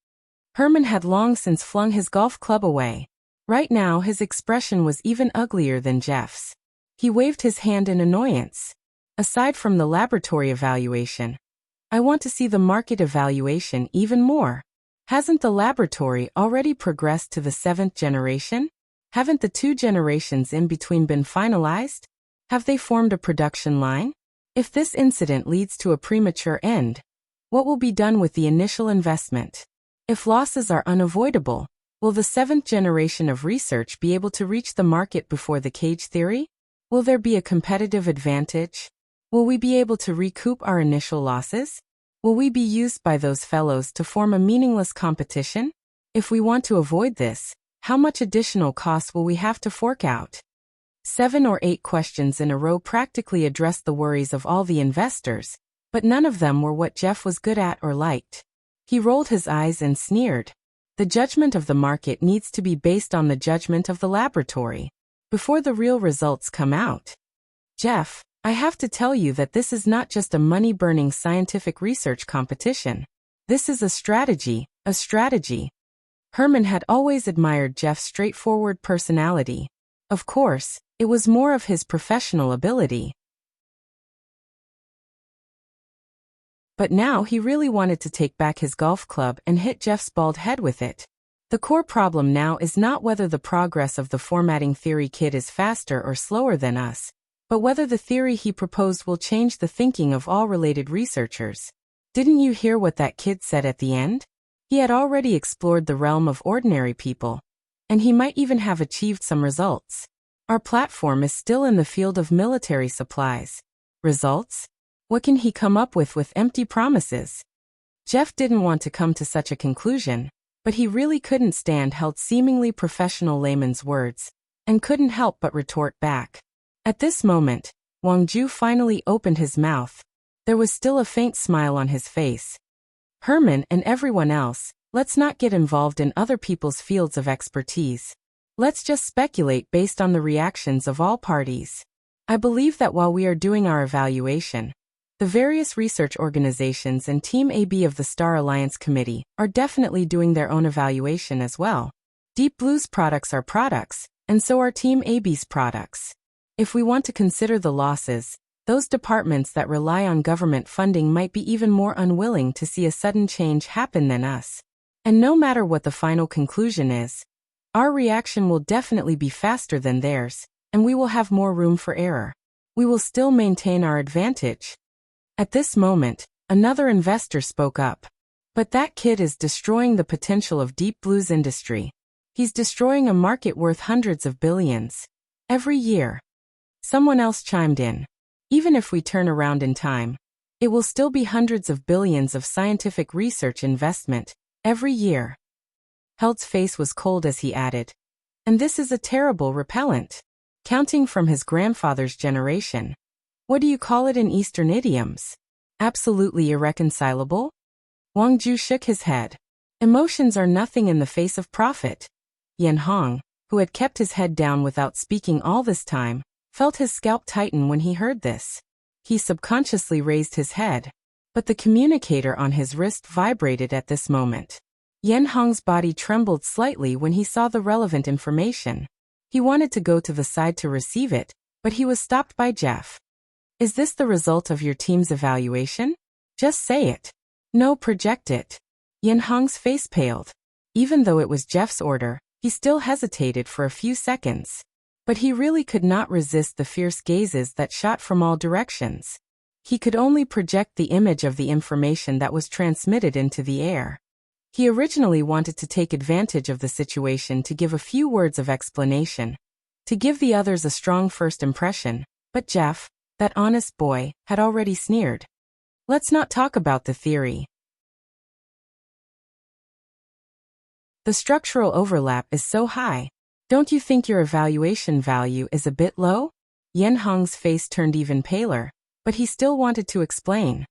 Herman had long since flung his golf club away. Right now his expression was even uglier than Jeff's. He waved his hand in annoyance. Aside from the laboratory evaluation, I want to see the market evaluation even more. Hasn't the laboratory already progressed to the 7th generation? Haven't the 2 generations in between been finalized? Have they formed a production line? If this incident leads to a premature end, what will be done with the initial investment? If losses are unavoidable, will the 7th generation of research be able to reach the market before the cage theory? Will there be a competitive advantage? Will we be able to recoup our initial losses? Will we be used by those fellows to form a meaningless competition? If we want to avoid this, how much additional cost will we have to fork out? 7 or 8 questions in a row practically addressed the worries of all the investors, but none of them were what Jeff was good at or liked. He rolled his eyes and sneered. The judgment of the market needs to be based on the judgment of the laboratory, before the real results come out. Jeff, I have to tell you that this is not just a money-burning scientific research competition. This is a strategy, a strategy. Herman had always admired Jeff's straightforward personality. Of course, it was more of his professional ability. But now he really wanted to take back his golf club and hit Jeff's bald head with it. The core problem now is not whether the progress of the formatting theory kid is faster or slower than us, but whether the theory he proposed will change the thinking of all related researchers. Didn't you hear what that kid said at the end? He had already explored the realm of ordinary people, and he might even have achieved some results. Our platform is still in the field of military supplies. Results? What can he come up with empty promises? Jeff didn't want to come to such a conclusion, but he really couldn't stand held seemingly professional layman's words, and couldn't help but retort back. At this moment, Wang Ju finally opened his mouth. There was still a faint smile on his face. Herman and everyone else, let's not get involved in other people's fields of expertise. Let's just speculate based on the reactions of all parties. I believe that while we are doing our evaluation, the various research organizations and Team AB of the Star Alliance Committee are definitely doing their own evaluation as well. Deep Blue's products are products, and so are Team AB's products. If we want to consider the losses, those departments that rely on government funding might be even more unwilling to see a sudden change happen than us. And no matter what the final conclusion is, our reaction will definitely be faster than theirs, and we will have more room for error. We will still maintain our advantage. At this moment, another investor spoke up. But that kid is destroying the potential of Deep Blue's industry. He's destroying a market worth hundreds of billions every year. Someone else chimed in. Even if we turn around in time, it will still be hundreds of billions of scientific research investment every year. Held's face was cold as he added. And this is a terrible repellent. Counting from his grandfather's generation. What do you call it in Eastern idioms? Absolutely irreconcilable? Wang Ju shook his head. Emotions are nothing in the face of profit. Yan Hong, who had kept his head down without speaking all this time, felt his scalp tighten when he heard this. He subconsciously raised his head, but the communicator on his wrist vibrated at this moment. Yen Hong's body trembled slightly when he saw the relevant information. He wanted to go to the side to receive it, but he was stopped by Jeff. Is this the result of your team's evaluation? Just say it. No, project it. Yen Hong's face paled. Even though it was Jeff's order, he still hesitated for a few seconds. But he really could not resist the fierce gazes that shot from all directions. He could only project the image of the information that was transmitted into the air. He originally wanted to take advantage of the situation to give a few words of explanation, to give the others a strong first impression, but Jeff, that honest boy, had already sneered. Let's not talk about the theory. The structural overlap is so high. Don't you think your evaluation value is a bit low? Yen Hong's face turned even paler, but he still wanted to explain.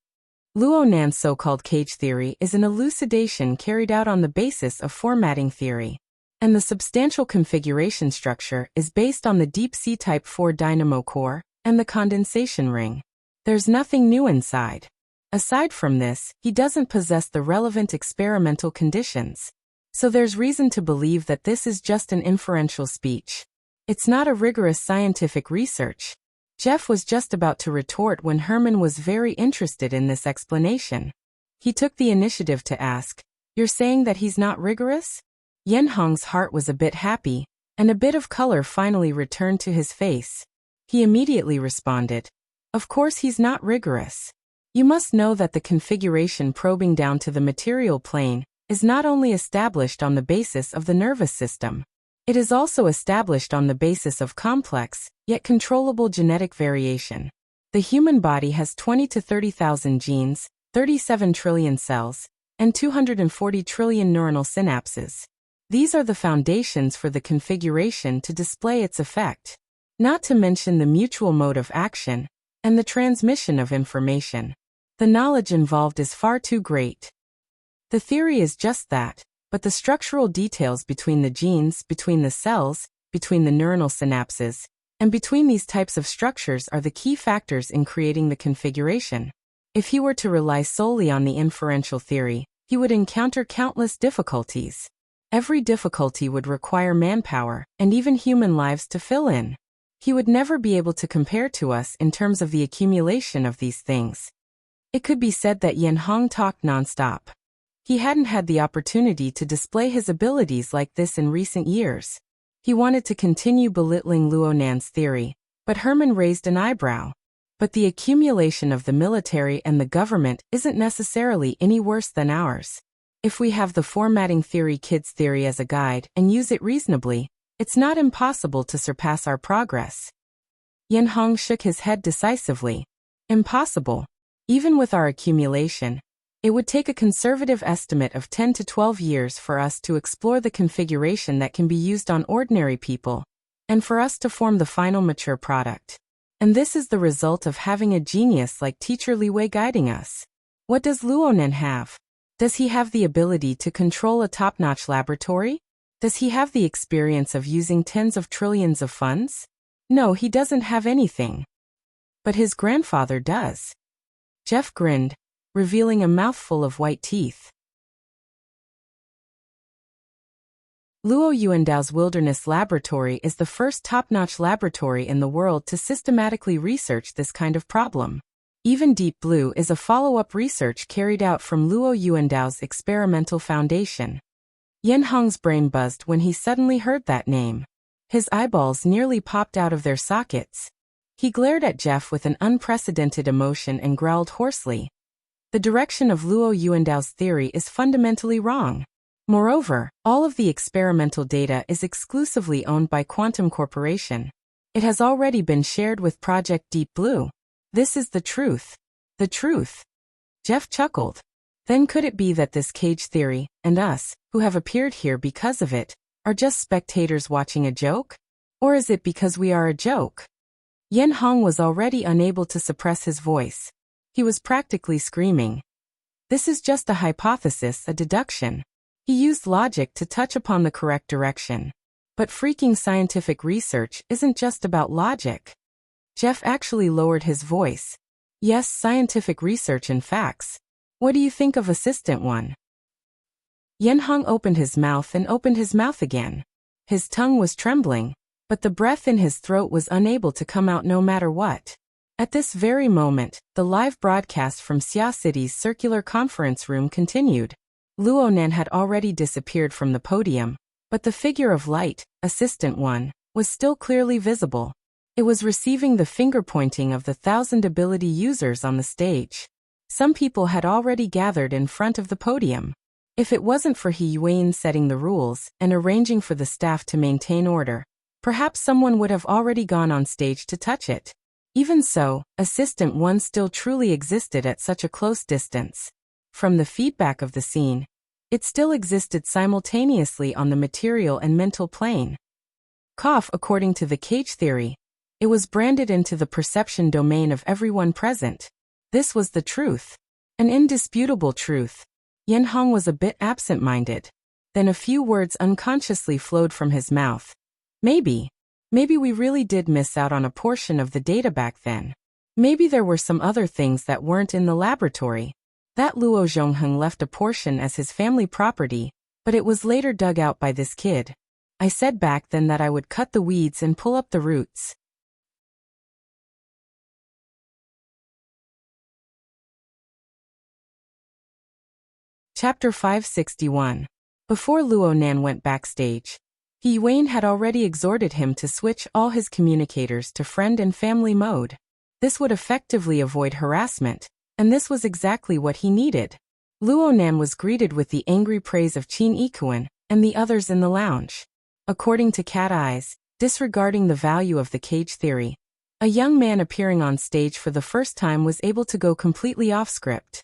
Luo Nan's so-called cage theory is an elucidation carried out on the basis of formatting theory. And the substantial configuration structure is based on the deep sea Type 4 dynamo core and the condensation ring. There's nothing new inside. Aside from this, he doesn't possess the relevant experimental conditions. So there's reason to believe that this is just an inferential speech. It's not a rigorous scientific research. Jeff was just about to retort when Herman was very interested in this explanation. He took the initiative to ask, "You're saying that he's not rigorous?" Yen Hong's heart was a bit happy, and a bit of color finally returned to his face. He immediately responded, "Of course he's not rigorous. You must know that the configuration probing down to the material plane is not only established on the basis of the nervous system, it is also established on the basis of complex, yet controllable genetic variation. The human body has 20 to 30,000 genes, 37 trillion cells, and 240 trillion neuronal synapses. These are the foundations for the configuration to display its effect, not to mention the mutual mode of action and the transmission of information. The knowledge involved is far too great. The theory is just that, but the structural details between the genes, between the cells, between the neuronal synapses, and between these types of structures are the key factors in creating the configuration. If he were to rely solely on the inferential theory, he would encounter countless difficulties. Every difficulty would require manpower, and even human lives to fill in. He would never be able to compare to us in terms of the accumulation of these things. It could be said that Yen Hong talked nonstop. He hadn't had the opportunity to display his abilities like this in recent years. He wanted to continue belittling Luo Nan's theory, but Herman raised an eyebrow. But the accumulation of the military and the government isn't necessarily any worse than ours. If we have the formatting theory kids theory as a guide and use it reasonably, it's not impossible to surpass our progress. Yen Hong shook his head decisively. Impossible. Even with our accumulation, it would take a conservative estimate of 10 to 12 years for us to explore the configuration that can be used on ordinary people, and for us to form the final mature product. And this is the result of having a genius like Teacher Li Wei guiding us. What does Luo Nan have? Does he have the ability to control a top-notch laboratory? Does he have the experience of using tens of trillions of funds? No, he doesn't have anything. But his grandfather does. Jeff grinned, revealing a mouthful of white teeth. Luo Yuandao's Wilderness Laboratory is the first top-notch laboratory in the world to systematically research this kind of problem. Even Deep Blue is a follow-up research carried out from Luo Yuandao's experimental foundation. Yen Hong's brain buzzed when he suddenly heard that name. His eyeballs nearly popped out of their sockets. He glared at Jeff with an unprecedented emotion and growled hoarsely. The direction of Luo Yuandao's theory is fundamentally wrong. Moreover, all of the experimental data is exclusively owned by Quantum Corporation. It has already been shared with Project Deep Blue. This is the truth. The truth. Jeff chuckled. Then could it be that this cage theory, and us, who have appeared here because of it, are just spectators watching a joke? Or is it because we are a joke? Yen Hong was already unable to suppress his voice. He was practically screaming. This is just a hypothesis, a deduction. He used logic to touch upon the correct direction. But freaking scientific research isn't just about logic. Jeff actually lowered his voice. Yes, scientific research and facts. What do you think of Assistant 1? Yenhong opened his mouth and opened his mouth again. His tongue was trembling, but the breath in his throat was unable to come out no matter what. At this very moment, the live broadcast from Xia City's circular conference room continued. Luonan had already disappeared from the podium, but the figure of light, Assistant 1, was still clearly visible. It was receiving the finger-pointing of the 1,000 ability users on the stage. Some people had already gathered in front of the podium. If it wasn't for He Yuan setting the rules and arranging for the staff to maintain order, perhaps someone would have already gone on stage to touch it. Even so, Assistant 1 still truly existed at such a close distance. From the feedback of the scene, it still existed simultaneously on the material and mental plane. According to the cage theory, it was branded into the perception domain of everyone present. This was the truth. An indisputable truth. Yenhong was a bit absent-minded. Then a few words unconsciously flowed from his mouth. Maybe we really did miss out on a portion of the data back then. Maybe there were some other things that weren't in the laboratory. That Luo Zhongheng left a portion as his family property, but it was later dug out by this kid. I said back then that I would cut the weeds and pull up the roots. Chapter 561. Before Luonan went backstage, He Yuan had already exhorted him to switch all his communicators to friend and family mode. This would effectively avoid harassment, and this was exactly what he needed. Luonan was greeted with the angry praise of Qin Yikuan and the others in the lounge. According to Cat Eyes, disregarding the value of the cage theory, a young man appearing on stage for the first time was able to go completely off script.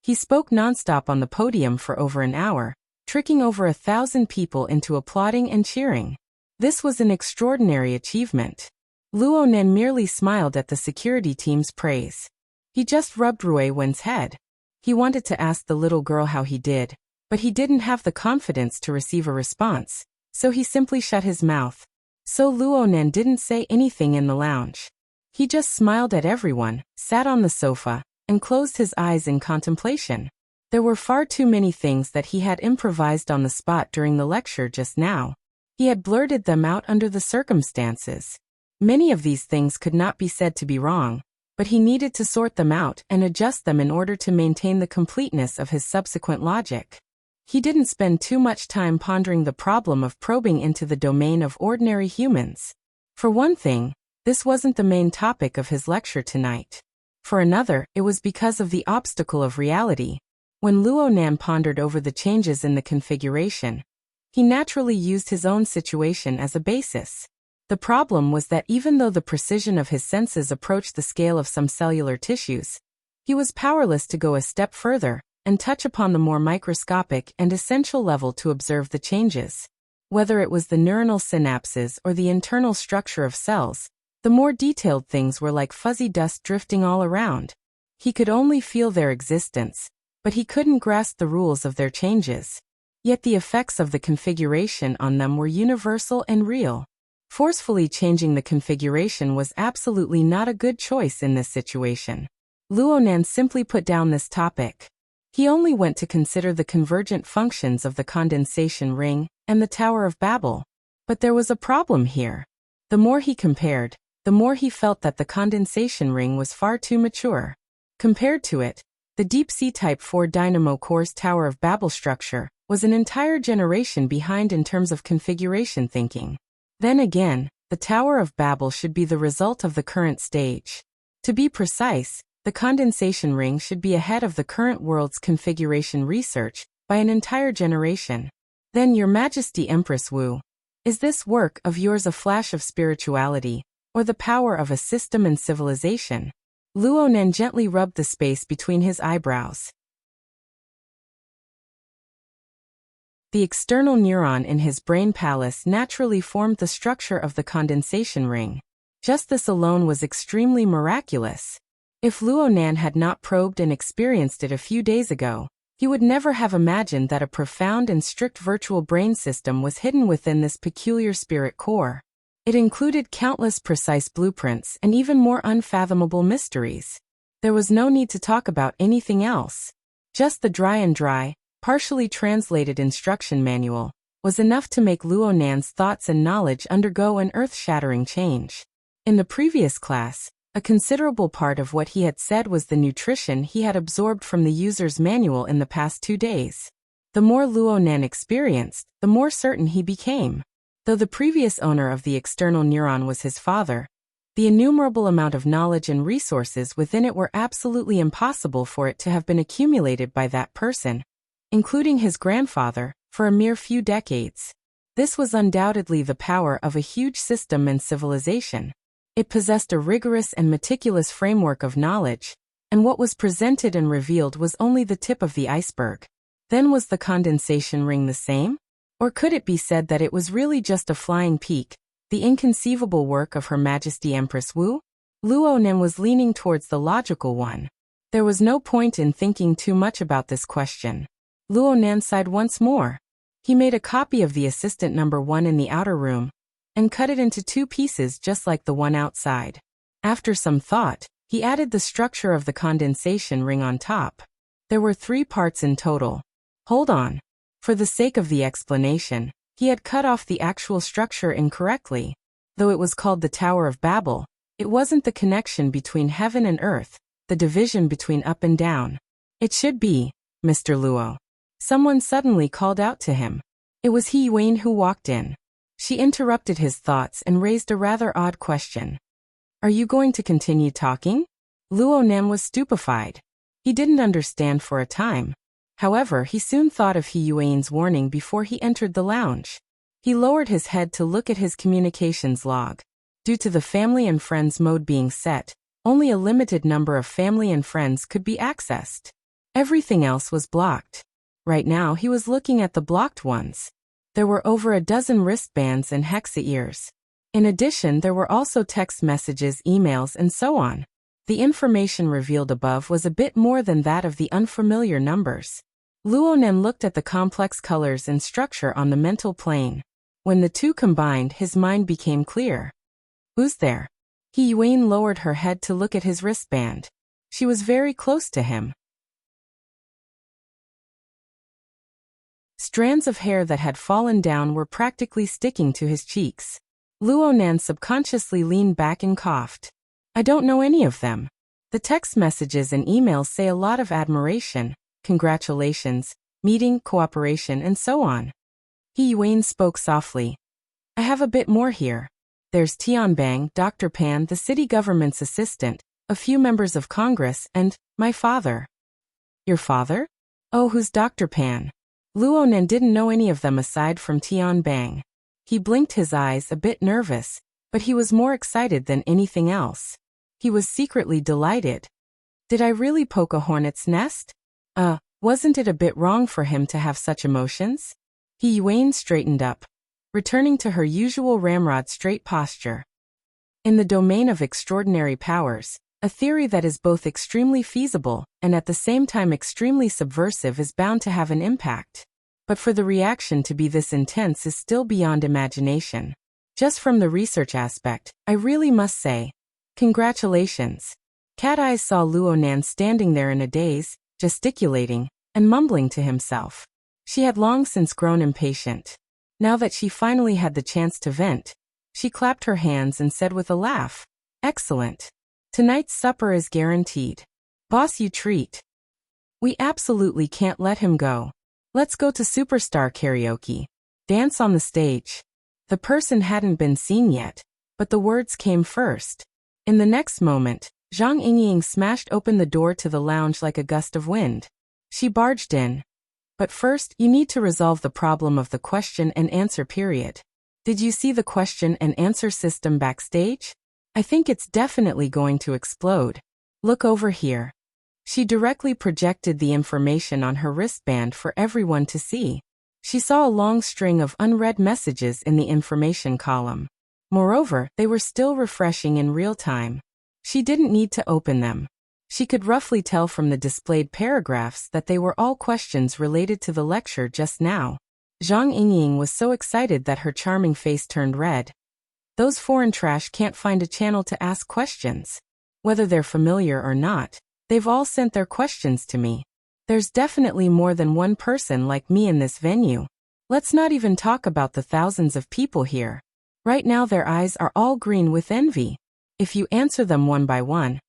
He spoke nonstop on the podium for over an hour, tricking over 1,000 people into applauding and cheering. This was an extraordinary achievement. Luonan merely smiled at the security team's praise. He just rubbed Rui Wen's head. He wanted to ask the little girl how he did, but he didn't have the confidence to receive a response, so he simply shut his mouth. So Luonan didn't say anything in the lounge. He just smiled at everyone, sat on the sofa, and closed his eyes in contemplation. There were far too many things that he had improvised on the spot during the lecture just now. He had blurted them out under the circumstances. Many of these things could not be said to be wrong, but he needed to sort them out and adjust them in order to maintain the completeness of his subsequent logic. He didn't spend too much time pondering the problem of probing into the domain of ordinary humans. For one thing, this wasn't the main topic of his lecture tonight. For another, it was because of the obstacle of reality. When Luonan pondered over the changes in the configuration, he naturally used his own situation as a basis. The problem was that even though the precision of his senses approached the scale of some cellular tissues, he was powerless to go a step further and touch upon the more microscopic and essential level to observe the changes. Whether it was the neuronal synapses or the internal structure of cells, the more detailed things were like fuzzy dust drifting all around. He could only feel their existence, but he couldn't grasp the rules of their changes. Yet the effects of the configuration on them were universal and real. Forcefully changing the configuration was absolutely not a good choice in this situation. Luonan simply put down this topic. He only went to consider the convergent functions of the condensation ring and the Tower of Babel. But there was a problem here. The more he compared, the more he felt that the condensation ring was far too mature. Compared to it, the deep-sea Type 4 Dynamo Core's Tower of Babel structure was an entire generation behind in terms of configuration thinking. Then again, the Tower of Babel should be the result of the current stage. To be precise, the condensation ring should be ahead of the current world's configuration research by an entire generation. Then, Your Majesty Empress Wu, is this work of yours a flash of spirituality, or the power of a system and civilization? Luonan gently rubbed the space between his eyebrows. The external neuron in his brain palace naturally formed the structure of the condensation ring. Just this alone was extremely miraculous. If Luonan had not probed and experienced it a few days ago, he would never have imagined that a profound and strict virtual brain system was hidden within this peculiar spirit core. It included countless precise blueprints and even more unfathomable mysteries. There was no need to talk about anything else. Just the dry, partially translated instruction manual was enough to make Luo Nan's thoughts and knowledge undergo an earth-shattering change. In the previous class, a considerable part of what he had said was the nutrition he had absorbed from the user's manual in the past 2 days. The more Luo Nan experienced, the more certain he became. Though the previous owner of the external neuron was his father, the innumerable amount of knowledge and resources within it were absolutely impossible for it to have been accumulated by that person, including his grandfather, for a mere few decades. This was undoubtedly the power of a huge system and civilization. It possessed a rigorous and meticulous framework of knowledge, and what was presented and revealed was only the tip of the iceberg. Then was the condensation ring the same? Or could it be said that it was really just a flying peak, the inconceivable work of Her Majesty Empress Wu? Luo Nan was leaning towards the logical one. There was no point in thinking too much about this question. Luo Nan sighed once more. He made a copy of the assistant number 1 in the outer room, and cut it into 2 pieces just like the one outside. After some thought, he added the structure of the condensation ring on top. There were 3 parts in total. Hold on. For the sake of the explanation, he had cut off the actual structure incorrectly. Though it was called the Tower of Babel, it wasn't the connection between heaven and earth, the division between up and down. It should be, Mr. Luo. Someone suddenly called out to him. It was He Yuan who walked in. She interrupted his thoughts and raised a rather odd question. Are you going to continue talking? Luo Nan was stupefied. He didn't understand for a time. However, he soon thought of He Yuan's warning before he entered the lounge. He lowered his head to look at his communications log. Due to the family and friends mode being set, only a limited number of family and friends could be accessed. Everything else was blocked. Right now he was looking at the blocked ones. There were over a dozen wristbands and hexa ears. In addition, there were also text messages, emails, and so on. The information revealed above was a bit more than that of the unfamiliar numbers. Luo Nan looked at the complex colors and structure on the mental plane. When the two combined, his mind became clear. Who's there? He Yuan lowered her head to look at his wristband. She was very close to him. Strands of hair that had fallen down were practically sticking to his cheeks. Luo Nan subconsciously leaned back and coughed. I don't know any of them. The text messages and emails say a lot of admiration, congratulations, meeting, cooperation, and so on. He Yuan spoke softly. I have a bit more here. There's Tianbang, Dr. Pan, the city government's assistant, a few members of Congress, and my father. Your father? Oh, who's Dr. Pan? Luo Nan didn't know any of them aside from Tianbang. He blinked his eyes, a bit nervous, but he was more excited than anything else. He was secretly delighted. Did I really poke a hornet's nest? Wasn't it a bit wrong for him to have such emotions? He Yuan straightened up, returning to her usual ramrod straight posture. In the domain of extraordinary powers, a theory that is both extremely feasible and at the same time extremely subversive is bound to have an impact. But for the reaction to be this intense is still beyond imagination. Just from the research aspect, I really must say, congratulations. Cat Eyes saw Luo Nan standing there in a daze, gesticulating, and mumbling to himself. She had long since grown impatient. Now that she finally had the chance to vent, she clapped her hands and said with a laugh, Excellent. Tonight's supper is guaranteed. Boss, you treat. We absolutely can't let him go. Let's go to superstar karaoke. Dance on the stage. The person hadn't been seen yet, but the words came first. In the next moment, Zhang Yingying smashed open the door to the lounge like a gust of wind. She barged in. But first, you need to resolve the problem of the question and answer period. Did you see the question and answer system backstage? I think it's definitely going to explode. Look over here. She directly projected the information on her wristband for everyone to see. She saw a long string of unread messages in the information column. Moreover, they were still refreshing in real time. She didn't need to open them. She could roughly tell from the displayed paragraphs that they were all questions related to the lecture just now. Zhang Yingying was so excited that her charming face turned red. Those foreign trash can't find a channel to ask questions. Whether they're familiar or not, they've all sent their questions to me. There's definitely more than one person like me in this venue. Let's not even talk about the thousands of people here. Right now their eyes are all green with envy. If you answer them one by one,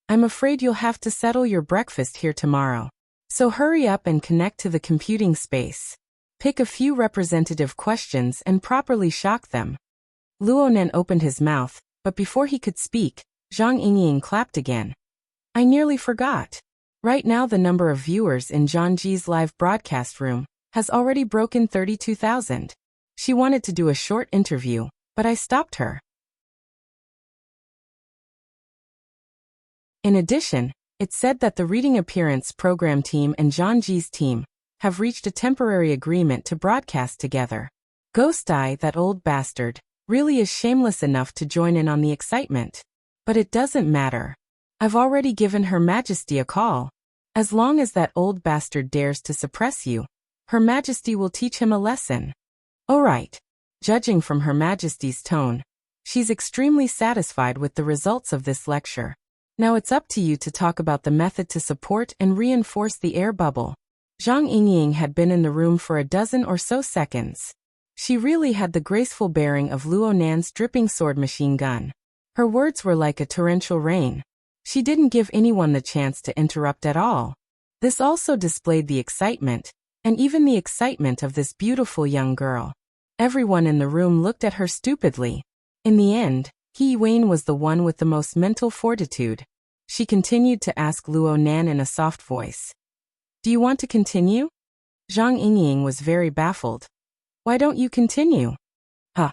I'm afraid you'll have to settle your breakfast here tomorrow. So hurry up and connect to the computing space. Pick a few representative questions and properly shock them. Luonan opened his mouth, but before he could speak, Zhang Yingying clapped again. I nearly forgot. Right now the number of viewers in Zhangji's live broadcast room has already broken 32,000. She wanted to do a short interview, but I stopped her. In addition, it said that the Reading Appearance program team and Zhangji's team have reached a temporary agreement to broadcast together. Ghost Eye, that old bastard, really is shameless enough to join in on the excitement. But it doesn't matter. I've already given Her Majesty a call. As long as that old bastard dares to suppress you, Her Majesty will teach him a lesson. All right. Judging from Her Majesty's tone, she's extremely satisfied with the results of this lecture. Now it's up to you to talk about the method to support and reinforce the air bubble. Zhang Yingying had been in the room for a dozen or so seconds. She really had the graceful bearing of Luonan's dripping sword machine gun. Her words were like a torrential rain. She didn't give anyone the chance to interrupt at all. This also displayed the excitement, and even the excitement of this beautiful young girl. Everyone in the room looked at her stupidly. In the end, He Yuan was the one with the most mental fortitude. She continued to ask Luonan in a soft voice. Do you want to continue? Zhang Yingying was very baffled. Why don't you continue? Huh.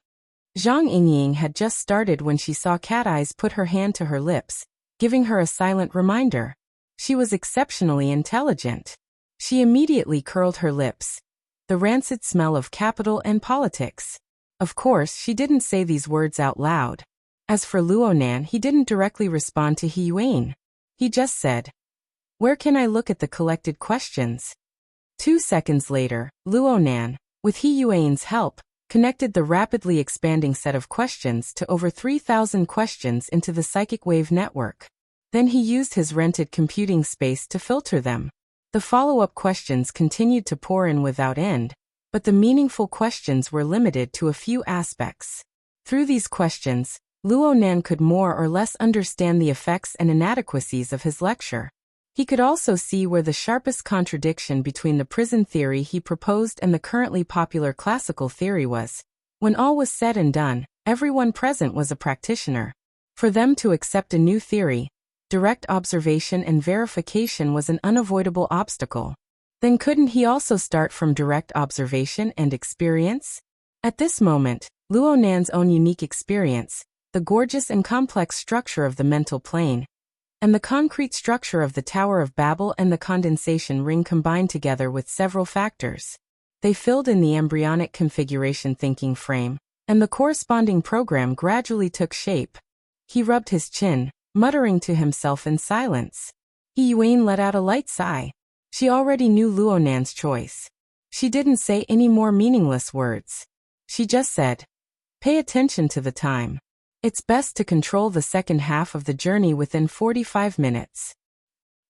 Zhang Yingying had just started when she saw Cat Eyes put her hand to her lips, giving her a silent reminder. She was exceptionally intelligent. She immediately curled her lips. The rancid smell of capital and politics. Of course, she didn't say these words out loud. As for Luonan, he didn't directly respond to He Yuan. He just said, Where can I look at the collected questions? 2 seconds later, Luonan, with He Yuan's help, connected the rapidly expanding set of questions to over 3,000 questions into the psychic wave network. Then he used his rented computing space to filter them. The follow-up questions continued to pour in without end, but the meaningful questions were limited to a few aspects. Through these questions, Luonan could more or less understand the effects and inadequacies of his lecture. He could also see where the sharpest contradiction between the prison theory he proposed and the currently popular classical theory was. When all was said and done, everyone present was a practitioner. For them to accept a new theory, direct observation and verification was an unavoidable obstacle. Then couldn't he also start from direct observation and experience? At this moment, Luonan's own unique experience, the gorgeous and complex structure of the mental plane, and the concrete structure of the Tower of Babel and the condensation ring combined together with several factors. They filled in the embryonic configuration thinking frame, and the corresponding program gradually took shape. He rubbed his chin, muttering to himself in silence. He Yuan let out a light sigh. She already knew Luonan's choice. She didn't say any more meaningless words. She just said, Pay attention to the time. It's best to control the second half of the journey within 45 minutes.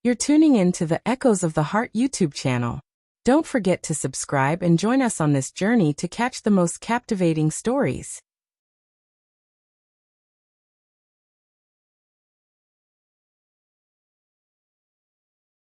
You're tuning in to the Echoes of the Heart YouTube channel. Don't forget to subscribe and join us on this journey to catch the most captivating stories.